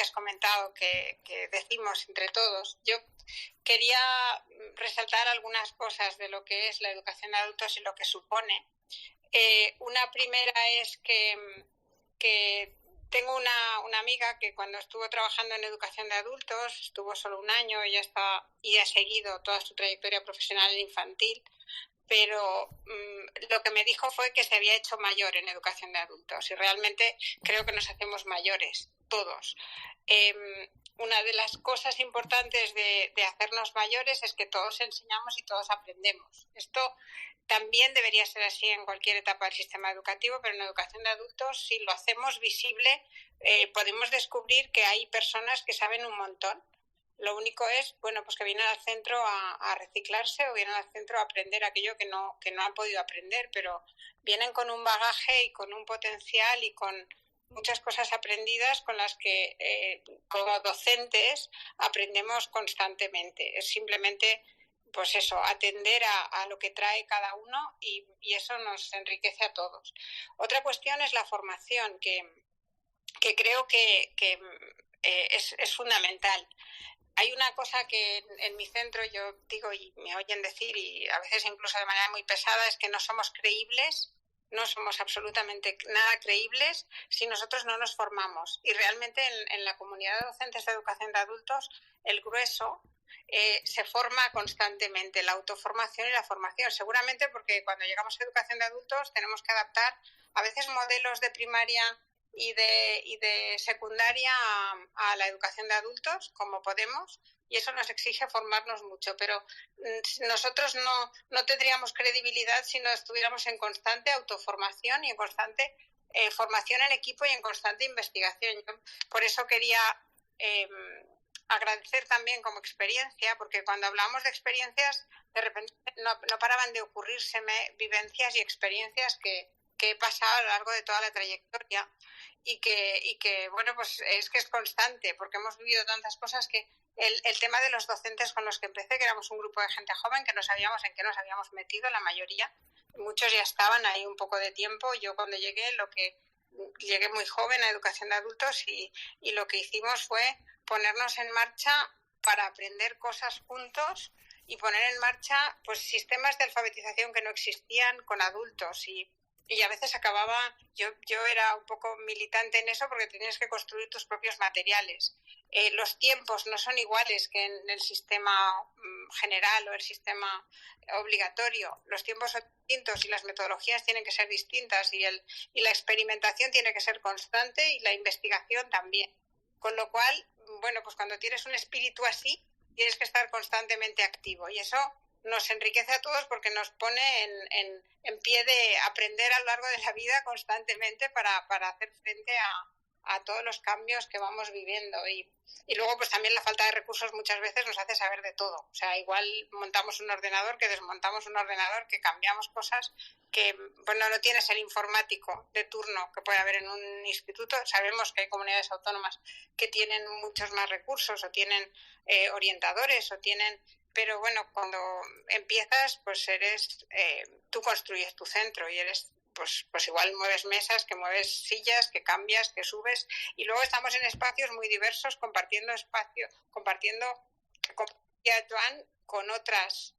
has comentado, que decimos entre todos. Yo quería resaltar algunas cosas de lo que es la educación de adultos y lo que supone. Una primera es que tengo una amiga que cuando estuvo trabajando en educación de adultos, estuvo solo un año, ella y ha seguido toda su trayectoria profesional infantil, pero lo que me dijo fue que se había hecho mayor en educación de adultos y realmente creo que nos hacemos mayores, todos. Una de las cosas importantes de hacernos mayores es que todos enseñamos y todos aprendemos. Esto también debería ser así en cualquier etapa del sistema educativo, pero en educación de adultos, si lo hacemos visible, podemos descubrir que hay personas que saben un montón. Lo único es, bueno, pues que vienen al centro a reciclarse o vienen al centro a aprender aquello que no han podido aprender, pero vienen con un bagaje y con un potencial y con muchas cosas aprendidas con las que como docentes aprendemos constantemente. Es simplemente, pues eso, atender a lo que trae cada uno y eso nos enriquece a todos. Otra cuestión es la formación, que creo que es fundamental. Hay una cosa que en mi centro yo digo y me oyen decir, y a veces incluso de manera muy pesada, es que no somos creíbles, no somos absolutamente nada creíbles si nosotros no nos formamos. Y realmente en la comunidad de docentes de educación de adultos, el grueso se forma constantemente, la autoformación y la formación. Seguramente porque cuando llegamos a educación de adultos tenemos que adaptar a veces modelos de primaria y de secundaria a la educación de adultos, como podemos, y eso nos exige formarnos mucho, pero nosotros no tendríamos credibilidad si no estuviéramos en constante autoformación y en constante formación en equipo y en constante investigación. Yo por eso quería agradecer también como experiencia, porque cuando hablamos de experiencias, de repente no paraban de ocurrírseme vivencias y experiencias que he pasado a lo largo de toda la trayectoria y que bueno, pues es que es constante, porque hemos vivido tantas cosas que el tema de los docentes con los que empecé, que éramos un grupo de gente joven que no sabíamos en qué nos habíamos metido, la mayoría, muchos ya estaban ahí un poco de tiempo. Yo cuando llegué muy joven a educación de adultos y lo que hicimos fue ponernos en marcha para aprender cosas juntos y poner en marcha pues sistemas de alfabetización que no existían con adultos y a veces acababa, yo era un poco militante en eso porque tenías que construir tus propios materiales. Los tiempos no son iguales que en el sistema general o el sistema obligatorio. Los tiempos son distintos y las metodologías tienen que ser distintas y la experimentación tiene que ser constante y la investigación también. Con lo cual, bueno, pues cuando tienes un espíritu así, tienes que estar constantemente activo y eso nos enriquece a todos porque nos pone en pie de aprender a lo largo de la vida constantemente para hacer frente a todos los cambios que vamos viviendo y luego pues también la falta de recursos muchas veces nos hace saber de todo. O sea, igual montamos un ordenador, que desmontamos un ordenador, que cambiamos cosas que, bueno, no tienes el informático de turno que puede haber en un instituto. Sabemos que hay comunidades autónomas que tienen muchos más recursos o tienen orientadores o tienen... Pero bueno, cuando empiezas, pues tú construyes tu centro y eres, pues igual mueves mesas, que mueves sillas, que cambias, que subes. Y luego estamos en espacios muy diversos, compartiendo Joan, con otras.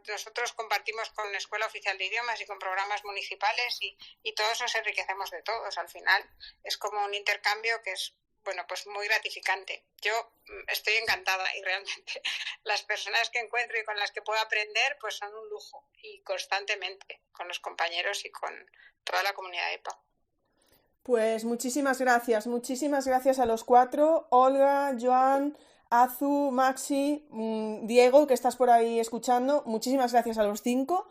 Nosotros compartimos con la Escuela Oficial de Idiomas y con programas municipales y todos nos enriquecemos de todos. Al final es como un intercambio que es, bueno, pues muy gratificante. Yo estoy encantada y realmente las personas que encuentro y con las que puedo aprender pues son un lujo y constantemente con los compañeros y con toda la comunidad EPA. Pues muchísimas gracias a los cuatro, Olga, Joan, Azu, Maxi, Diego, que estás por ahí escuchando, muchísimas gracias a los 5.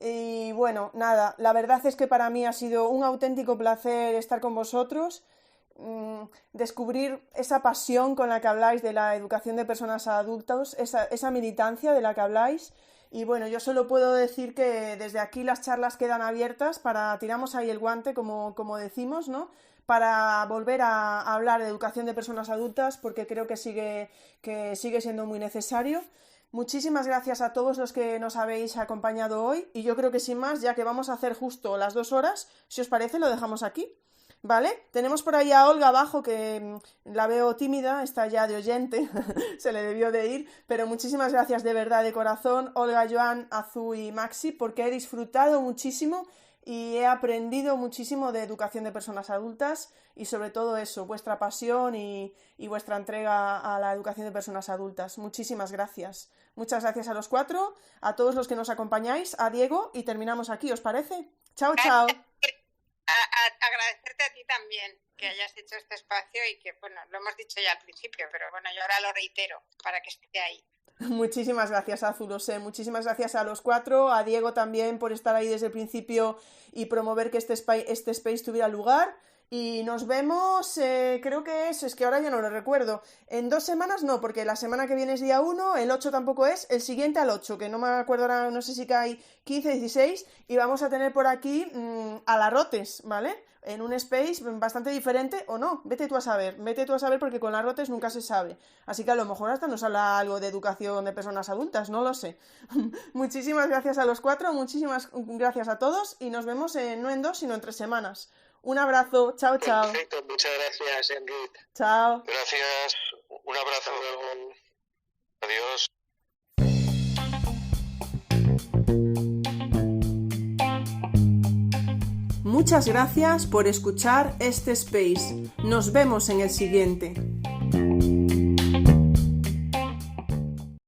Y bueno, nada, la verdad es que para mí ha sido un auténtico placer estar con vosotros, descubrir esa pasión con la que habláis de la educación de personas a adultos, esa militancia de la que habláis. Y bueno, yo solo puedo decir que desde aquí las charlas quedan abiertas para tiramos ahí el guante, como decimos, ¿no? Para volver a hablar de educación de personas adultas, porque creo que sigue siendo muy necesario. Muchísimas gracias a todos los que nos habéis acompañado hoy, y yo creo que sin más, ya que vamos a hacer justo las 2 horas, si os parece lo dejamos aquí, ¿vale? Tenemos por ahí a Olga abajo, que la veo tímida, está ya de oyente, se le debió de ir, pero muchísimas gracias de verdad, de corazón, Olga, Joan, Azu y Maxi, porque he disfrutado muchísimo y he aprendido muchísimo de educación de personas adultas y sobre todo eso, vuestra pasión y vuestra entrega a la educación de personas adultas. Muchísimas gracias. Muchas gracias a los 4, a todos los que nos acompañáis, a Diego, y terminamos aquí, ¿os parece? Chao, chao. Agradecerte a ti también que hayas hecho este espacio y que, bueno, lo hemos dicho ya al principio, pero bueno, yo ahora lo reitero para que esté ahí. Muchísimas gracias, Azu, lo sé. Muchísimas gracias a los 4, a Diego también por estar ahí desde el principio y promover que este space tuviera lugar. Y nos vemos, creo que es que ahora ya no lo recuerdo. En 2 semanas no, porque la semana que viene es día 1, el 8 tampoco es, el siguiente al 8, que no me acuerdo ahora, no sé si cae 15, 16, y vamos a tener por aquí Alarrotes, ¿vale? En un space bastante diferente, o no, vete tú a saber, porque con Alarrotes nunca se sabe. Así que a lo mejor hasta nos habla algo de educación de personas adultas, no lo sé. Muchísimas gracias a los 4, muchísimas gracias a todos, y nos vemos no en 2, sino en 3 semanas. Un abrazo, chao, chao. Perfecto, muchas gracias, Enrique. Chao. Gracias, un abrazo. Adiós. Muchas gracias por escuchar este space. Nos vemos en el siguiente.